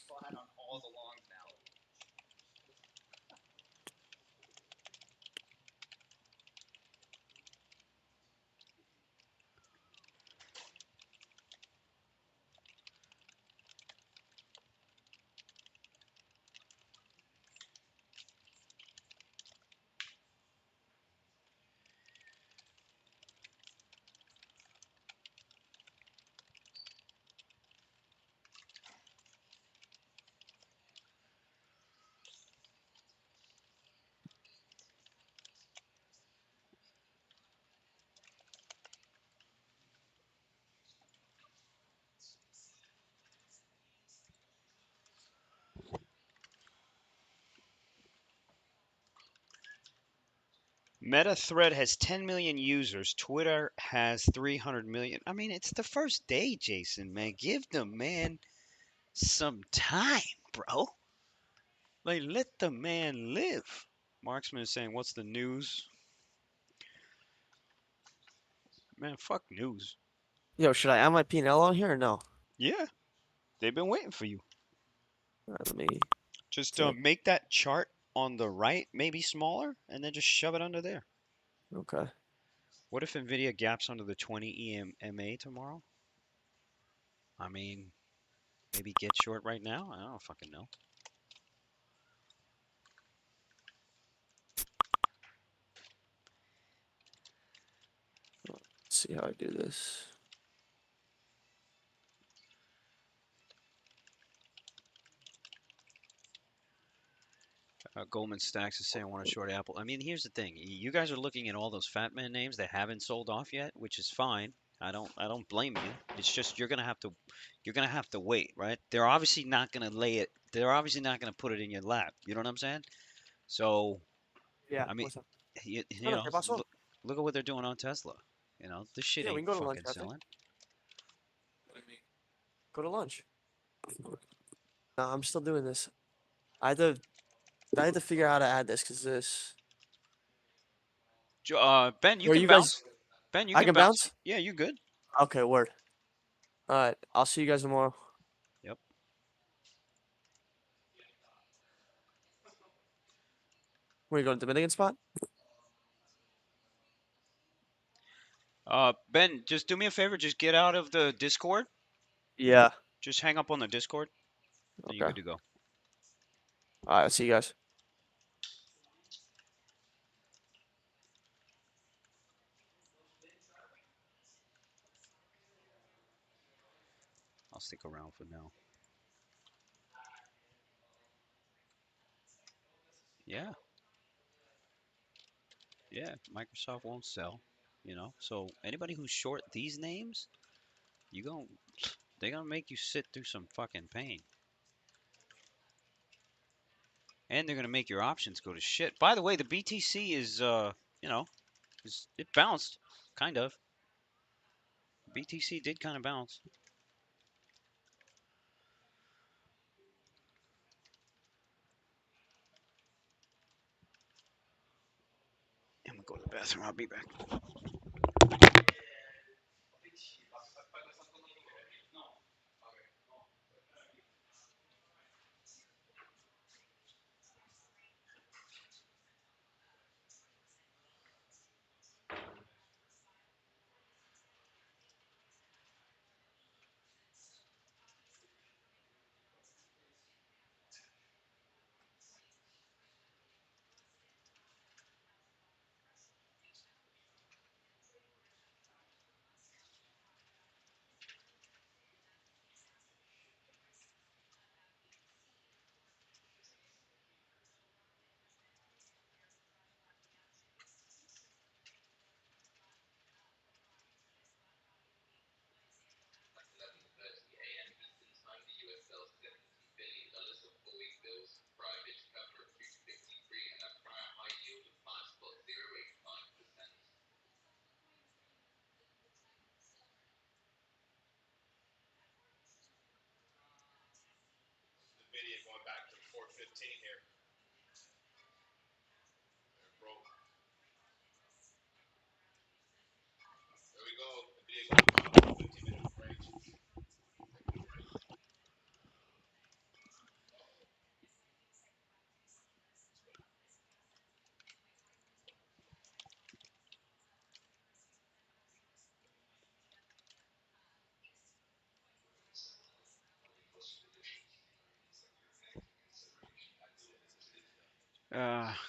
Meta thread has 10 million users. Twitter has 300 million. I mean, it's the first day, Jason, man. Give the man some time, bro. Like, let the man live. Marksman is saying, what's the news? Man, fuck news. Yo, should I add my P&L on here or no? Yeah, they've been waiting for you. All right, let me Just take. make that chart on the right maybe smaller, and then just shove it under there. Okay. What if Nvidia gaps under the 20 EMA tomorrow? I mean, maybe get short right now. I don't fucking know. Let's see how I do this. Goldman Sachs is saying I want to short Apple. I mean, here's the thing: you guys are looking at all those fat man names that haven't sold off yet, which is fine. I don't blame you. It's just you're gonna have to wait, right? They're obviously not gonna lay it. They're obviously not gonna put it in your lap. You know what I'm saying? So, Yeah, I mean, what's up? you No, no, know, ¿qué pasó? look at what they're doing on Tesla. This shit Yeah, we ain't can go to lunch, fucking I think. selling. Go to lunch. No, I'm still doing this. I had to I had to figure out how to add this because this. Ben, you Where can you guys? bounce. Ben, you I can can bounce. bounce. Yeah, you good. Okay, word. All right, I'll see you guys tomorrow. Yep. Where you going, Dominican spot? Ben, just do me a favor. Just get out of the Discord. Yeah. Just hang up on the Discord, and you're Okay. good to go. All right, I'll see you guys. I'll stick around for now. Yeah, yeah. Microsoft won't sell. So anybody who's short these names, you gon' they're gonna make you sit through some fucking pain, and they're gonna make your options go to shit. By the way, the BTC is you know It bounced, kind of. BTC did kind of bounce. I'm gonna go to the bathroom. I'll be back.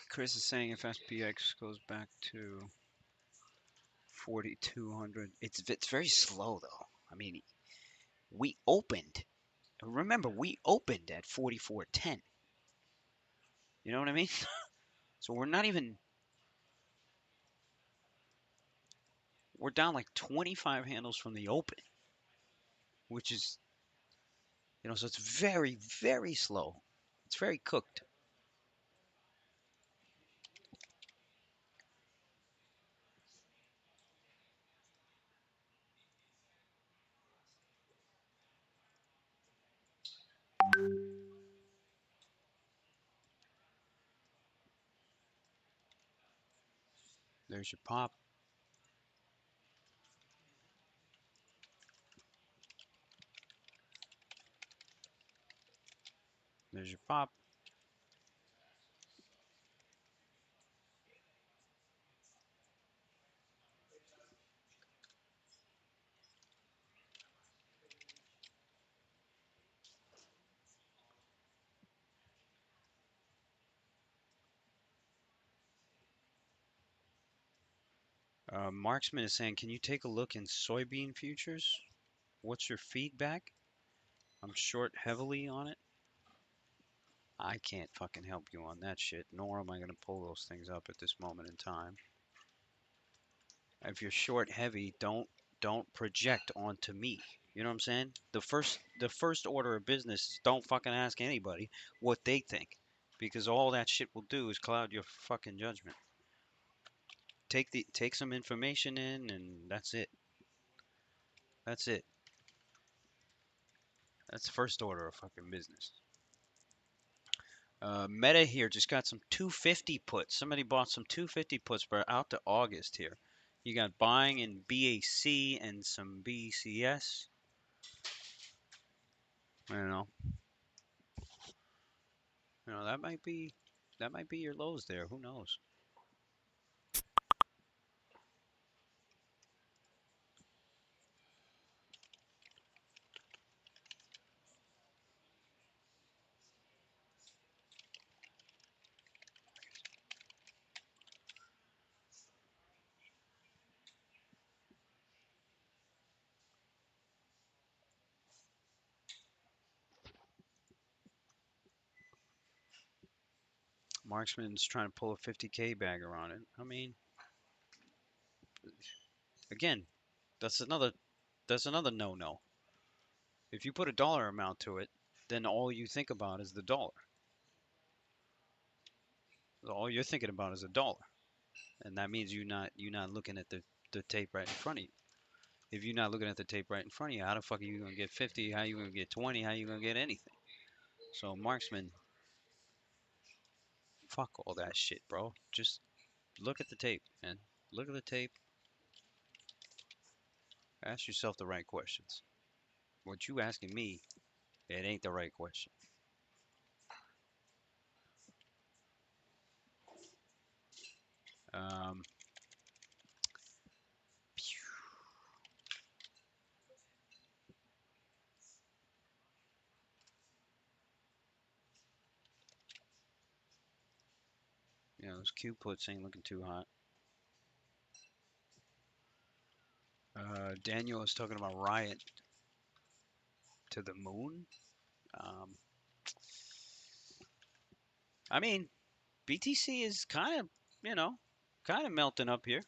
Chris is saying if SPX goes back to 4,200, it's very slow though. I mean, we opened. Remember, we opened at 44.10. You know what I mean? So we're not even. We're down like 25 handles from the open, which is, so it's very, very slow. It's very cooked. There's your pop. There's your pop. Marksman is saying, can you take a look in soybean futures? What's your feedback? I'm short heavily on it. I can't fucking help you on that shit, nor am I going to pull those things up at this moment in time. If you're short heavy, don't project onto me. You know what I'm saying? The first order of business is don't fucking ask anybody what they think, because all that shit will do is cloud your fucking judgment. Take some information in, and that's it. That's it. That's the first order of fucking business. Meta here just got some 250 puts. Somebody bought some 250 puts, but out to August here. You got buying in BAC and some BCS. I don't know. That might be your lows there. Who knows? Marksman's trying to pull a 50K bagger on it. I mean, again, that's another that's another no-no. If you put a dollar amount to it, then all you think about is the dollar. All you're thinking about is a dollar. and that means you're not looking at the tape right in front of you. If you're not looking at the tape right in front of you, how the fuck are you gonna get 50? How you gonna get 20? How you gonna get anything? So marksman, fuck all that shit, bro. Just look at the tape, man. Look at the tape. Ask yourself the right questions. What you asking me, it ain't the right question. Um, those Q puts ain't looking too hot. Daniel is talking about Riot to the moon. Um, I mean, BTC is you know, kind of melting up here.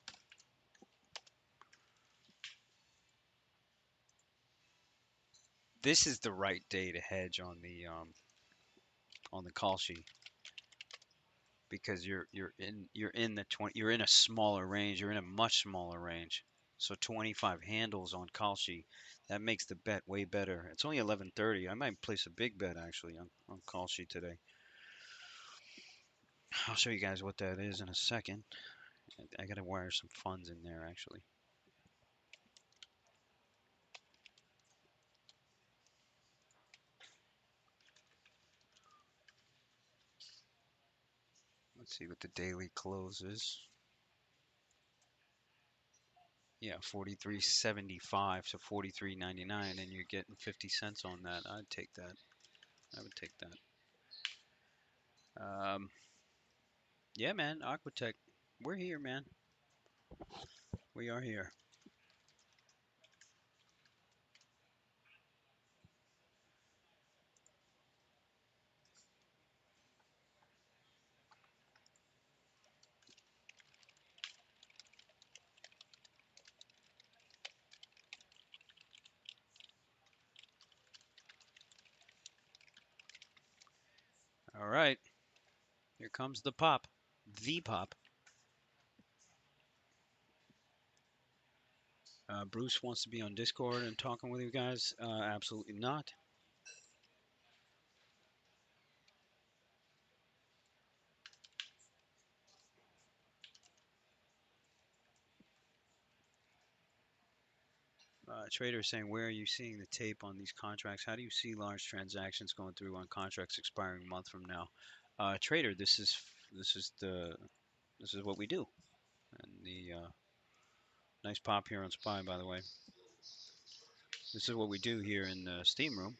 This is the right day to hedge on the call sheet because you're in the 20, you're in a smaller range, you're in a much smaller range. So 25 handles on call sheet, that makes the bet way better. It's only 11:30. I might place a big bet actually on call sheet today. I'll show you guys what that is in a second. I gotta wire some funds in there actually. Let's see what the daily close is. Yeah, 43.75 to 43.99, and you're getting 50 cents on that. I'd take that. I would take that. Yeah, man, Aquatech, we're here, man. We are here. All right, here comes the pop, the pop. Bruce wants to be on Discord and talking with you guys. Absolutely not. Trader saying, where are you seeing the tape on these contracts? How do you see large transactions going through on contracts expiring a month from now? Trader, this is the this is what we do. And the nice pop here on Spy, by the way. This is what we do here in the Steam room,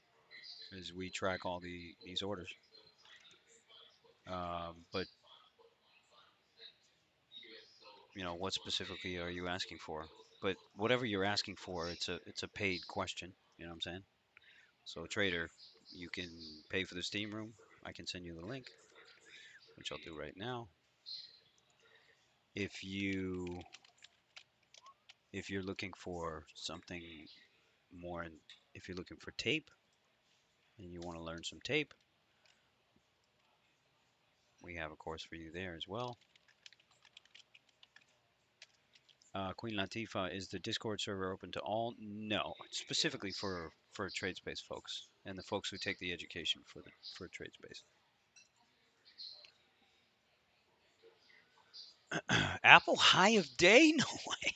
is we track all these orders. But what specifically are you asking for? But whatever you're asking for, it's a paid question. You know what I'm saying? So trader, you can pay for the Steam room. I can send you the link, which I'll do right now. If you if you're looking for something more, if you're looking for tape and you want to learn some tape, we have a course for you there as well. Queen Latifah, is the Discord server open to all? No, specifically for TradeSpace folks and the folks who take the education for TradeSpace. Apple high of day? No way.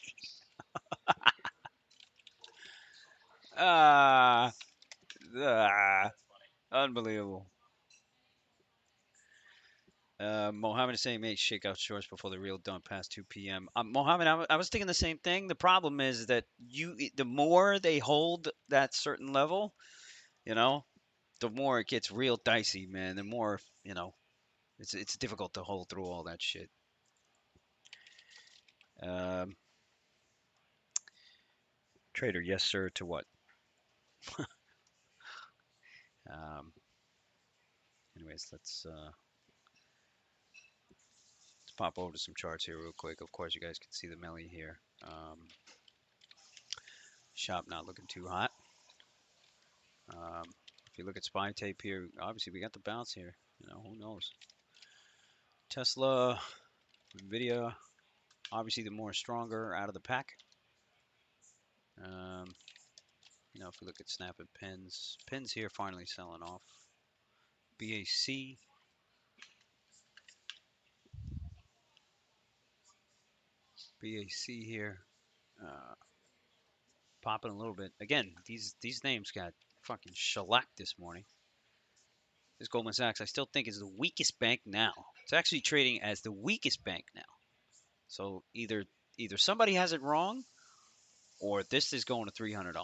Ah, unbelievable. Mohammed is saying, mate, shake out shorts before the real dump past 2 p.m. Mohammed, I was thinking the same thing. The problem is that the more they hold that certain level, you know, the more it gets real dicey, man. The more, it's difficult to hold through all that shit. Um, Trader, yes, sir, to what? Um, anyways, let's pop over to some charts here real quick. Of course, you guys can see the melee here. Shop not looking too hot. If you look at SPY tape here, obviously we got the bounce here. Who knows? Tesla, Nvidia. Obviously, the more stronger out of the pack. Um, if we look at snap and pins here finally selling off. BAC, BAC here, uh, popping a little bit. Again, these names got fucking shellacked this morning. This Goldman Sachs, I still think is the weakest bank now. It's actually trading as the weakest bank now. So either somebody has it wrong, or this is going to $300.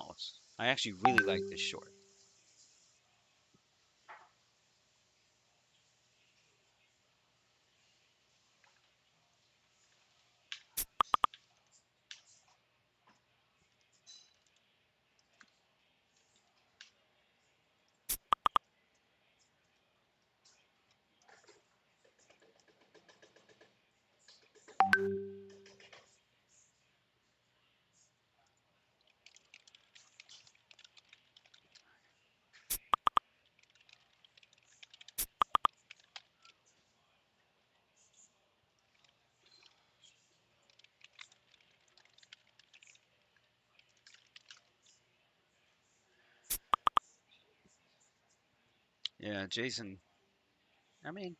I actually really like this short. Yeah, Jason. I mean,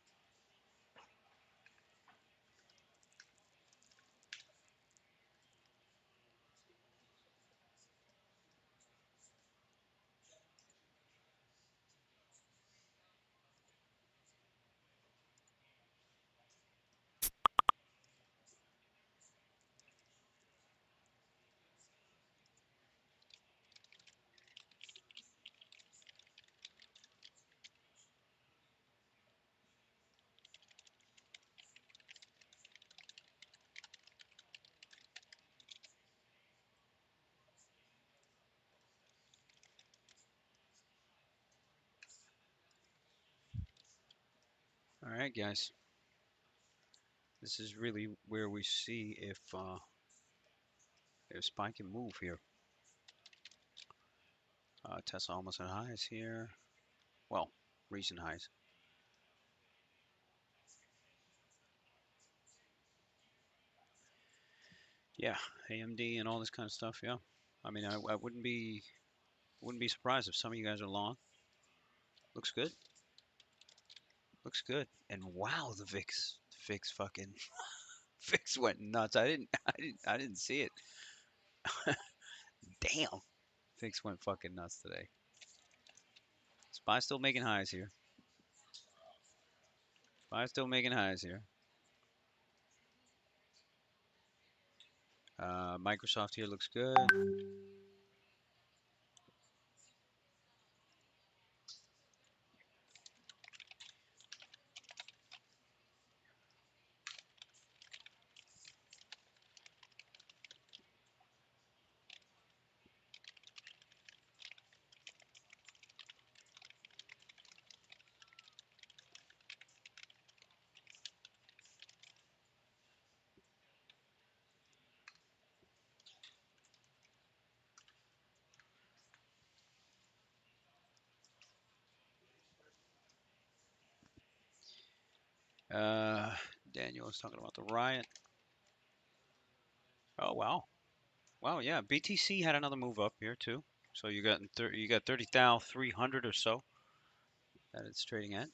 all right, guys. This is really where we see if SPY can move here. Tesla almost at highs here. Well, recent highs. Yeah, AMD and all this kind of stuff. Yeah, I mean, I wouldn't be surprised if some of you guys are long. Looks good. Looks good. And wow, the VIX fucking VIX went nuts. I didn't see it. Damn, VIX went fucking nuts today. SPY still making highs here. SPY still making highs here. Microsoft here looks good. Uh, Daniel was talking about the riot. Oh wow, wow, yeah. BTC had another move up here too. So you got 30,300 or so that it's trading at.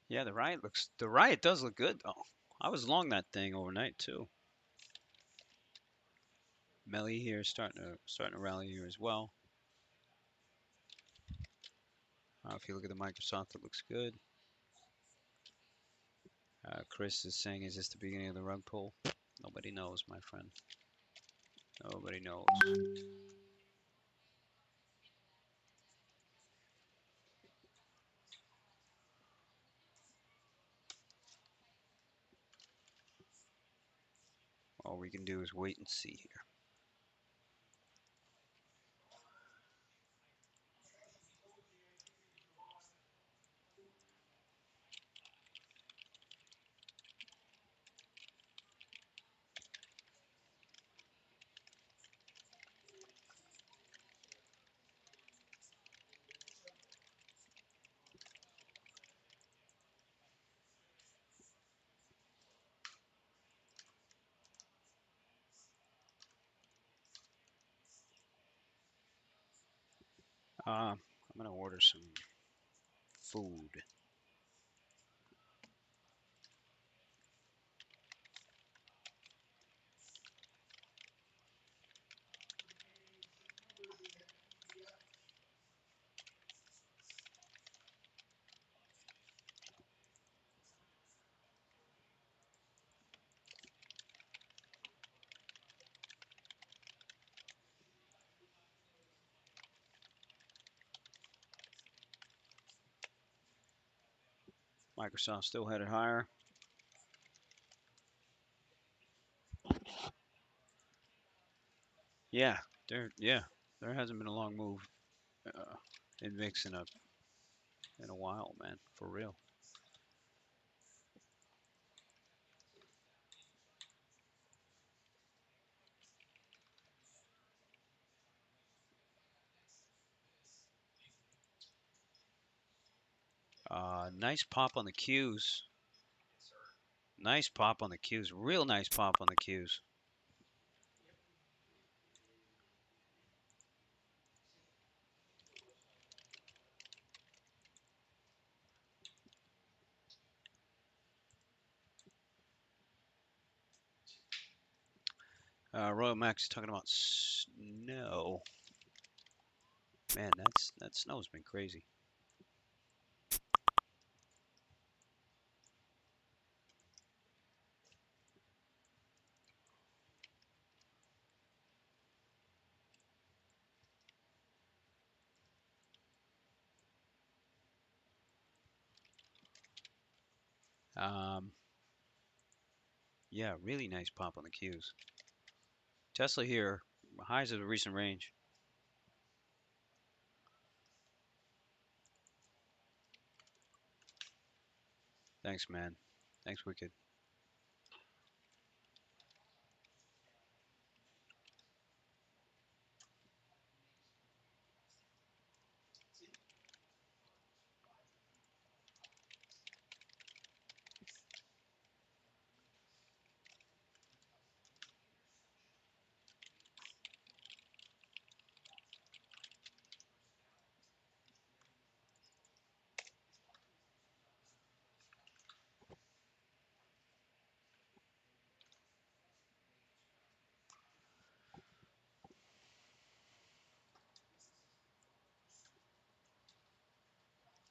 Yeah, the riot does look good though. I was long that thing overnight too. Melly here starting to rally here as well. If you look at the Microsoft, it looks good. Chris is saying, is this the beginning of the rug pull? Nobody knows, my friend. Nobody knows. All we can do is wait and see here. I'm gonna order some food. Microsoft still headed higher. Yeah, there hasn't been a long move uh, in VIX in a while, man, for real. Nice pop on the Qs. Nice pop on the Qs. Real nice pop on the Qs. Royal Max is talking about snow. Man, that snow's been crazy. Um, yeah, really nice pop on the Qs. Tesla here, highs of the recent range. Thanks, man. Thanks, Wicked.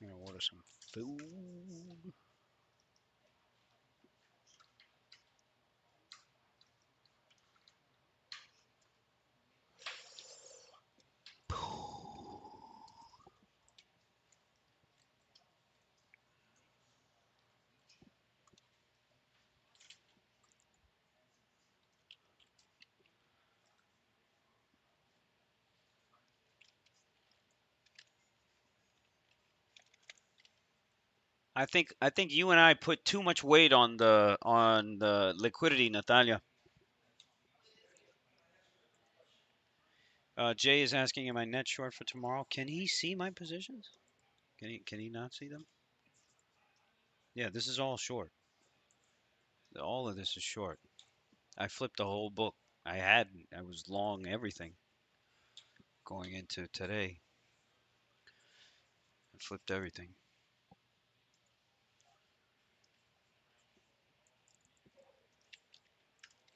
I'm gonna order some food. I think you and I put too much weight on the liquidity, Natalia. Jay is asking, am I net short for tomorrow? Can he see my positions? Can he not see them? Yeah, this is all short. All of this is short. I flipped the whole book. I was long everything going into today. I flipped everything.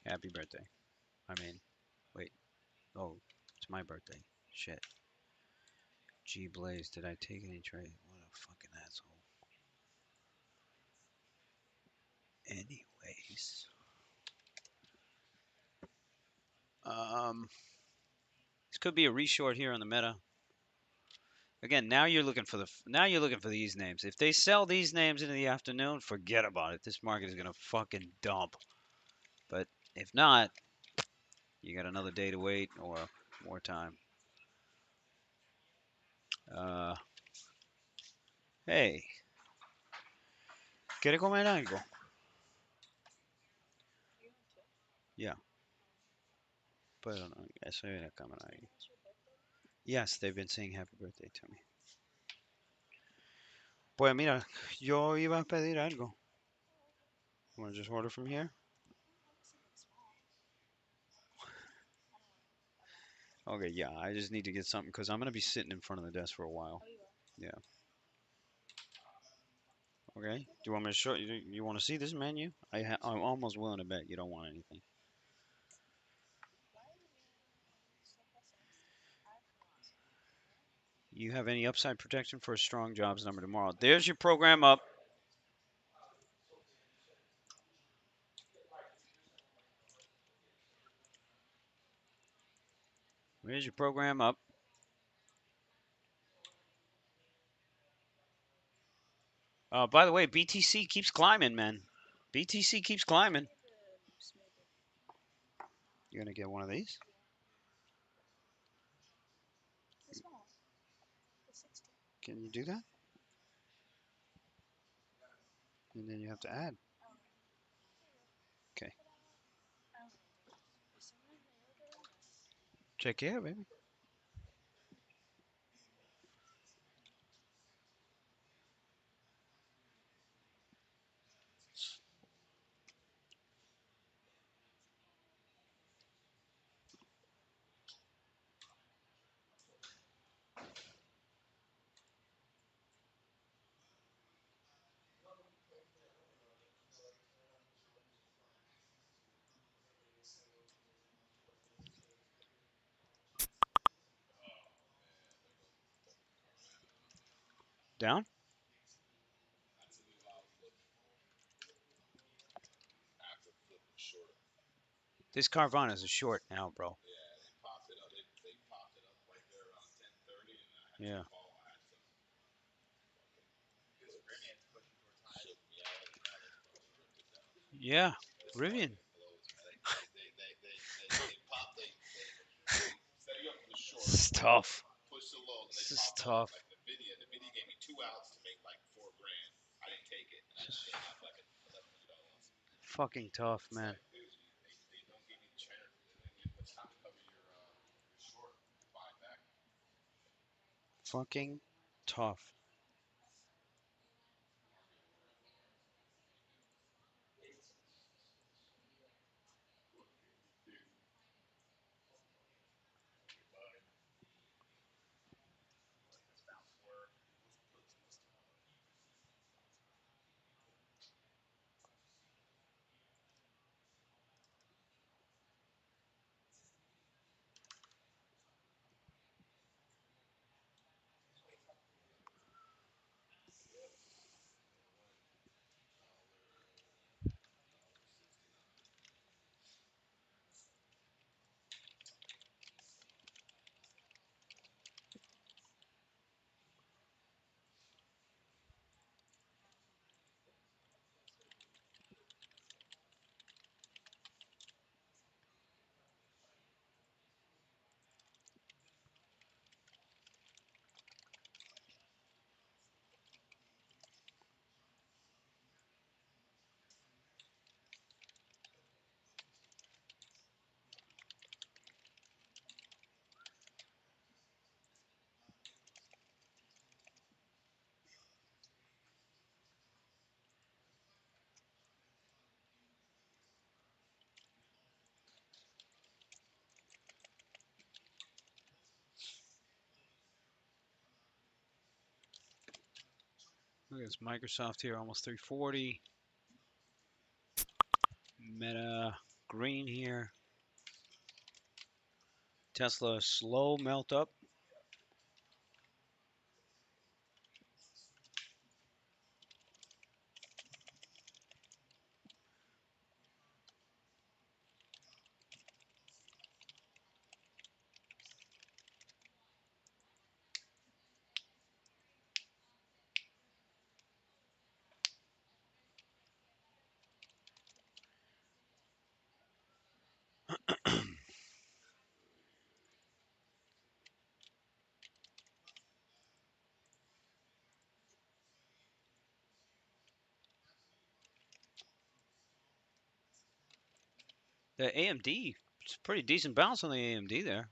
Happy birthday. I mean, wait. Oh, it's my birthday. Shit. G Blaze, did I take any trade? What a fucking asshole. Anyways. This could be a reshort here on the meta. Again, now you're looking for these names. If they sell these names into the afternoon, forget about it. This market is gonna fucking dump. But if not, you got another day to wait or more time. Uh, hey, ¿quiere comer algo? Yeah, pero no, eso es la cámara ahí. Yes, they've been saying happy birthday to me. Pues mira, yo iba a pedir algo. Want to just order from here? Okay, yeah, I just need to get something because I'm gonna be sitting in front of the desk for a while. Yeah. Okay. Do you want me to show you? You want to see this menu? I'm almost willing to bet you don't want anything. You have any upside protection for a strong jobs number tomorrow? There's your program up. There's your program up. By the way, BTC keeps climbing, man. BTC keeps climbing. You're gonna get one of these? Can you do that? And then you have to add. Okay. Check it out, baby. Down. This Carvana is a short now, bro. Yeah. Yeah. Rivian. This is tough. This is tough. This is fucking tough, man. Fucking tough. Look at this Microsoft here, almost 340. Meta green here. Tesla slow melt up. The AMD, it's a pretty decent bounce on the AMD there.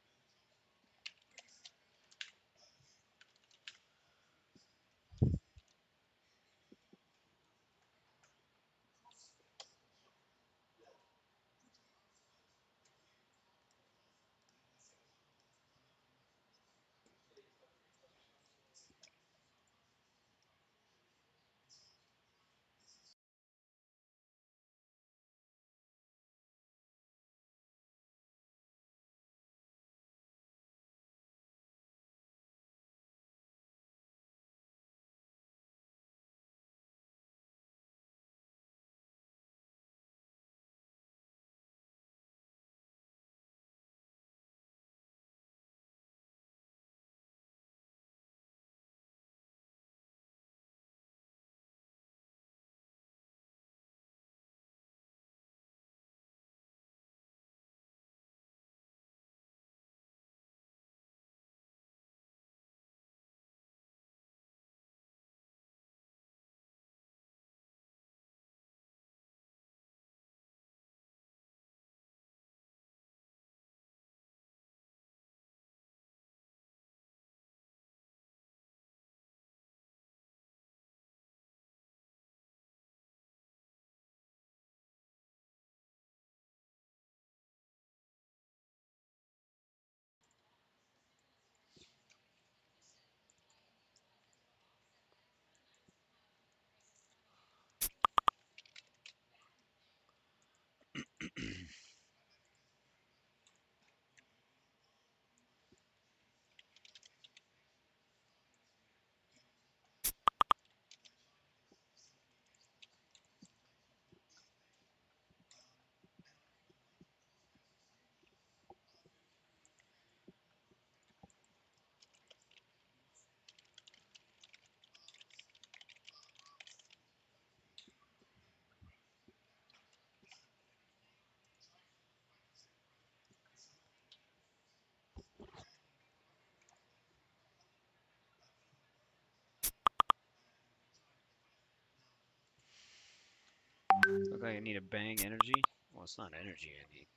Look like I need a bang energy. Well, it's not energy I need.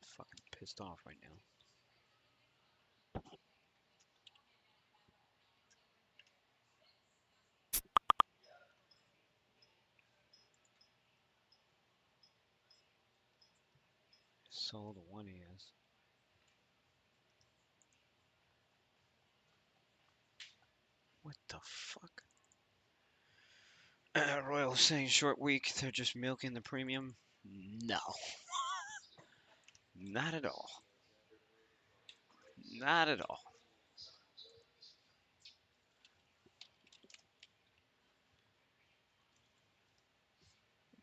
I'm fucking pissed off right now. Sold one is. What the fuck? Royal saying short week. They're just milking the premium. No, not at all. Not at all.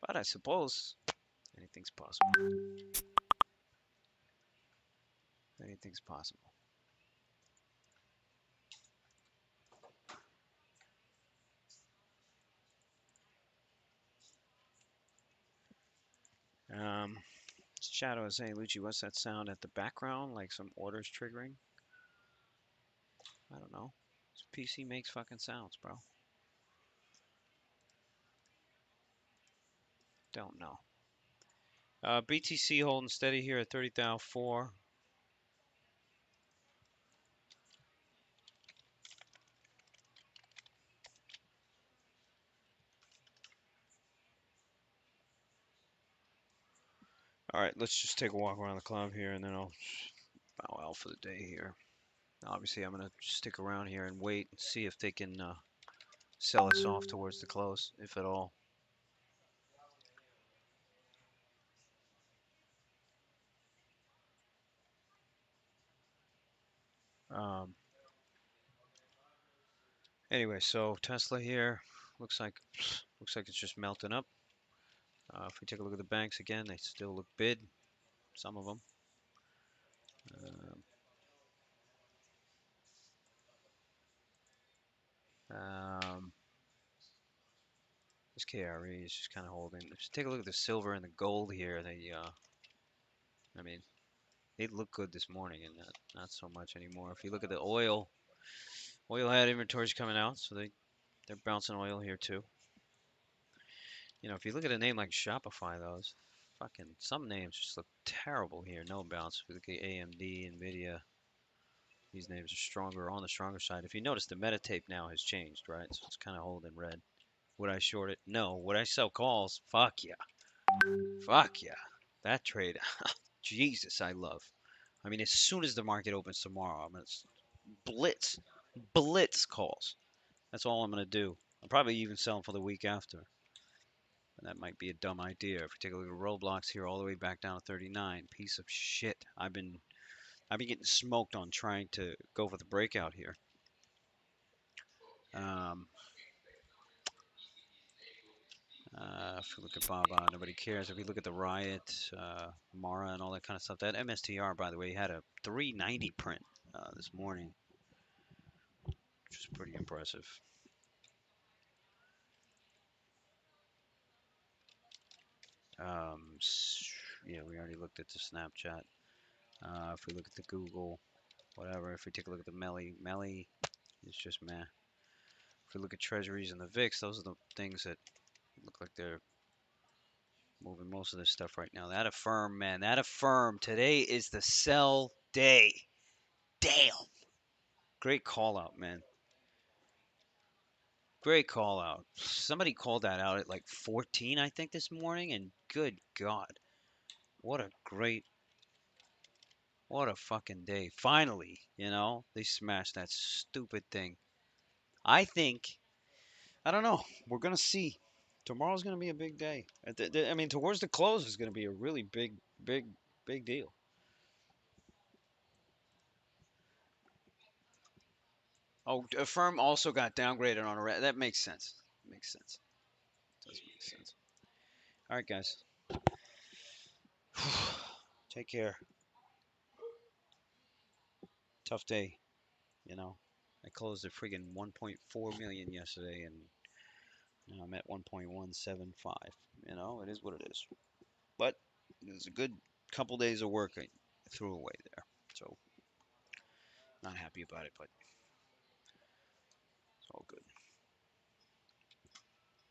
But I suppose anything's possible. Anything's possible. Um, Shadow is saying, Lucci, what's that sound at the background? Like some orders triggering? I don't know. This PC makes fucking sounds, bro. Don't know. BTC holding steady here at 30,004. All right, let's just take a walk around the club here, and then I'll bow out for the day here. Obviously, I'm gonna stick around here and wait and see if they can sell us off towards the close, if at all. Um, anyway, so Tesla here looks like it's just melting up. If we take a look at the banks again, they still look bid. Some of them. Um, this KRE is just kind of holding. Just take a look at the silver and the gold here. I mean, they look good this morning, and not so much anymore. If you look at the oil, oil had inventories coming out, so they're bouncing oil here too. You know, if you look at a name like Shopify, those. Fucking some names just look terrible here. No bounce. If we look at AMD, Nvidia, these names are stronger on the stronger side. If you notice, the meta tape now has changed, right? So it's kind of holding red. Would I short it? No. Would I sell calls? Fuck yeah. Fuck yeah. That trade, Jesus, I love. I mean, as soon as the market opens tomorrow, I'm gonna blitz, blitz calls. That's all I'm gonna do. I'll probably even sell them for the week after. And that might be a dumb idea. If we take a look at Roblox here, all the way back down to 39, piece of shit. I've been getting smoked on trying to go for the breakout here. Um, if we look at Baba, nobody cares. If we look at the Riot, Mara, and all that kind of stuff, that MSTR, by the way, had a 390 print this morning, which is pretty impressive. Um, yeah, we already looked at the Snapchat. If we look at the Google, whatever. If we take a look at the Melly is just meh. If we look at Treasuries and the VIX, those are the things that look like they're moving most of this stuff right now. That affirm, man. That affirm. Today is the sell day. Damn. Great call out, man. Great call out. Somebody called that out at like 14, I think, this morning, and good God. What a great, what a fucking day. Finally, they smashed that stupid thing. I think, I don't know. We're going to see. Tomorrow's going to be a big day. I mean, towards the close is going to be a really big, big deal. Oh, Affirm also got downgraded on a that makes sense. Makes sense. Does make sense. All right, guys. Take care. Tough day, you know. I closed at friggin' 1.4 million yesterday, and now I'm at 1.175. It is what it is. But it was a good couple days of work I threw away there. So not happy about it, but it's all good.